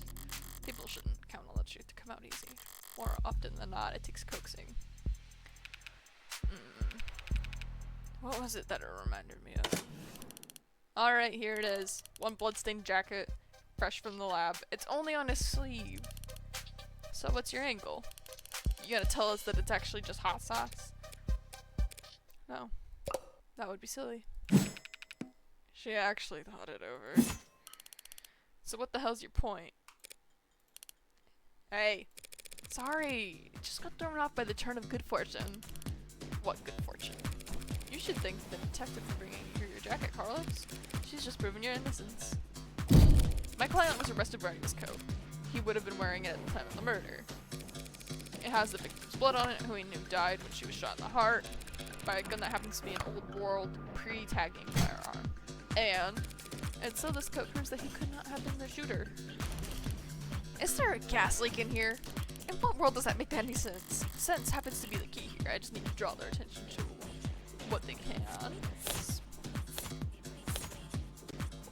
People shouldn't count on the truth to come out easy. More often than not, it takes coaxing. What was it that it reminded me of? Alright, here it is. One bloodstained jacket, fresh from the lab. It's only on his sleeve. So what's your angle? You gonna tell us that it's actually just hot sauce? No. That would be silly. She actually thought it over. So what the hell's your point? Hey. Sorry. Just got thrown off by the turn of good fortune. What good fortune? You should thank the detective for bringing you your jacket, Carlos. She's just proven your innocence. My client was arrested wearing this coat. He would have been wearing it at the time of the murder. It has the victim's blood on it, who he knew died when she was shot in the heart by a gun that happens to be an old world pre-tagging firearm. And so this coat proves that he could not have been the shooter. Is there a gas leak in here? In what world does that make any sense? Sense happens to be the key here. I just need to draw their attention to what they can.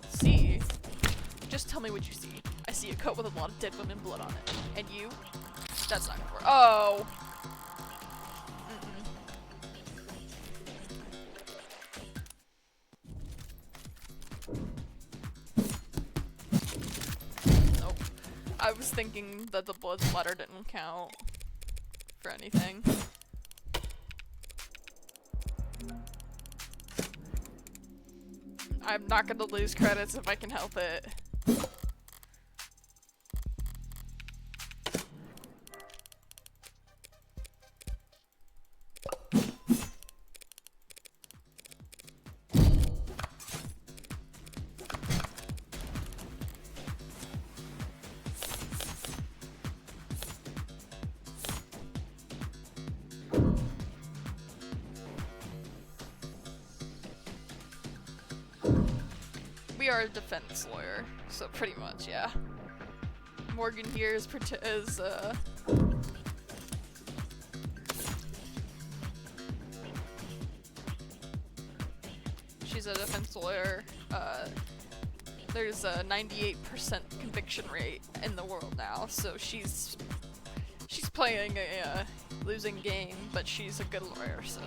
See? Just tell me what you see. I see a coat with a lot of dead women blood on it. And you? That's not gonna work. Oh! Nope. I was thinking that the blood splatter didn't count for anything. I'm not gonna lose credits if I can help it. We are a defense lawyer, so pretty much, yeah. Morgan here is she's a defense lawyer. There's a 98% conviction rate in the world now, so she's playing a losing game, but she's a good lawyer, so.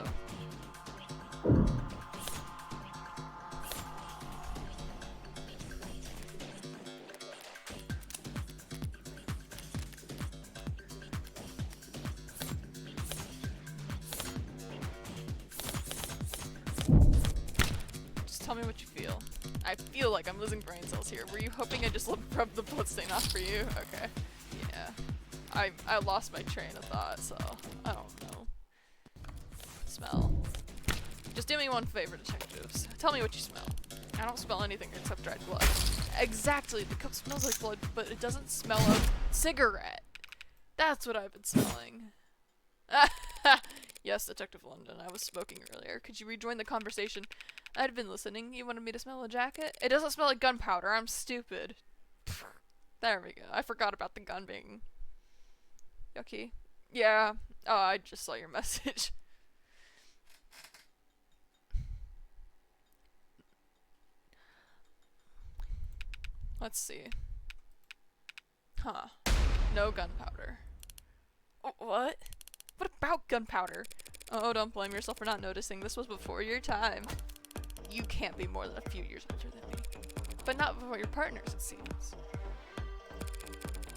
Tell me what you feel. I feel like I'm losing brain cells here. Were you hoping I just rubbed the bloodstain off for you? Okay. Yeah. I lost my train of thought, so I don't know. Smell. Just do me one favor, detectives. Tell me what you smell. I don't smell anything except dried blood. Exactly. The cup smells like blood, but it doesn't smell of cigarette. That's what I've been smelling. Yes, Detective London. I was smoking earlier. Could you rejoin the conversation? I'd been listening. You wanted me to smell a jacket? It doesn't smell like gunpowder. I'm stupid. There we go. I forgot about the gun being yucky. Yeah. Oh, I just saw your message. Let's see. Huh. No gunpowder. Oh, what? What about gunpowder? Oh, don't blame yourself for not noticing. This was before your time. You can't be more than a few years older than me. But not before your partners, it seems.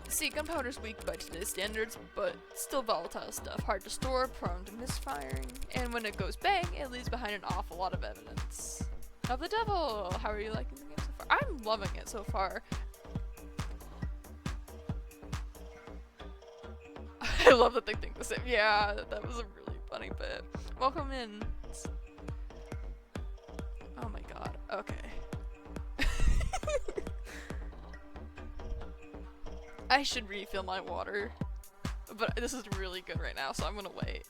See, gunpowder's weak by today's standards, but still volatile stuff. Hard to store, prone to misfiring. And when it goes bang, it leaves behind an awful lot of evidence. Of the devil! How are you liking the game so far? I'm loving it so far. I love that they think the same. Yeah, that was a really funny bit. Welcome in. Oh my god. Okay. I should refill my water, but this is really good right now, so I'm gonna wait.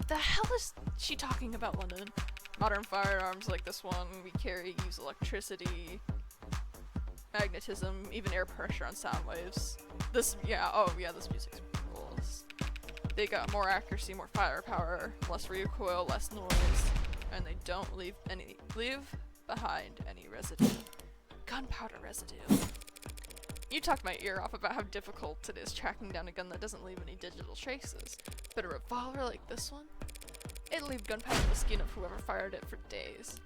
The hell is she talking about, London? Modern firearms like this one we carry use electricity, magnetism, even air pressure on sound waves. This, yeah, oh yeah, this music's rules. They got more accuracy, more firepower, less recoil, less noise, and they don't leave behind any residue. Gunpowder residue. You talk my ear off about how difficult it is tracking down a gun that doesn't leave any digital traces. But a revolver like this one? It'd leave gunpowder in the skin of whoever fired it for days.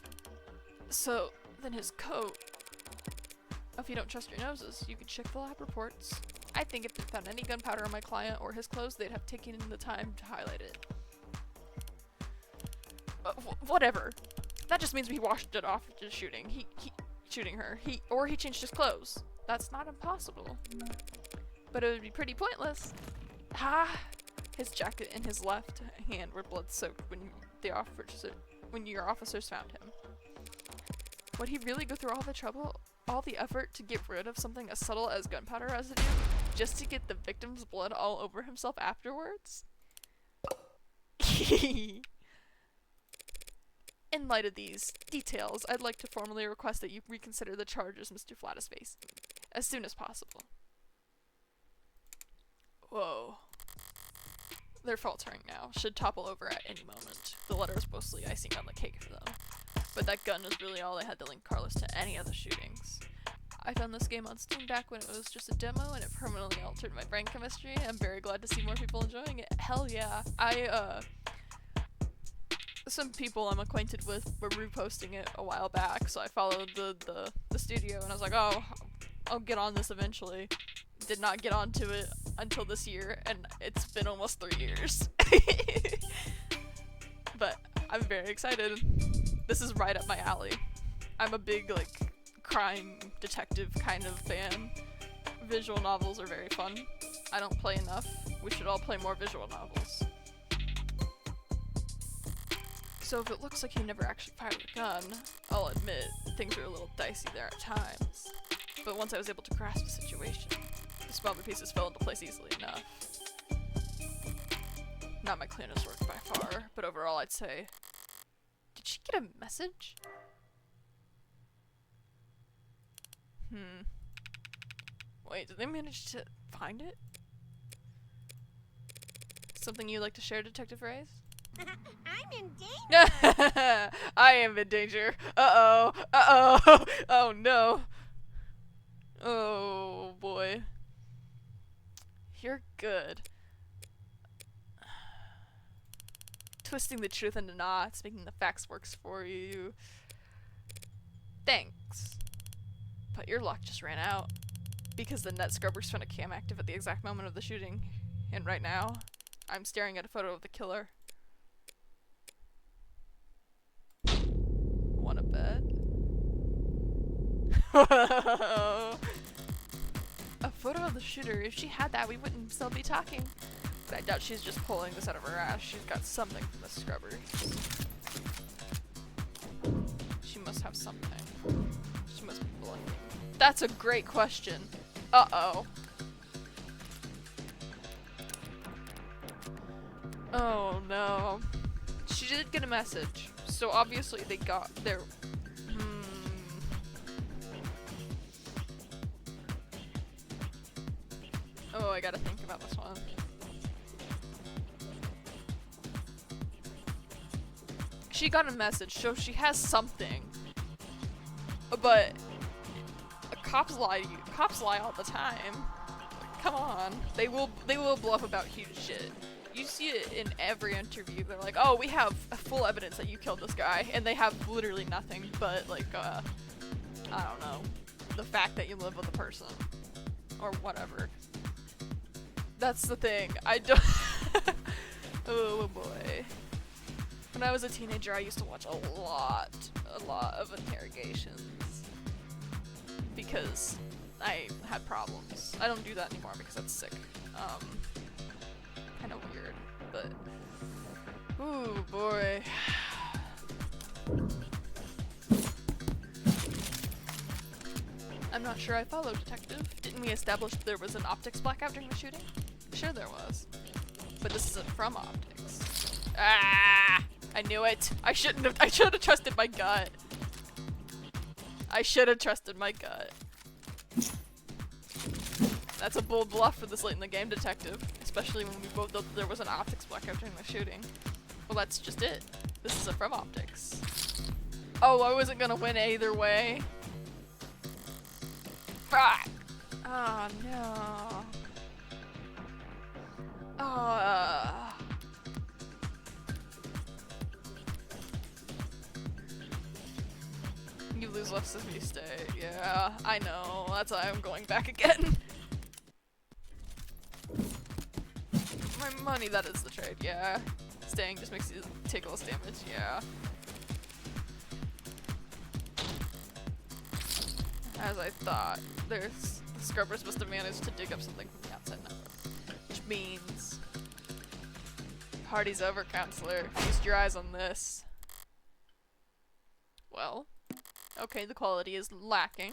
So, then his coat... If you don't trust your noses, you could check the lab reports. I think if they found any gunpowder on my client or his clothes, they'd have taken the time to highlight it. Whatever. That just means he washed it off after shooting. He shooting her. Or he changed his clothes. That's not impossible. But it would be pretty pointless. His jacket and his left hand were blood-soaked when your officers found him. Would he really go through all the trouble, all the effort to get rid of something as subtle as gunpowder residue, just to get the victim's blood all over himself afterwards? In light of these details, I'd like to formally request that you reconsider the charges Mr. Flat is facing, as soon as possible. Whoa. They're faltering now. Should topple over at any moment. The letter is mostly icing on the cake for them. But that gun is really all they had to link Carlos to any of the shootings. I found this game on Steam back when it was just a demo and it permanently altered my brain chemistry. I'm very glad to see more people enjoying it. Hell yeah. Some people I'm acquainted with were reposting it a while back, so I followed the studio and I was like, oh, I'll get on this eventually. Did not get onto it until this year, and it's been almost 3 years. But I'm very excited. This is right up my alley. I'm a big, like, crime detective kind of fan. Visual novels are very fun. I don't play enough. We should all play more visual novels. So if it looks like he never actually fired a gun, I'll admit, things were a little dicey there at times. But once I was able to grasp the situation, the small pieces fell into place easily enough. Not my cleanest work by far, but overall I'd say... Did she get a message? Wait, did they manage to find it? Something you'd like to share, Detective Reyes? I'm in danger! I am in danger. Uh-oh. Uh-oh. Oh no. Oh boy. You're good. Twisting the truth into knots, making the facts works for you. Thanks. But your luck just ran out. Because the net scrubbers found a cam active at the exact moment of the shooting. And right now, I'm staring at a photo of the killer. Wanna bet? A photo of the shooter. If she had that, we wouldn't still be talking. But I doubt she's just pulling this out of her ass. She's got something from the scrubber. She must have something. She must be bluffing. That's a great question. Uh-oh. Oh no. She did get a message. So obviously they got their... Oh, I gotta think about this one. She got a message, so she has something. But cops lie to you. Cops lie all the time. Come on. They will bluff about huge shit. You see it in every interview. They're like, oh, we have full evidence that you killed this guy. And they have literally nothing but, like, I don't know, the fact that you live with a person. Or whatever. That's the thing. I don't... Oh boy. When I was a teenager, I used to watch a lot of interrogations. Because I had problems. I don't do that anymore because that's sick. Kind of weird, but... Ooh, boy. I'm not sure I follow, Detective. Didn't we establish there was an optics blackout during the shooting? Sure there was. But this isn't from optics. Ah! I knew it! I should have trusted my gut. I should have trusted my gut. That's a bold bluff for this late in the game, Detective. Especially when we both thought there was an optics blackout during the shooting. Well, that's just it. This isn't from optics. Oh, I wasn't gonna win either way. Fuck! Oh no. Oh. You lose left if you stay. Yeah, I know. That's why I'm going back again. My money, that is the trade, yeah. Staying just makes you take less damage, yeah. As I thought, the scrubbers must have managed to dig up something from the outside network. Which means... Party's over, counselor. Feast your eyes on this. Well, okay, the quality is lacking,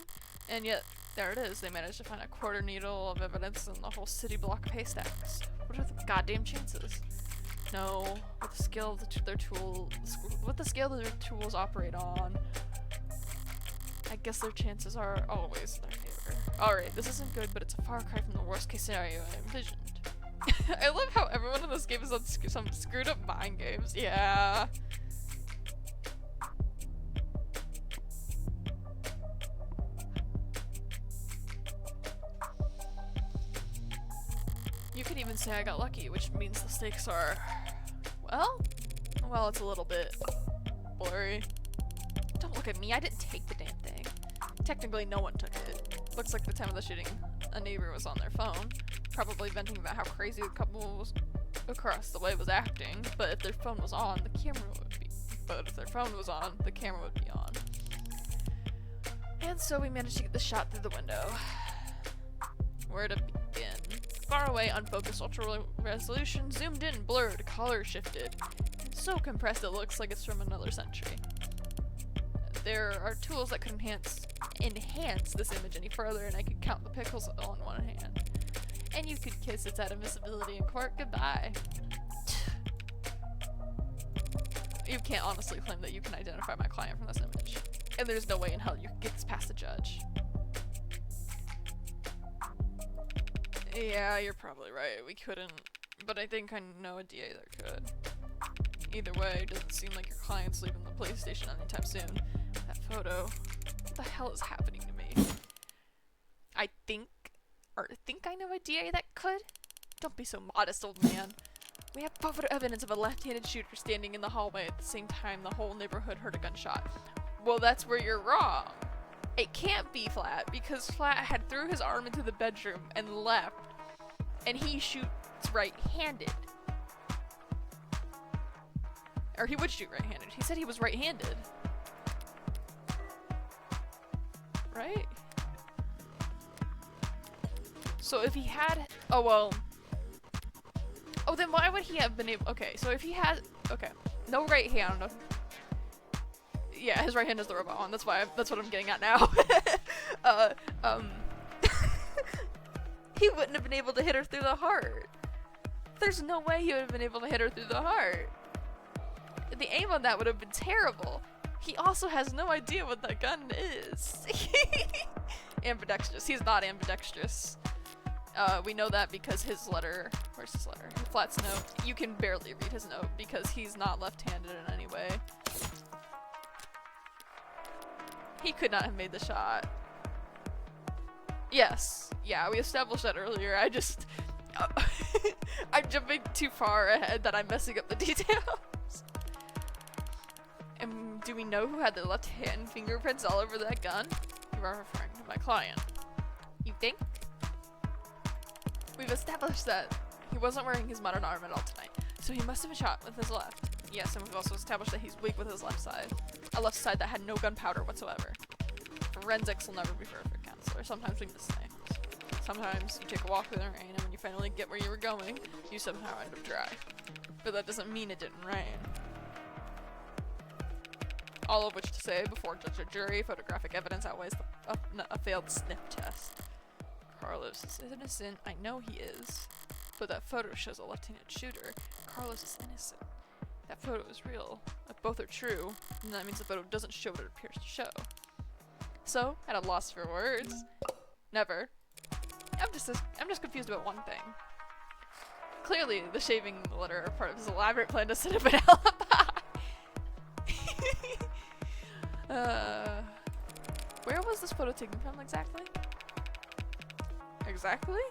and yet, there it is. They managed to find a quarter needle of evidence in the whole city block of haystacks. What are the goddamn chances? No, with the scale of their tools operate on, I guess their chances are always in their favor. Alright, this isn't good, but it's a far cry from the worst case scenario I envisioned. I love how everyone in this game is on some screwed up mind games. Yeah. You could even say I got lucky, which means the stakes are... Well, it's a little bit blurry. Don't look at me, I didn't take the damn thing. Technically, no one took it. Looks like the time of the shooting, a neighbor was on their phone, probably venting about how crazy the couple was across the way was acting, but if their phone was on, the camera would be... But if their phone was on, the camera would be on. And so we managed to get the shot through the window. Where to begin? Far away, unfocused, ultra resolution, zoomed in, blurred, color shifted. So compressed it looks like it's from another century. There are tools that could enhance this image any further, and I could count the pixels on one hand. And you could kiss its invisibility in court goodbye. You can't honestly claim that you can identify my client from this image. And there's no way in hell you can get this past the judge. Yeah, you're probably right. We couldn't, but I think I know a DA that could. Either way, it doesn't seem like your client's leaving the police station anytime soon. That photo, what the hell is happening to me? I think I know a DA that could? Don't be so modest, old man. We have photo evidence of a left-handed shooter standing in the hallway at the same time the whole neighborhood heard a gunshot. Well, that's where you're wrong. It can't be Flat, because Flat had threw his arm into the bedroom and left, and he shoots right-handed. Or he would shoot right-handed. He said he was right-handed. Right? So if he had... Oh, well... Oh, then why would he have been able... Okay, so if he had... Okay. No right hand. No... Yeah, his right hand is the robot one. That's why. That's what I'm getting at now. He wouldn't have been able to hit her through the heart. There's no way he would have been able to hit her through the heart. The aim on that would have been terrible. He also has no idea what that gun is. Ambidextrous. He's not ambidextrous. We know that because his letter... Where's his letter? Flat's note. You can barely read his note because he's not left-handed in any way. He could not have made the shot. Yes. Yeah, we established that earlier. I just... I'm jumping too far ahead that I'm messing up the details. And do we know who had the left hand fingerprints all over that gun? You are referring to my client. You think? We've established that he wasn't wearing his modern arm at all tonight, so he must have been shot with his left. Yes, and we've also established that he's weak with his left side. A left side that had no gunpowder whatsoever. Forensics will never be perfect, counselor. Sometimes we miss things. Sometimes you take a walk through the rain, and when you finally get where you were going, you somehow end up dry. But that doesn't mean it didn't rain. All of which to say, before judge or jury, photographic evidence outweighs a failed sniff test. Carlos is innocent. I know he is. But that photo shows a left-handed shooter. Carlos is innocent. That photo is real. If both are true, then that means the photo doesn't show what it appears to show. So, at a loss for words. Never. I'm just confused about one thing. Clearly, the shaving and the letter are part of his elaborate plan to set up an alibi. Where was this photo taken from exactly? Exactly?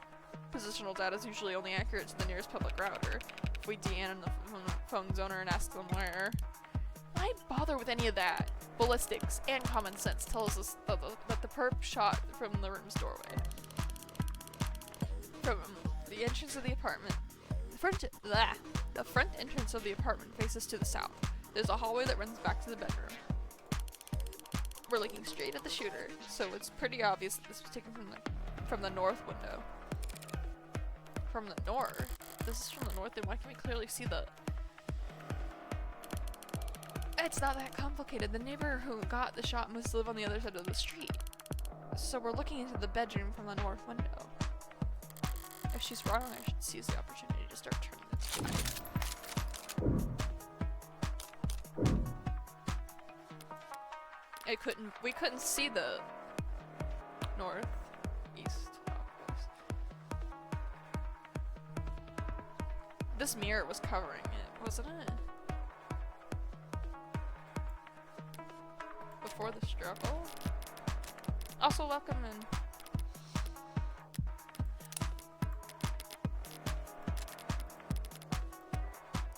Positional data is usually only accurate to the nearest public router. If we DN the phone's owner and ask them where. Why bother with any of that? Ballistics and common sense tells us that the perp shot from the room's doorway. From the entrance of the apartment. The front entrance of the apartment faces to the south. There's a hallway that runs back to the bedroom. We're looking straight at the shooter, so it's pretty obvious that this was taken from the north window. From the north? This is from the north, then why can't we clearly see the... It's not that complicated. The neighbor who got the shot must live on the other side of the street. So we're looking into the bedroom from the north window. If she's wrong, I should seize the opportunity to start turning this tide. We couldn't see the north, east, west. This mirror was covering it, wasn't it? Before the struggle? Also, welcome in.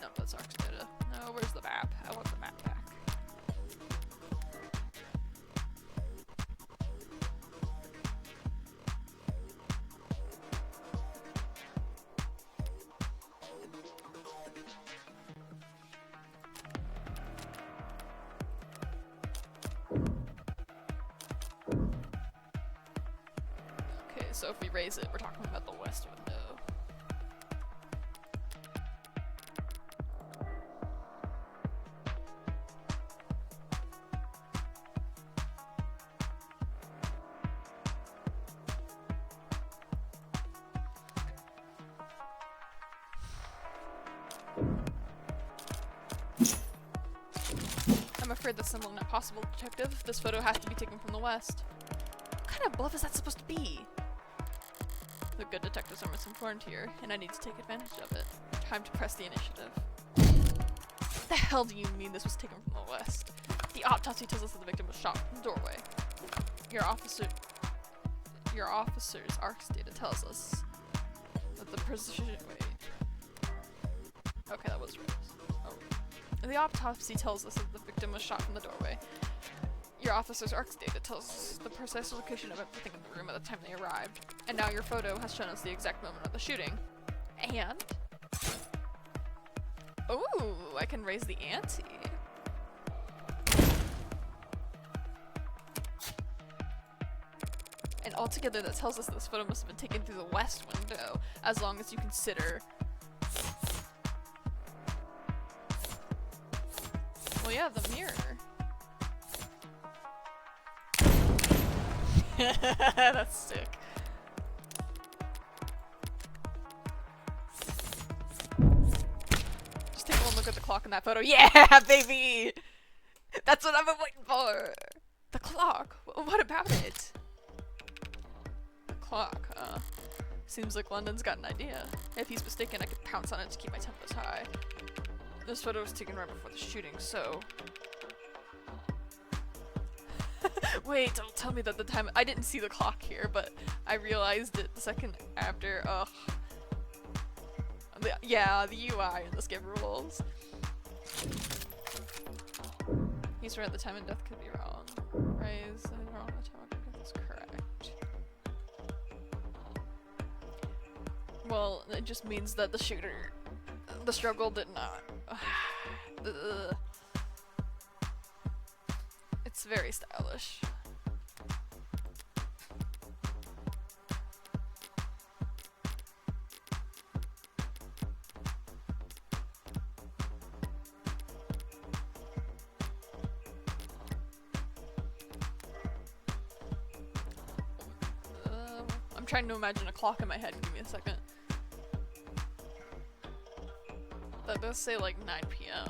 No, that's Arx data. No, where's the map? I want the map back. So if we raise it, we're talking about the west window. I'm afraid that's simply not possible, Detective. This photo has to be taken from the west. What kind of bluff is that supposed to be? The good detectives are misinformed here, and I need to take advantage of it. Time to press the initiative. What the hell do you mean this was taken from the west? The autopsy tells us that the victim was shot from the doorway. Your officer's Arx data tells us that the precision... Wait. Okay, that was right. Oh. The autopsy tells us that the victim was shot from the doorway. Your officer's Arx data tells us the precise location of everything in the room at the time they arrived. And now your photo has shown us the exact moment of the shooting. And... Ooh, I can raise the ante. And altogether that tells us this photo must have been taken through the west window, as long as you consider... Well, yeah, the mirror. That's sick. Just take one look at the clock in that photo. Yeah, baby! That's what I've been waiting for! The clock? What about it? The clock, huh? Seems like London's got an idea. If he's mistaken, I could pounce on it to keep my tempers high. This photo was taken right before the shooting, so... Wait, don't tell me that the time- I didn't see the clock here, but I realized it the second after. Ugh. Yeah, the UI in this game rules. He's right, the time and death could be wrong. Raise and wrong, the time and death is correct. Well, it just means that the shooter- the struggle did not. It's very stylish. I'm trying to imagine a clock in my head. Give me a second. That does say like 9 p.m.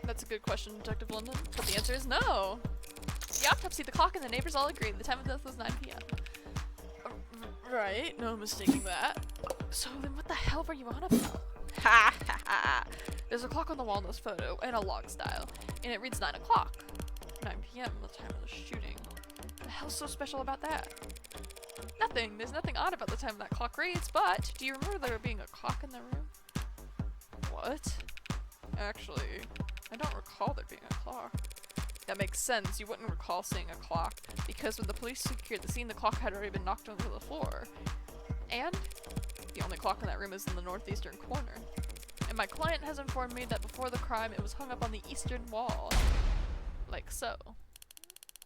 That's a good question, Detective London, but the answer is no! The autopsy, the clock, and the neighbors all agreed the time of death was 9 p.m. Right, no mistaking that. So then what the hell were you on about? Ha ha ha! There's a clock on the wall in this photo, and a log style, and it reads 9 o'clock. 9 p.m., the time of the shooting. The hell's so special about that? Nothing. There's nothing odd about the time that clock reads, but do you remember there being a clock in the room? What? Actually, I don't recall there being a clock. That makes sense. You wouldn't recall seeing a clock, because when the police secured the scene, the clock had already been knocked onto the floor. And the only clock in that room is in the northeastern corner. And my client has informed me that before the crime, it was hung up on the eastern wall. Like so.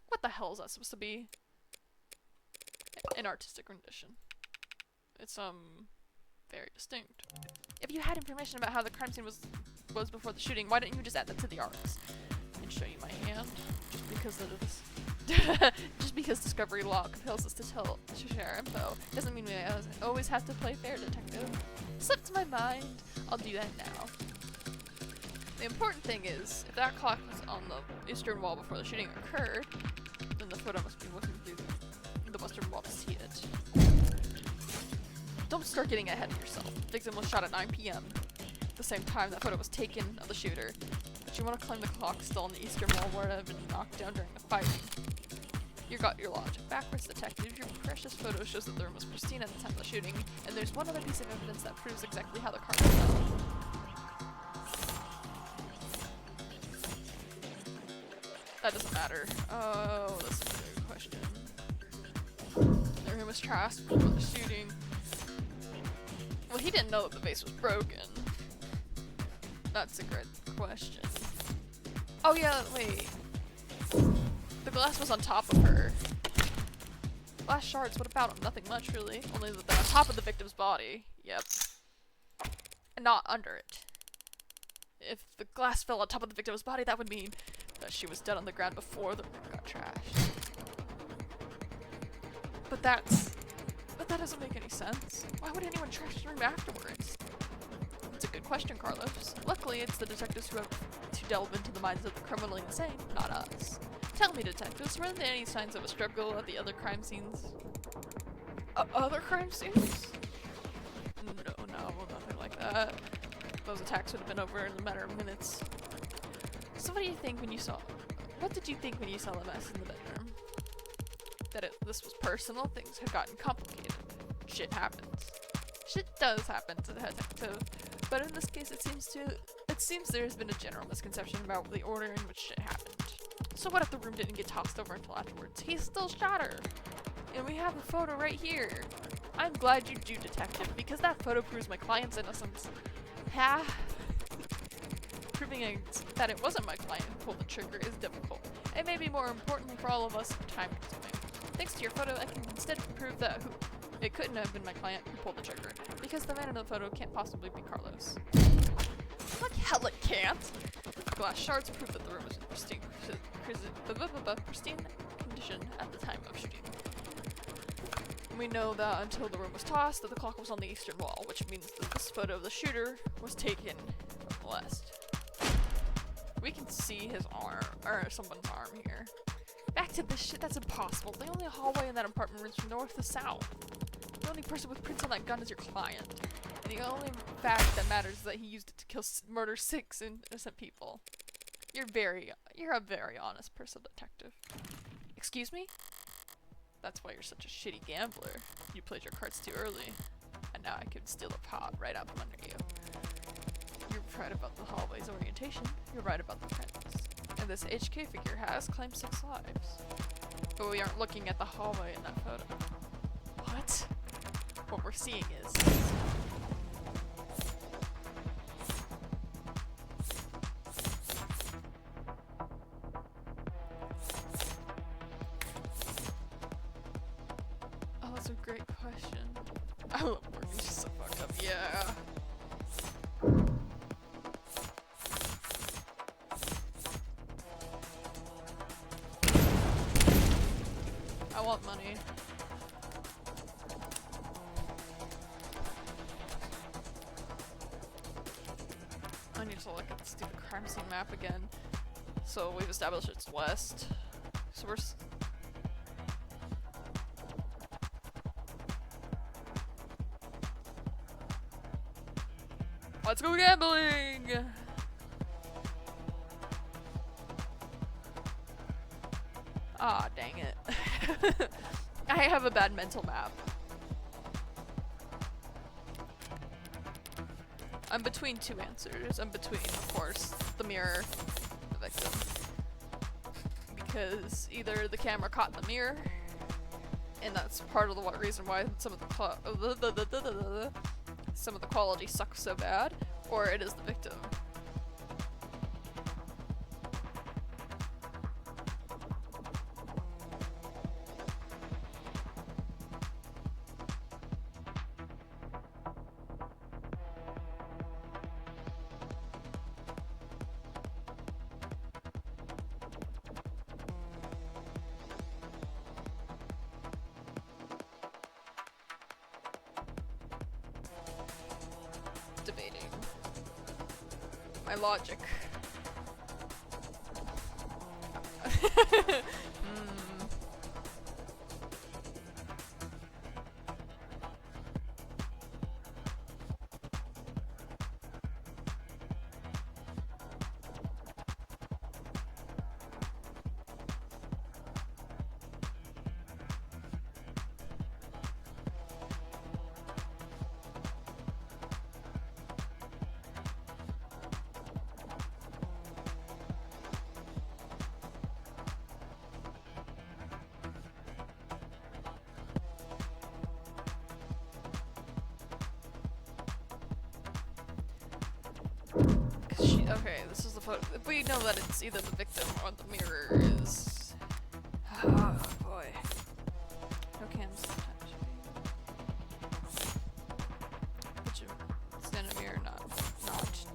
What the hell is that supposed to be? An artistic rendition. It's, very distinct. If you had information about how the crime scene was before the shooting, why didn't you just add that to the arcs? And show you my hand? Just because of this. Just because discovery law compels us to share info doesn't mean we always have to play fair, detective. Slipped my mind. I'll do that now. The important thing is, if that clock was on the eastern wall before the shooting occurred, then the photo must be looking through the western wall to see it. Don't start getting ahead of yourself. The victim was shot at 9 p.m. the same time that photo was taken of the shooter. But you want to claim the clock still on the eastern wall where it had been knocked down during the fighting. You got your logic backwards, detective. Your precious photo shows that the room was pristine at the time of the shooting, and there's one other piece of evidence that proves exactly how the car was done. That doesn't matter. Oh, that's a good question. The room was trashed before the shooting. Well, he didn't know that the vase was broken. That's a great question. Oh yeah, wait. The glass was on top of her. Glass shards, what about them? Nothing much, really. Only that they're on top of the victim's body. Yep. And not under it. If the glass fell on top of the victim's body, that would mean that she was dead on the ground before the room got trashed. But that doesn't make any sense. Why would anyone trash the room afterwards? That's a good question, Carlos. Luckily, it's the detectives who have to delve into the minds of the criminally insane, not us. Tell me, detectives, were there any signs of a struggle at the other crime scenes? Other crime scenes? No, nothing like that. Those attacks would have been over in a matter of minutes. So what did you think when you saw the mess in the bedroom? That this was personal? Things had gotten complicated. Shit happens. Shit does happen to the detective. But in this case, it seems there has been a general misconception about the order in which shit happened. So what if the room didn't get tossed over until afterwards? He still shot her! And we have a photo right here. I'm glad you do, detective, because that photo proves my client's innocence. Ha! Proving that it wasn't my client who pulled the trigger is difficult. It may be more importantly for all of us, time-consuming. Thanks to your photo, I can instead prove that it couldn't have been my client who pulled the trigger, because the man in the photo can't possibly be Carlos. Like hell it can't! Glass shards prove that the room was in pristine condition at the time of shooting. We know that until the room was tossed, that the clock was on the eastern wall, which means that this photo of the shooter was taken from the west. We can see his arm, or someone's arm here. Back to this shit, that's impossible. The only hallway in that apartment runs from north to south. The only person with prints on that gun is your client. And the only fact that matters is that he used it to murder 6 innocent people. You're a very honest person, detective. Excuse me? That's why you're such a shitty gambler. You played your cards too early. And now I could steal the pot right out from under you. You're right about the hallway's orientation. You're right about the prints. And this HK figure has claimed 6 lives. But we aren't looking at the hallway in that photo. What? What we're seeing is... Oh, that's a great question. I love working just so fucked up. Yeah. I want money. I need to look at the stupid crime scene map again. So we've established it's west. So we're Let's go gambling! Ah, dang it. I have a bad mental map. I'm between two answers. I'm between, of course, the mirror, the victim. Because either the camera caught the mirror, and that's part of the reason why some of the quality sucks so bad, or it is the victim. Debating my logic. Okay, this is the photo. We know that it's either the victim or the mirror is. Oh boy. No cans sometimes. But you stand in a mirror, not digital.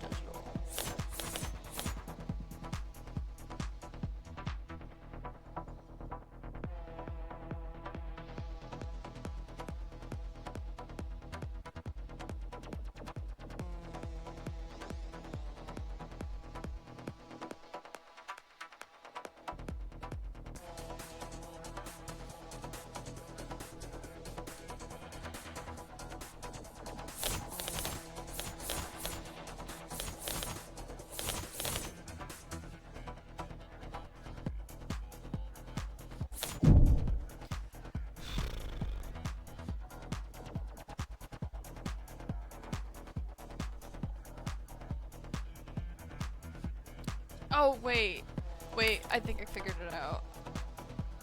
Oh, wait. Wait, I think I figured it out.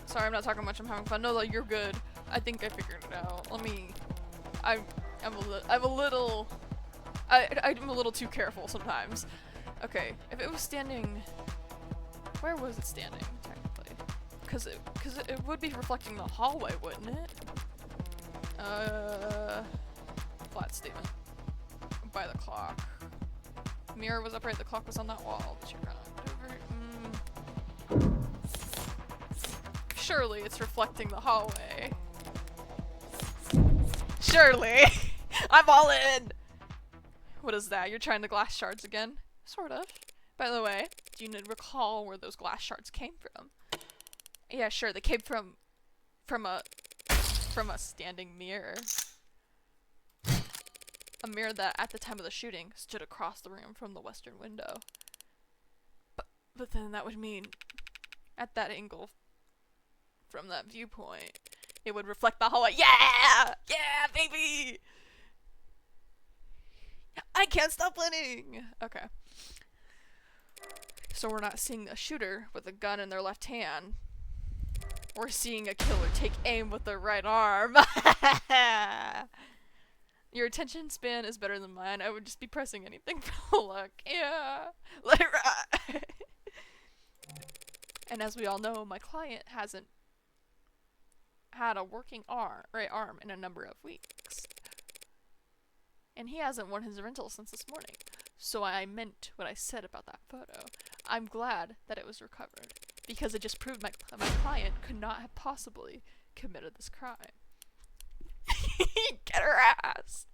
Sorry, I'm not talking much, I'm having fun. No, you're good. I think I figured it out. Let me... I'm a little too careful sometimes. Okay, if it was standing... Where was it standing, technically? Cause it would be reflecting the hallway, wouldn't it? Flat statement. By the clock. Mirror was upright, the clock was on that wall. The chair got knocked over. Surely it's reflecting the hallway. Surely! I'm all in! What is that? You're trying the glass shards again? Sort of. By the way, do you recall where those glass shards came from? Yeah, sure, they came from a standing mirror. A mirror that, at the time of the shooting, stood across the room from the western window. But then that would mean, at that angle, from that viewpoint, it would reflect the hallway. Yeah! Yeah, baby! I can't stop winning! Okay. So we're not seeing a shooter with a gun in their left hand. We're seeing a killer take aim with their right arm. Your attention span is better than mine. I would just be pressing anything for luck. Yeah. Let it ride. And as we all know, my client hasn't had a working right arm in a number of weeks. And he hasn't won his rental since this morning. So I meant what I said about that photo. I'm glad that it was recovered, because it just proved my client could not have possibly committed this crime. Get her ass!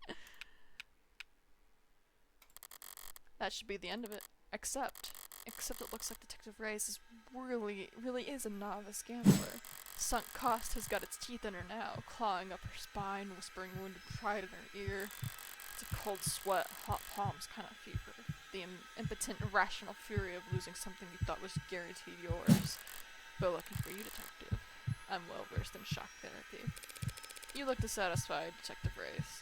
That should be the end of it. Except it looks like Detective Reyes really is a novice gambler. Sunk cost has got its teeth in her now, clawing up her spine, whispering wounded pride in her ear. It's a cold sweat, hot palms kind of fever. The impotent, irrational fury of losing something you thought was guaranteed yours. But lucky for you, Detective, I'm well versed in shock therapy. You look dissatisfied, Detective Race.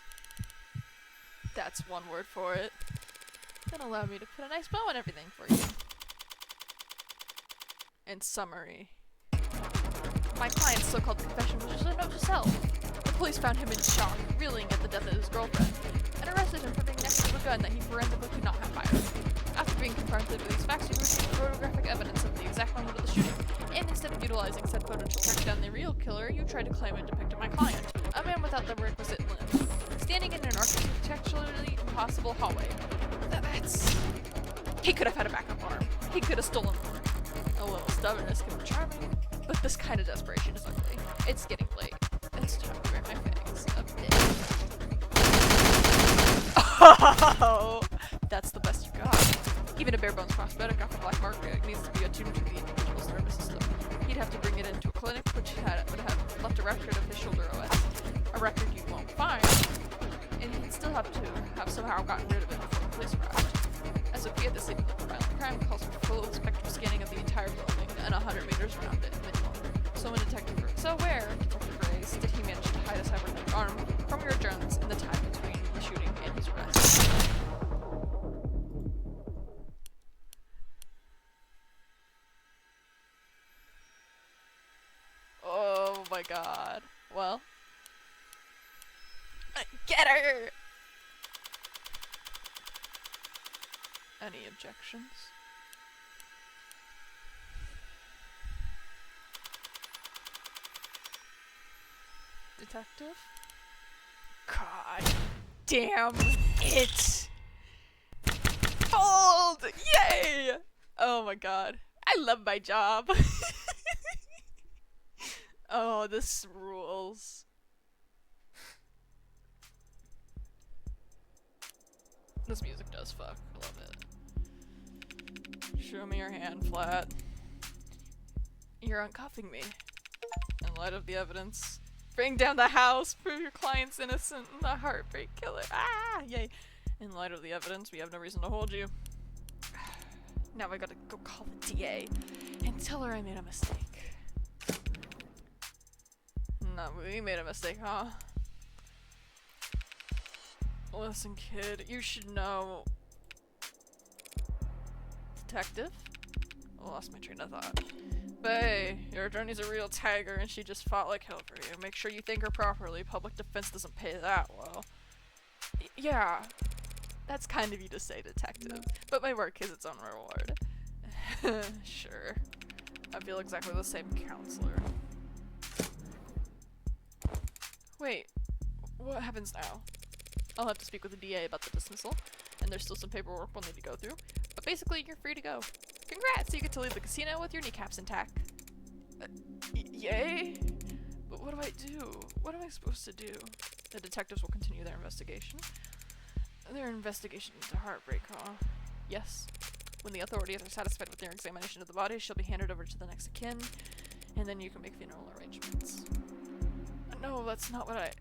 That's one word for it. Then allow me to put a nice bow on everything for you. In summary, my client's so-called confession was just a note to self. The police found him in shock, reeling at the death of his girlfriend, and arrested him for being next to a gun that he forensically could not have fired. After being confronted with these facts, he received photographic evidence of the exact moment of the shooting, and instead of utilizing said photo to track down the real killer, you tried to claim it depicted my client, a man without the requisite limbs, standing in an architecturally impossible hallway. That's... He could have had a backup arm. He could have stolen more. A little stubbornness can be charming, but this kind of desperation is ugly. It's getting late. It's time to wear my fangs a bit. Oh, that's the best you got. Even a bare-bones prosthetic off a black market needs to be attuned to the individual's nervous system. He'd have to bring it into a clinic, which would have left a record of his shoulder OS. A record you won't find, and he'd still have to have somehow gotten rid of it before the police arrived. SOP at the scene of the violent crime calls for full spectrum scanning of the entire building and 100 meters around it minimum. So where, Detective Reyes, did he manage to hide a cybernetic arm from your drones in the time between the shooting and his arrest? Oh my god. Well. Get her! Any objections? Detective? God damn it! Fold! Yay! Oh my god. I love my job. Oh, this rules. This music does fuck. I love it. Show me your hand flat. You're uncuffing me. In light of the evidence. Bring down the house. Prove your client's innocent. The heartbreak killer. Ah! Yay. In light of the evidence, we have no reason to hold you. Now I gotta go call the DA and tell her I made a mistake. No, we made a mistake, huh? Listen, kid, you should know. Detective? I lost my train of thought. But hey, your attorney's a real tiger and she just fought like hell for you. Make sure you thank her properly. Public defense doesn't pay that well. Yeah, that's kind of you to say, Detective. But my work is its own reward. Sure. I feel exactly the same, counselor. Wait, what happens now? I'll have to speak with the DA about the dismissal, and there's still some paperwork we'll need to go through. But basically, you're free to go. Congrats! You get to leave the casino with your kneecaps intact. Yay? But what do I do? What am I supposed to do? The detectives will continue their investigation. Their investigation into heartbreak, huh? Yes. When the authorities are satisfied with their examination of the body, she'll be handed over to the next of kin, and then you can make funeral arrangements. No, that's not what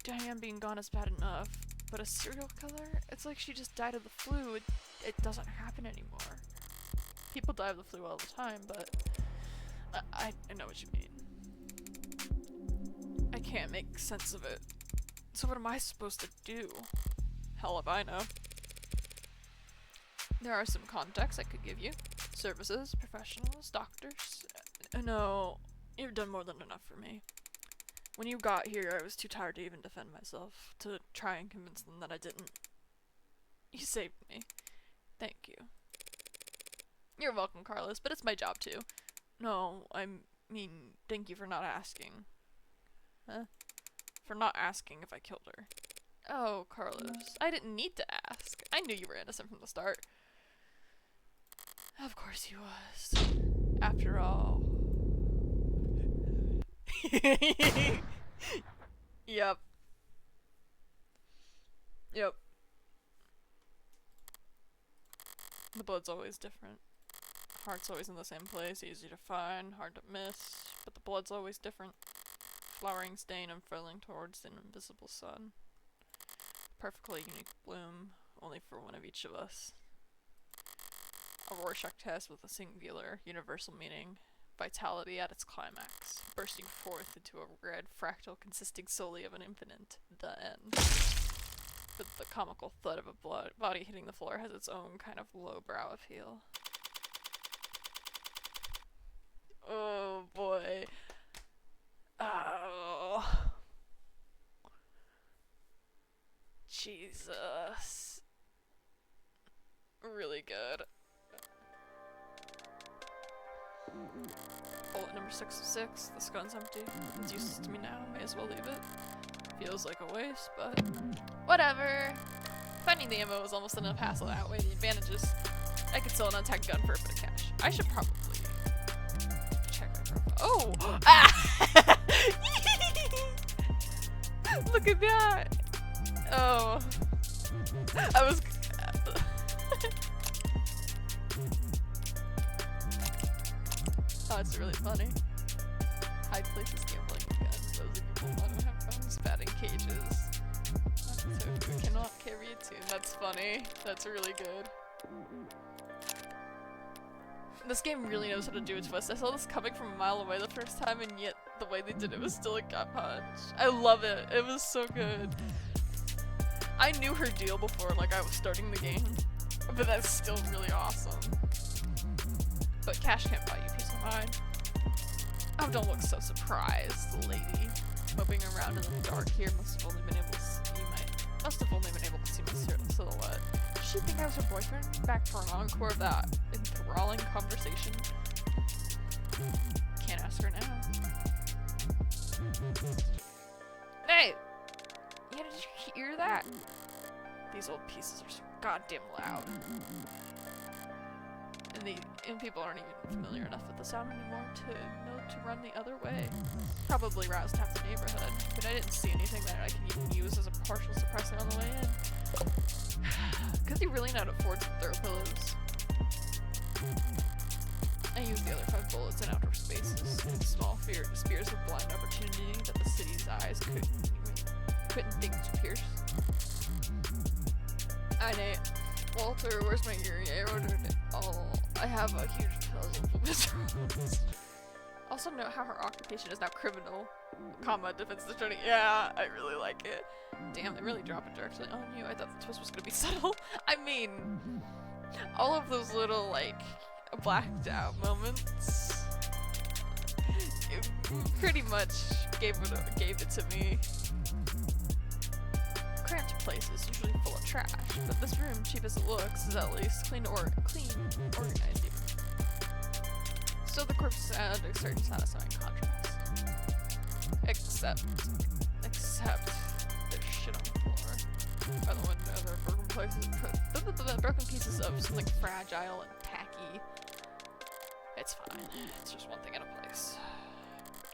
Diane being gone is bad enough, but a serial killer? It's like she just died of the flu. It doesn't happen anymore. People die of the flu all the time, but I know what you mean. I can't make sense of it. So what am I supposed to do? Hell if I know. There are some contacts I could give you. Services, professionals, doctors. No, you've done more than enough for me. When you got here, I was too tired to even defend myself, to try and convince them that I didn't. You saved me. Thank you. You're welcome, Carlos, but it's my job too. No, I mean, thank you for not asking. Huh? For not asking if I killed her. Oh, Carlos, I didn't need to ask. I knew you were innocent from the start. Of course you was. After all. Yep. Yep. The blood's always different. Heart's always in the same place, easy to find, hard to miss, but the blood's always different. Flowering stain unfurling towards an invisible sun. perfectly unique bloom, only for one of each of us. A Rorschach test with a singular, universal meaning. Vitality at its climax, bursting forth into a red fractal consisting solely of an infinite, the end. But the comical thud of a body hitting the floor has its own kind of lowbrow appeal. Oh boy. Oh. Jesus. Really good. Bullet number 606, this gun's empty. It's useless to me now, may as well leave it. Feels like a waste, but whatever. Finding the ammo was almost enough hassle to outweigh the advantages. I could sell an untagged gun for a bit of cash. I should probably check my profile. Oh! Ah! Look at that! Oh. I was... Oh, it's really funny. High places gambling with guns. Those of people want to have guns, batting cages. Tofu cannot carry a tune. That's funny. That's really good. This game really knows how to do a twist. I saw this coming from a mile away the first time, and yet the way they did it was still a gut punch. I love it. It was so good. I knew her deal before, like, I was starting the game, but that's still really awesome. But cash can't buy you peace of mind. Oh, don't look so surprised, lady. Moping around in the dark here must have only been able to see my silhouette. Did she think I was her boyfriend? Back for an encore of that enthralling conversation? Can't ask her now. Hey! Yeah, did you hear that? These old pieces are so goddamn loud. And people aren't even familiar enough with the sound anymore to know to run the other way. Probably roused half the neighborhood, but I didn't see anything that I could even use as a partial suppressant on the way in. Could they really not afford some throw pillows? I used the other 5 bullets in outdoor spaces, in small spears of blind opportunity that the city's eyes couldn't think to pierce. I Nate. Walter, where's my Yuri? I ordered it all. I have a huge puzzle for this. Also note how her occupation is now criminal, comma, defense attorney. Yeah, I really like it. Damn, they really drop it directly on you. I thought the twist was gonna be subtle. I mean, all of those little, like, blacked out moments, it pretty much gave it to me. Cramped place is usually full of trash, but this room, cheap as it looks, is at least clean, organized even. So the corpses add a certain satisfying contrast. Except there's shit on the floor. By the window, there are broken pieces of something fragile and tacky. It's fine. It's just one thing at a place.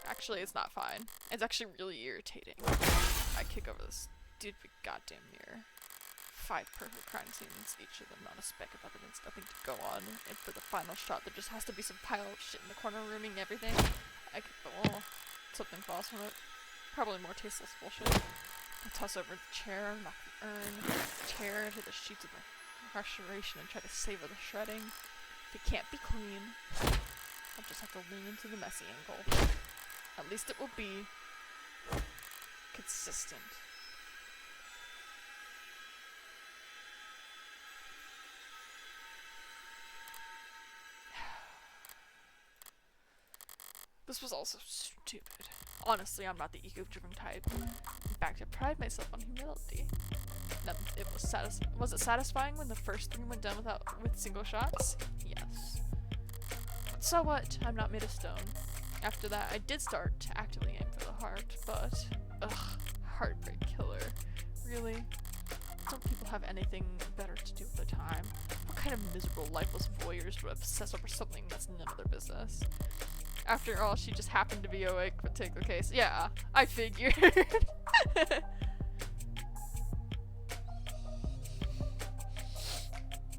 Actually, it's not fine. It's actually really irritating. I kick over this stupid goddamn mirror. 5 perfect crime scenes, each of them not a speck of evidence, nothing to go on, and for the final shot there just has to be some pile of shit in the corner ruining everything. I kick the wall. Something falls from it. Probably more tasteless bullshit. I toss over the chair, knock the urn, chair to the sheets of the restoration and try to savor the shredding. If it can't be clean, I'll just have to lean into the messy angle. At least it will be consistent. This was also stupid. Honestly, I'm not the ego-driven type. In fact, I pride myself on humility. Now, was it satisfying when the first 3 went down with single shots? Yes. But so what? I'm not made of stone. After that, I did start to actively aim for the heart, but heartbreak killer. Really? Don't people have anything better to do with their time? What kind of miserable, lifeless voyeurs would obsess over something that's none of their business? After all, she just happened to be awake, but take the case. Yeah, I figured.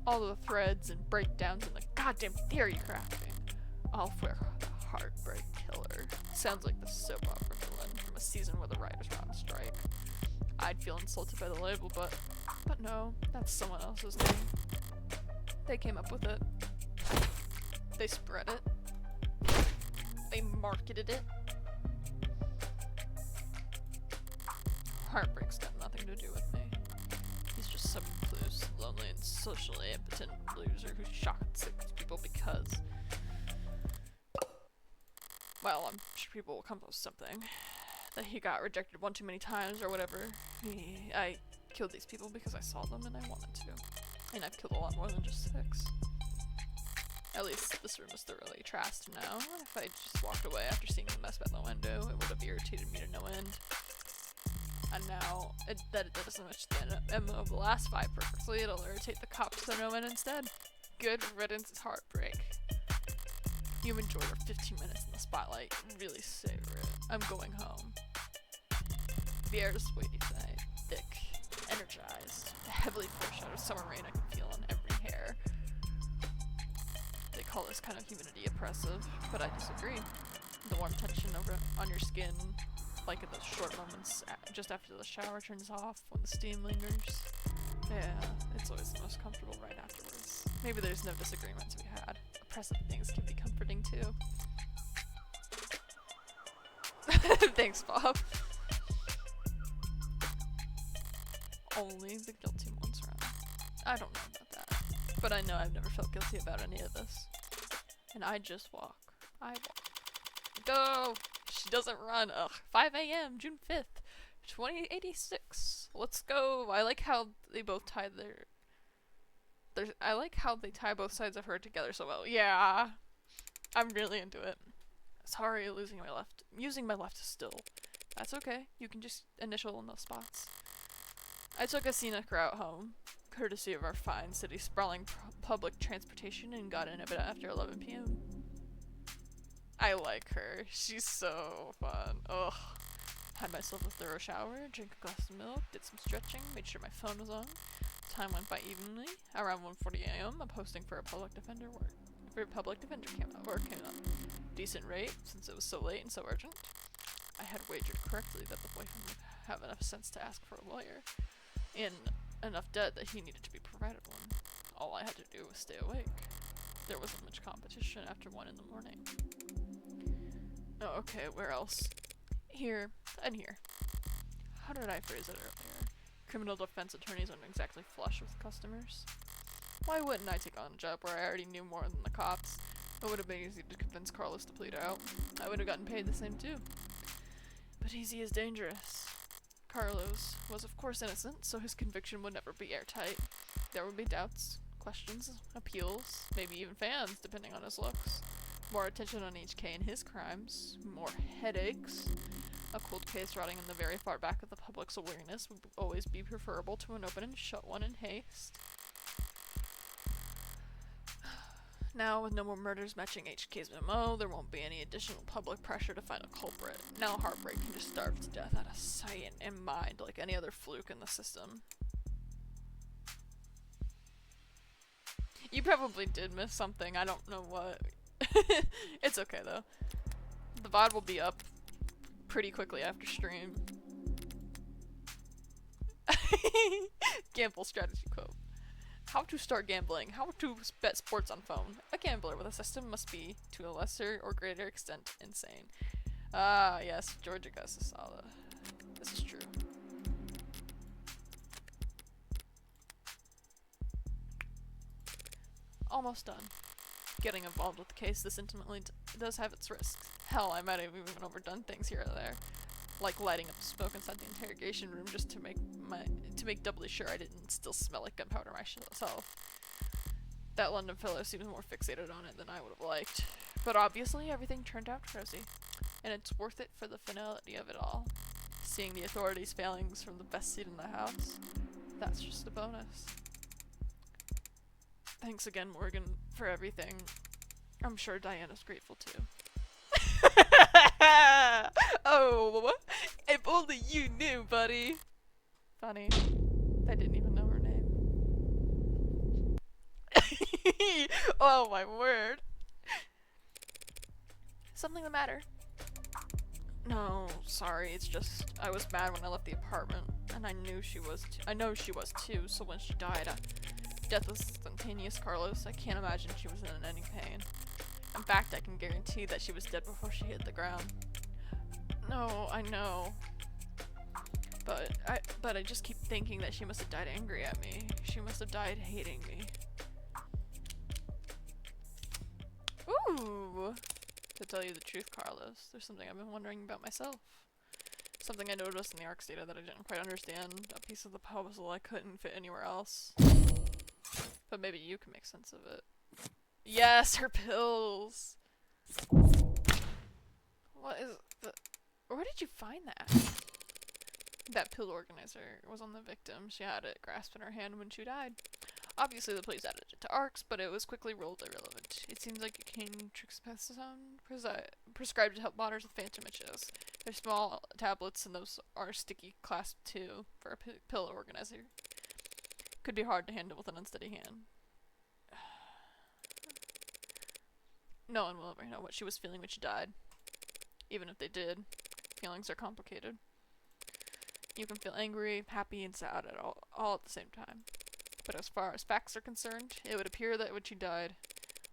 All the threads and breakdowns and the goddamn theory crafting. All for the heartbreak killer. Sounds like the soap opera villain from a season where the writers were on strike. I'd feel insulted by the label, but no, that's someone else's name. They came up with it. They spread it. They marketed it. Heartbreak's got nothing to do with me. He's just some recluse, lonely, and socially impotent loser who shot 6 people because... Well, I'm sure people will compose something. That he got rejected one too many times or whatever. I killed these people because I saw them and I wanted to. And I've killed a lot more than just 6. At least this room is thoroughly trashed now. If I just walked away after seeing the mess by the window, it would have irritated me to no end. And now, that doesn't match the MO of the last 5 perfectly, it'll irritate the cops to no end instead. Good riddance is heartbreak. You've enjoyed our 15 minutes in the spotlight. Really savor it. I'm going home. The air is, what do you say, thick, energized, heavily foreshadowed summer rain I can feel on every hair. They call this kind of humidity oppressive, but I disagree. The warm tension on your skin, like at those short moments just after the shower turns off when the steam lingers. Yeah, it's always the most comfortable right afterwards. Maybe there's no disagreement to be had. Oppressive things can be comforting too. Thanks, Bob. Only the guilty ones run. I don't know about that, but I know I've never felt guilty about any of this. And I just walk. I walk. Go! She doesn't run. Ugh. 5 a.m. June 5th, 2086. Let's go. I like how they both tie I like how they tie both sides of her together so well. Yeah. I'm really into it. Sorry, using my left still. That's okay. You can just initial in those spots. I took a scenic route home, courtesy of our fine city sprawling public transportation, and got in a bit after 11 p.m. I like her. She's so fun. Ugh. Had myself a thorough shower, drank a glass of milk, did some stretching, made sure my phone was on. Time went by evenly. Around 1:40 a.m., a posting for a public defender came up. Decent rate, since it was so late and so urgent. I had wagered correctly that the boyfriend would have enough sense to ask for a lawyer, and enough debt that he needed to be provided one. All I had to do was stay awake. There wasn't much competition after 1 in the morning. Oh, okay, where else? Here, and here. How did I phrase it earlier? Criminal defense attorneys aren't exactly flush with customers. Why wouldn't I take on a job where I already knew more than the cops? It would have been easy to convince Carlos to plead out. I would have gotten paid the same too. But easy is dangerous. Carlos was of course innocent, so his conviction would never be airtight. There would be doubts, questions, appeals, maybe even fans, depending on his looks. More attention on HK and his crimes, more headaches. A cold case rotting in the very far back of the public's awareness would always be preferable to an open and shut one in haste. Now, with no more murders matching HK's MO, there won't be any additional public pressure to find a culprit. Now Heartbreak can just starve to death out of sight and mind like any other fluke in the system. You probably did miss something, I don't know what. It's okay though. The VOD will be up pretty quickly after stream. Gamble strategy quote. How to start gambling. How to bet sports on phone. A gambler with a system must be, to a lesser or greater extent, insane. Ah, yes, George Augustus Sala. This is true. Almost done. Getting involved with the case this intimately does have its risks. Hell, I might have even overdone things here or there. Like lighting up smoke inside the interrogation room just to make doubly sure I didn't still smell like gunpowder myself. That London fellow seems more fixated on it than I would have liked. But obviously everything turned out rosy, and it's worth it for the finality of it all. Seeing the authorities' failings from the best seat in the house, that's just a bonus. Thanks again, Morgan, for everything. I'm sure Diana's grateful too. Oh, if only you knew, buddy. Funny. I didn't even know her name. Oh my word. Something the matter? No, sorry, it's just I was mad when I left the apartment. And I knew she was too. I know she was too, so when she died, death was instantaneous, Carlos. I can't imagine she was in any pain. In fact, I can guarantee that she was dead before she hit the ground. No, I know. But I just keep thinking that she must have died angry at me. She must have died hating me. Ooh! To tell you the truth, Carlos, there's something I've been wondering about myself. Something I noticed in the ARX data that I didn't quite understand. A piece of the puzzle I couldn't fit anywhere else. But maybe you can make sense of it. Yes, her pills! What is the... Where did you find that? That pill organizer was on the victim. She had it grasped in her hand when she died. Obviously the police added it to ARX, but it was quickly ruled irrelevant. It seems like cocaine trixapassone prescribed to help modders with phantom itches. They're small tablets and those are sticky class 2 for a pill organizer. Could be hard to handle with an unsteady hand. No one will ever know what she was feeling when she died. Even if they did, feelings are complicated. You can feel angry, happy, and sad all at the same time. But as far as facts are concerned, it would appear that when she died,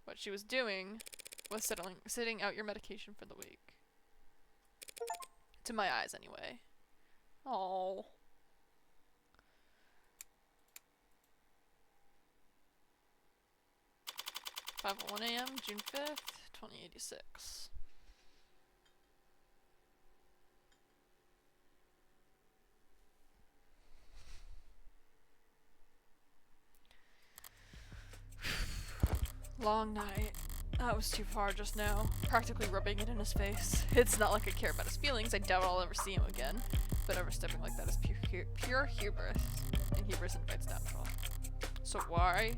what she was doing was sitting out your medication for the week. To my eyes, anyway. Oh. 5:01 a.m., June 5th, 2086. Long night. That was too far just now. Practically rubbing it in his face. It's not like I care about his feelings. I doubt I'll ever see him again. But overstepping like that is pure hubris. And hubris invites downfall. So why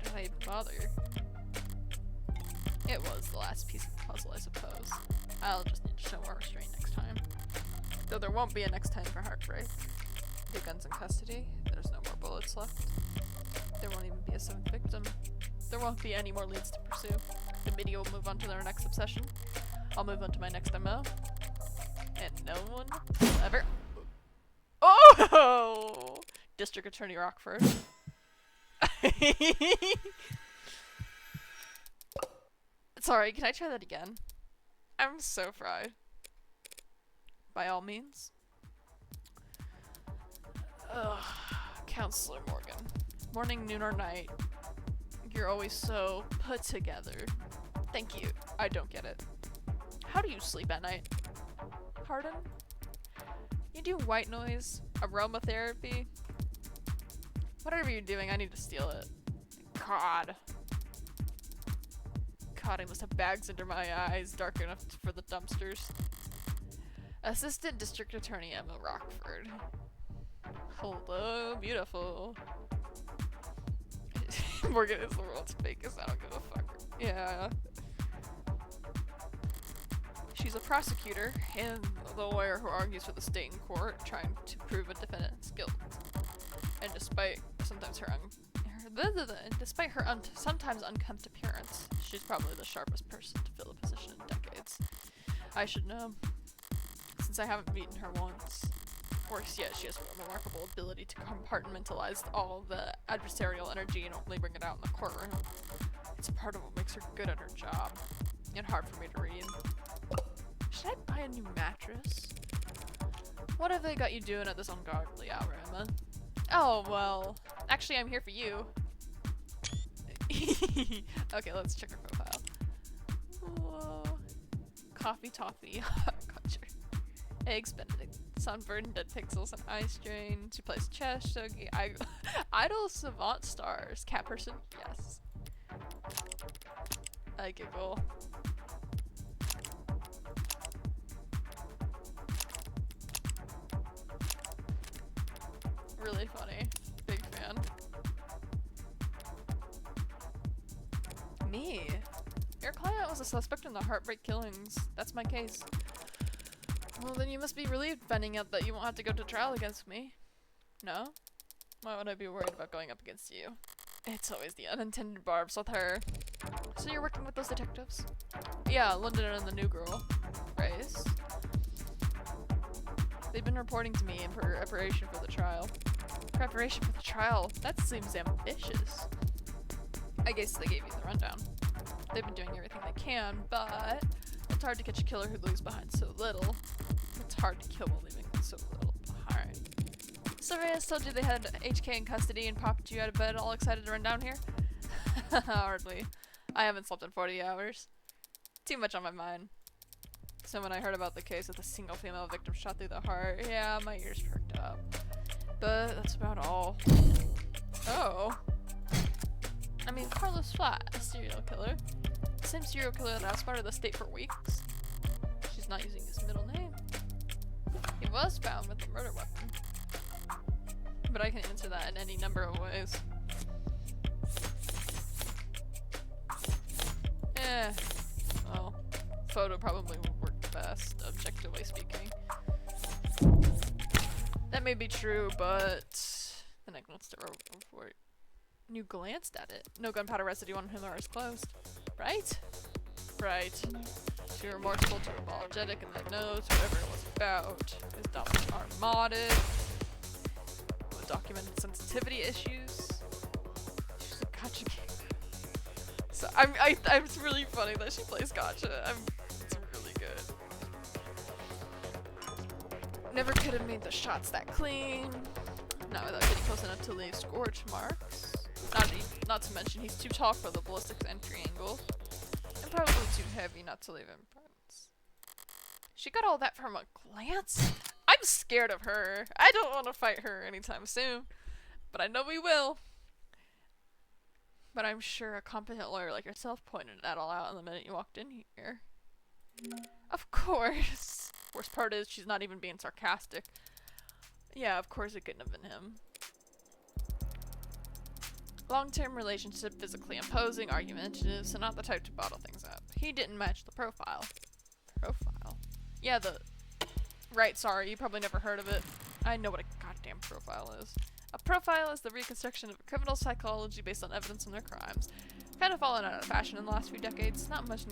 did I even bother? It was the last piece of the puzzle, I suppose. I'll just need to show more restraint next time. Though there won't be a next time for Heartbreak. The gun's in custody. There's no more bullets left. There won't even be a 7th victim. There won't be any more leads to pursue. The media will move on to their next obsession. I'll move on to my next MO. And no one will ever... Oh! District Attorney Rockford. Sorry, can I try that again? I'm so fried. By all means. Ugh. Counselor Morgan. Morning, noon, or night. You're always so put together. Thank you. I don't get it. How do you sleep at night? Pardon? You do white noise? Aromatherapy? Whatever you're doing, I need to steal it. God. God, I must have bags under my eyes, dark enough for the dumpsters. Assistant District Attorney Emma Rockford. Hello, beautiful. Morgan is the world's fakest, I don't give a fuck. Yeah. She's a prosecutor and the lawyer who argues for the state in court, trying to prove a defendant's guilt. And despite sometimes her sometimes unkempt appearance, she's probably the sharpest person to fill the position in decades. I should know, since I haven't beaten her once. Worse yet, she has a remarkable ability to compartmentalize all the adversarial energy and only bring it out in the courtroom. It's part of what makes her good at her job, and hard for me to read. Should I buy a new mattress? What have they got you doing at this ungodly hour, Emma? Oh, well, actually I'm here for you. Okay, let's check her profile. Whoa. Coffee toffee, gotcha. Eggs Benedict, sunburned dead pixels and eye strain. She plays chess, shogi, idol savant stars. Cat person, yes. I giggle. Really funny. Big fan. Me? Your client was a suspect in the Heartbreak killings. That's my case. Well, then you must be relieved finding out that you won't have to go to trial against me. No? Why would I be worried about going up against you? It's always the unintended barbs with her. So you're working with those detectives? Yeah, London and the new girl. Grace. They've been reporting to me in preparation for the trial. Preparation for the trial? That seems ambitious. I guess they gave you the rundown. They've been doing everything they can, but it's hard to catch a killer who leaves behind so little. It's hard to kill while leaving so little behind. Surveillance told you they had HK in custody and popped you out of bed all excited to run down here? Hardly. I haven't slept in 40 hours. Too much on my mind. So when I heard about the case with a single female victim shot through the heart, yeah, my ears perked up. But that's about all. Oh. I mean, Carlos Flat, a serial killer. The same serial killer that outsmarted the state for weeks. She's not using his middle name. He was found with a murder weapon. But I can answer that in any number of ways. Well, photo probably would work best, objectively speaking. That may be true, but then I glanced at the report. You glanced at it. No gunpowder residue on him or his clothes. Right? Right. Too remorseful, too apologetic, and then knows whatever it was about. His dominant are modded. With documented sensitivity issues. She's a gotcha game. So it's really funny that she plays gotcha. It's really good. Never could have made the shots that clean. Not without getting close enough to leave scorch marks. Not to mention he's too tall for the ballistics entry angle. And probably too heavy not to leave imprints. She got all that from a glance? I'm scared of her. I don't want to fight her anytime soon. But I know we will. But I'm sure a competent lawyer like yourself pointed that all out in the minute you walked in here. Of course. Worst part is she's not even being sarcastic. Yeah, of course it couldn't have been him. Long-term relationship, physically imposing, argumentative, so not the type to bottle things up. He didn't match the profile. Profile? Yeah, Right, sorry, you probably never heard of it. I know what a goddamn profile is. A profile is the reconstruction of a criminal psychology based on evidence from their crimes. Kind of fallen out of fashion in the last few decades. Not much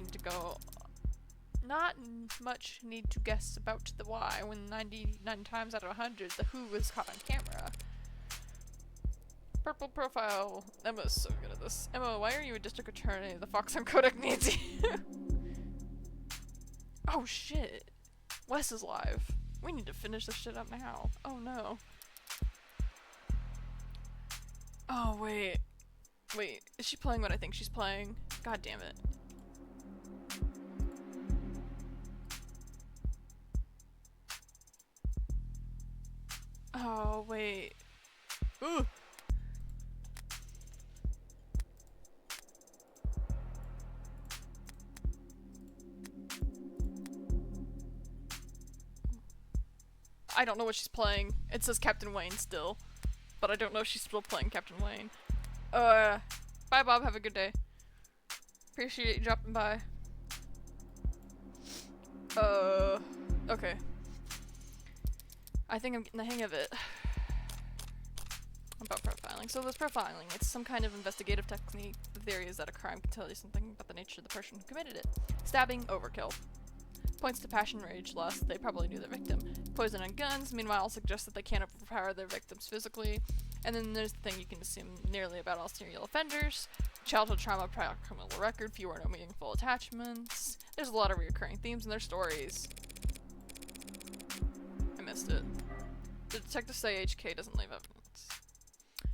need to guess about the why when 99 times out of 100 the who was caught on camera. Purple profile. Emma's so good at this. Emma, why are you a district attorney? The Foxhound Codec needs you. Oh shit. Wes is live. We need to finish this shit up now. Oh no. Oh wait. Wait, is she playing what I think she's playing? God damn it. Oh wait. Ooh. I don't know what she's playing. It says Captain Wayne still. But I don't know if she's still playing Captain Wayne. Bye Bob, have a good day. Appreciate you dropping by. Okay. I think I'm getting the hang of it. About profiling. So this profiling, it's some kind of investigative technique. The theory is that a crime can tell you something about the nature of the person who committed it. Stabbing, overkill. Points to passion, rage, lust, they probably knew their victim. Poison and guns, meanwhile, suggests that they can't overpower their victims physically. And then there's the thing you can assume nearly about all serial offenders. Childhood trauma, prior criminal record, few or no meaningful attachments. There's a lot of recurring themes in their stories. I missed it. The detectives say HK doesn't leave evidence.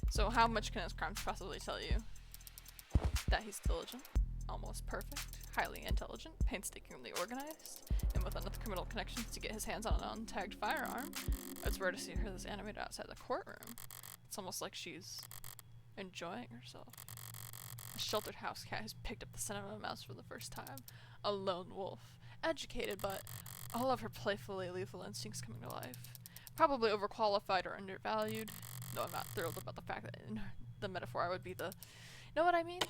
So how much can his crimes possibly tell you? That he's diligent, almost perfect, highly intelligent, painstakingly organized, and with enough criminal connections to get his hands on an untagged firearm. It's rare to see her this animated outside the courtroom. It's almost like she's enjoying herself. A sheltered house cat who's picked up the scent of a mouse for the first time. A lone wolf. Educated, but all of her playfully lethal instincts coming to life. Probably overqualified or undervalued. Though I'm not thrilled about the fact that in the metaphor I would be the... Know what I mean?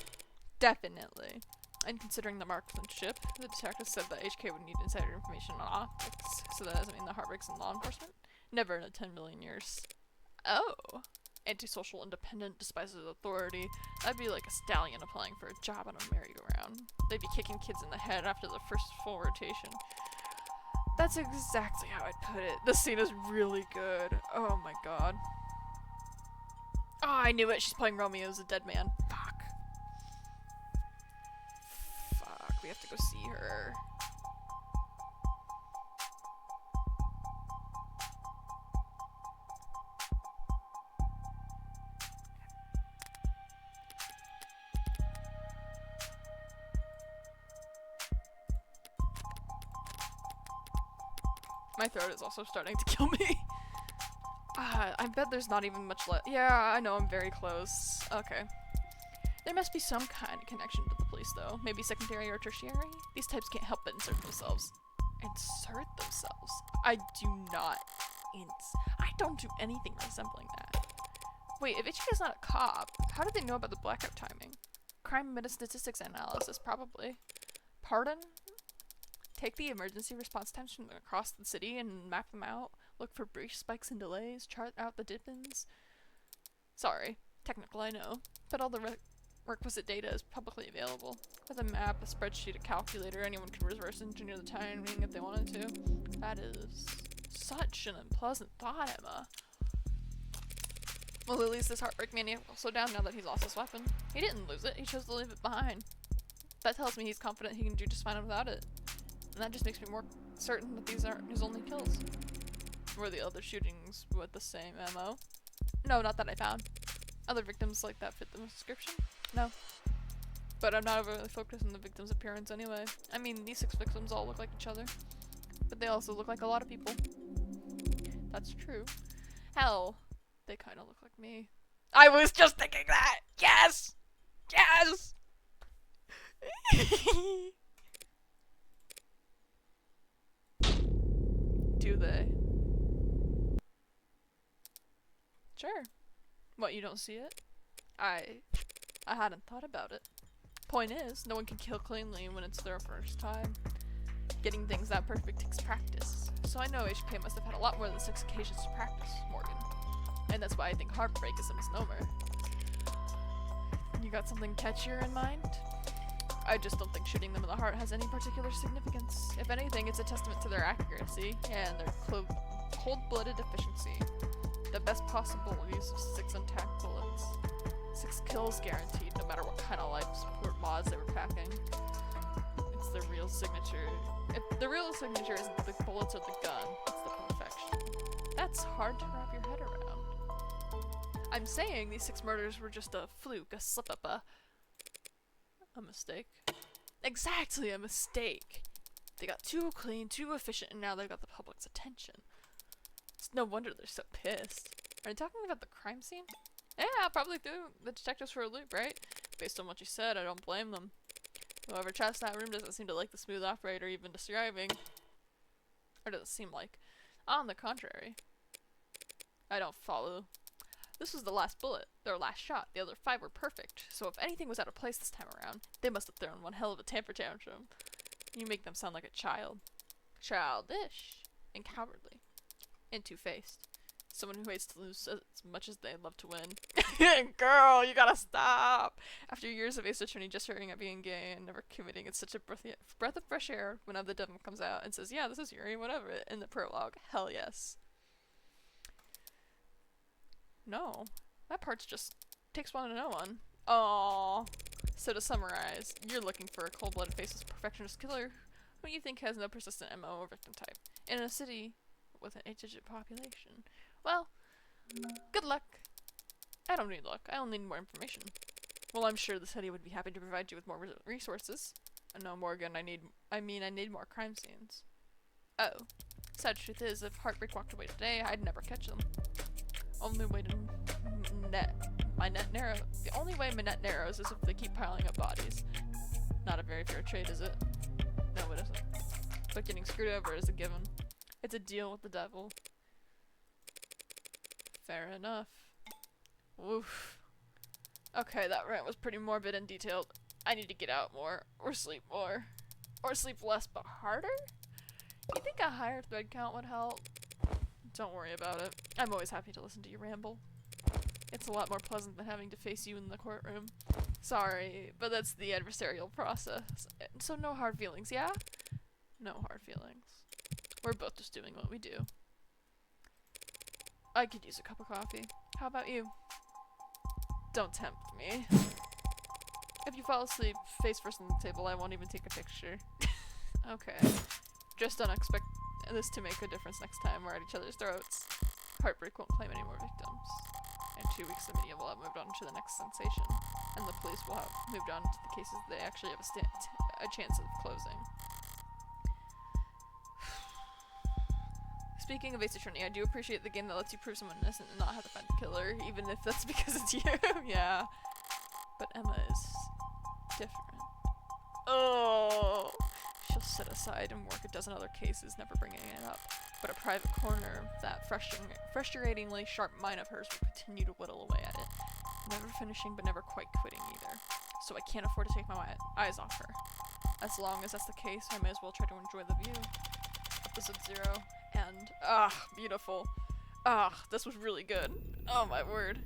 Definitely. And considering the marksmanship, the detective said that HK would need insider information on optics, so that doesn't mean the heart breaks in law enforcement? Never in a 10 million years. Oh. Antisocial, independent, despises authority. That'd be like a stallion applying for a job on a merry-go-round. They'd be kicking kids in the head after the first full rotation. That's exactly how I'd put it. This scene is really good. Oh my god. Oh, I knew it. She's playing Romeo as a dead man. Fuck. Fuck, we have to go see her. My throat is also starting to kill me. I bet there's not even much left. Yeah, I know, I'm very close. Okay. There must be some kind of connection to the police, though. Maybe secondary or tertiary? These types can't help but insert themselves. Insert themselves? I do not. I don't do anything resembling that. Wait, if Ichigo's not a cop, how did they know about the blackout timing? Crime metastatistics analysis, probably. Pardon? Take the emergency response times from across the city and map them out. Look for brief spikes and delays. Chart out the dip-ins. Sorry. Technical, I know. But all the requisite data is publicly available. With a map, a spreadsheet, a calculator, anyone can reverse engineer the timing if they wanted to. That is such an unpleasant thought, Emma. Well, at least this heartbreak maniac will slow down now that he's lost his weapon. He didn't lose it, he chose to leave it behind. That tells me he's confident he can do just fine without it. And that just makes me more certain that these aren't his only kills. Were the other shootings with the same MO? No, not that I found. Other victims like that fit the description? No. But I'm not overly focused on the victim's appearance anyway. I mean, these 6 victims all look like each other. But they also look like a lot of people. That's true. Hell, they kind of look like me. I was just thinking that! Yes! Yes! Do they? Sure. What, you don't see it? I hadn't thought about it. Point is, no one can kill cleanly when it's their first time. Getting things that perfect takes practice. So I know HK must have had a lot more than 6 occasions to practice, Morgan. And that's why I think heartbreak is a misnomer. You got something catchier in mind? I just don't think shooting them in the heart has any particular significance. If anything, it's a testament to their accuracy and their cold-blooded efficiency. The best possible use of 6 intact bullets. 6 kills guaranteed, no matter what kind of life support mods they were packing. It's the real signature. If the real signature isn't the bullets or the gun, it's the perfection. That's hard to wrap your head around. I'm saying these 6 murders were just a fluke, a slip-up, a mistake. Exactly, a mistake. They got too clean, too efficient, and now they got the public's attention. It's no wonder they're so pissed. Are you talking about the crime scene? Yeah, probably threw the detectives for a loop, right? Based on what you said, I don't blame them. Whoever chats that room doesn't seem to like the smooth operator even describing. Or does it seem like? On the contrary. I don't follow. This was the last bullet, their last shot. The other 5 were perfect, so if anything was out of place this time around, they must have thrown one hell of a temper tantrum. You make them sound like a child. Childish. And cowardly. And two-faced. Someone who hates to lose as much as they love to win. Girl, you gotta stop! After years of Ace Attorney gesturing at being gay and never committing, it's such a breath of fresh air when the devil comes out and says, yeah, this is Yuri, whatever, in the prologue. Hell yes. No. That part's just takes one to know one. Aww. So to summarize, you're looking for a cold-blooded, faceless, perfectionist killer who you think has no persistent MO or victim type. In a city with an 8-digit population. Well, good luck. I don't need luck. I only need more information. Well, I'm sure the city would be happy to provide you with more resources. No, Morgan, I need more crime scenes. Oh. Sad truth is, if Heartbreak walked away today, I'd never catch them. Only way to my net narrow. The only way my net narrows is if they keep piling up bodies. Not a very fair trade, is it? No, it isn't. But getting screwed over is a given. It's a deal with the devil. Fair enough. Oof. Okay, that rant was pretty morbid and detailed. I need to get out more, or sleep more. Or sleep less but harder? You think a higher thread count would help? Don't worry about it. I'm always happy to listen to you ramble. It's a lot more pleasant than having to face you in the courtroom. Sorry, but that's the adversarial process. So no hard feelings, yeah? No hard feelings. We're both just doing what we do. I could use a cup of coffee. How about you? Don't tempt me. If you fall asleep face first on the table, I won't even take a picture. Okay. Just don't expect this to make a difference next time we're at each other's throats. Heartbreak won't claim any more victims. In 2 weeks, the media will have moved on to the next sensation, and the police will have moved on to the cases they actually have a chance of closing. Speaking of Ace Attorney, I do appreciate the game that lets you prove someone innocent and not have to find the killer, even if that's because it's you. Yeah. But Emma is different. Oh! She'll sit aside and work a dozen other cases, never bringing it up. But a private corner of that frustratingly sharp mind of hers will continue to whittle away at it. Never finishing, but never quite quitting either. So I can't afford to take my eyes off her. As long as that's the case, I may as well try to enjoy the view. Episode 0. And, beautiful. This was really good. Oh my word.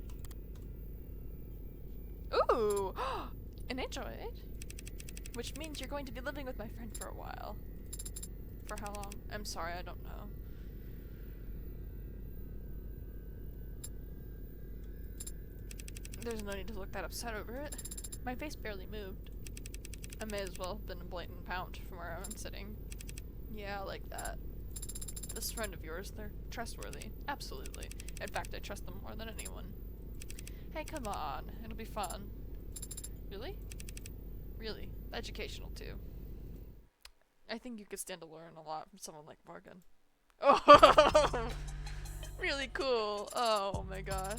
Ooh! An android? Which means you're going to be living with my friend for a while. For how long? I'm sorry, I don't know. There's no need to look that upset over it. My face barely moved. I may as well have been a blatant pound from where I'm sitting. Yeah, like that. This friend of yours, they're trustworthy. Absolutely. In fact, I trust them more than anyone. Hey, come on. It'll be fun. Really? Really. Educational, too. I think you could stand to learn a lot from someone like Morgan. Oh! Really cool. Oh my god.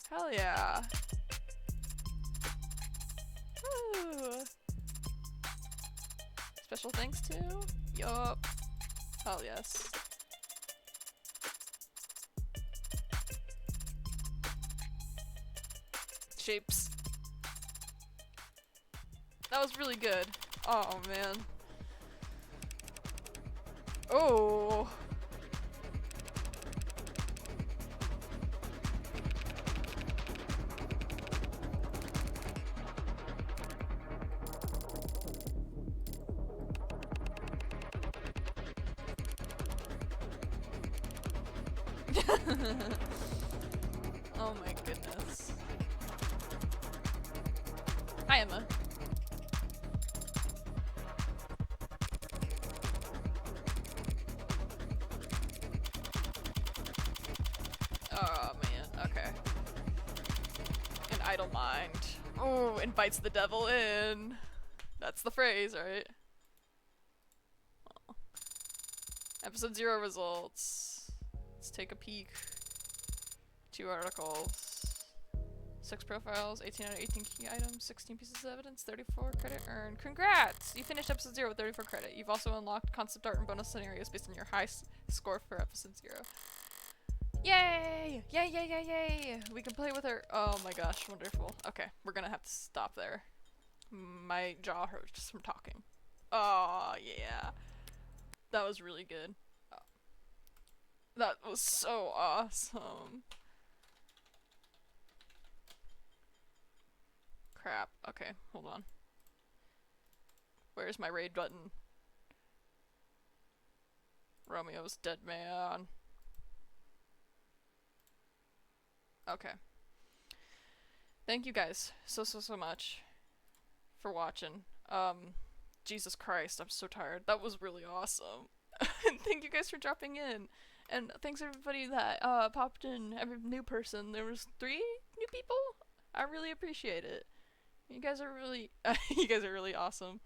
Hell yeah. Woo. Special thanks to? Yup. Hell yes. Shapes. That was really good. Oh man. Oh. Oh my goodness. Hi, Emma. Oh man, okay. An idle mind. Oh, invites the devil in. That's the phrase, right? Oh. Episode 0 results. Let's take a peek. 2 articles. 6 profiles, 18 out of 18 key items, 16 pieces of evidence, 34 credit earned. Congrats! You finished episode 0 with 34 credit. You've also unlocked concept art and bonus scenarios based on your high score for episode 0. Yay! Yay, yay, yay, yay! We can play with her. Oh my gosh, wonderful. Okay, we're gonna have to stop there. My jaw hurts just from talking. Oh, yeah. That was really good. That was so awesome. Crap. Okay, hold on. Where's my raid button? Romeo's dead man. Okay. Thank you guys so much for watching. Jesus Christ, I'm so tired. That was really awesome. And thank you guys for dropping in. And thanks everybody that popped in, every new person. There was 3 new people. I really appreciate it. You guys are really you guys are really awesome.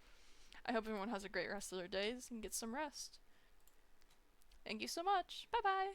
I hope everyone has a great rest of their days and gets some rest. Thank you so much. Bye bye.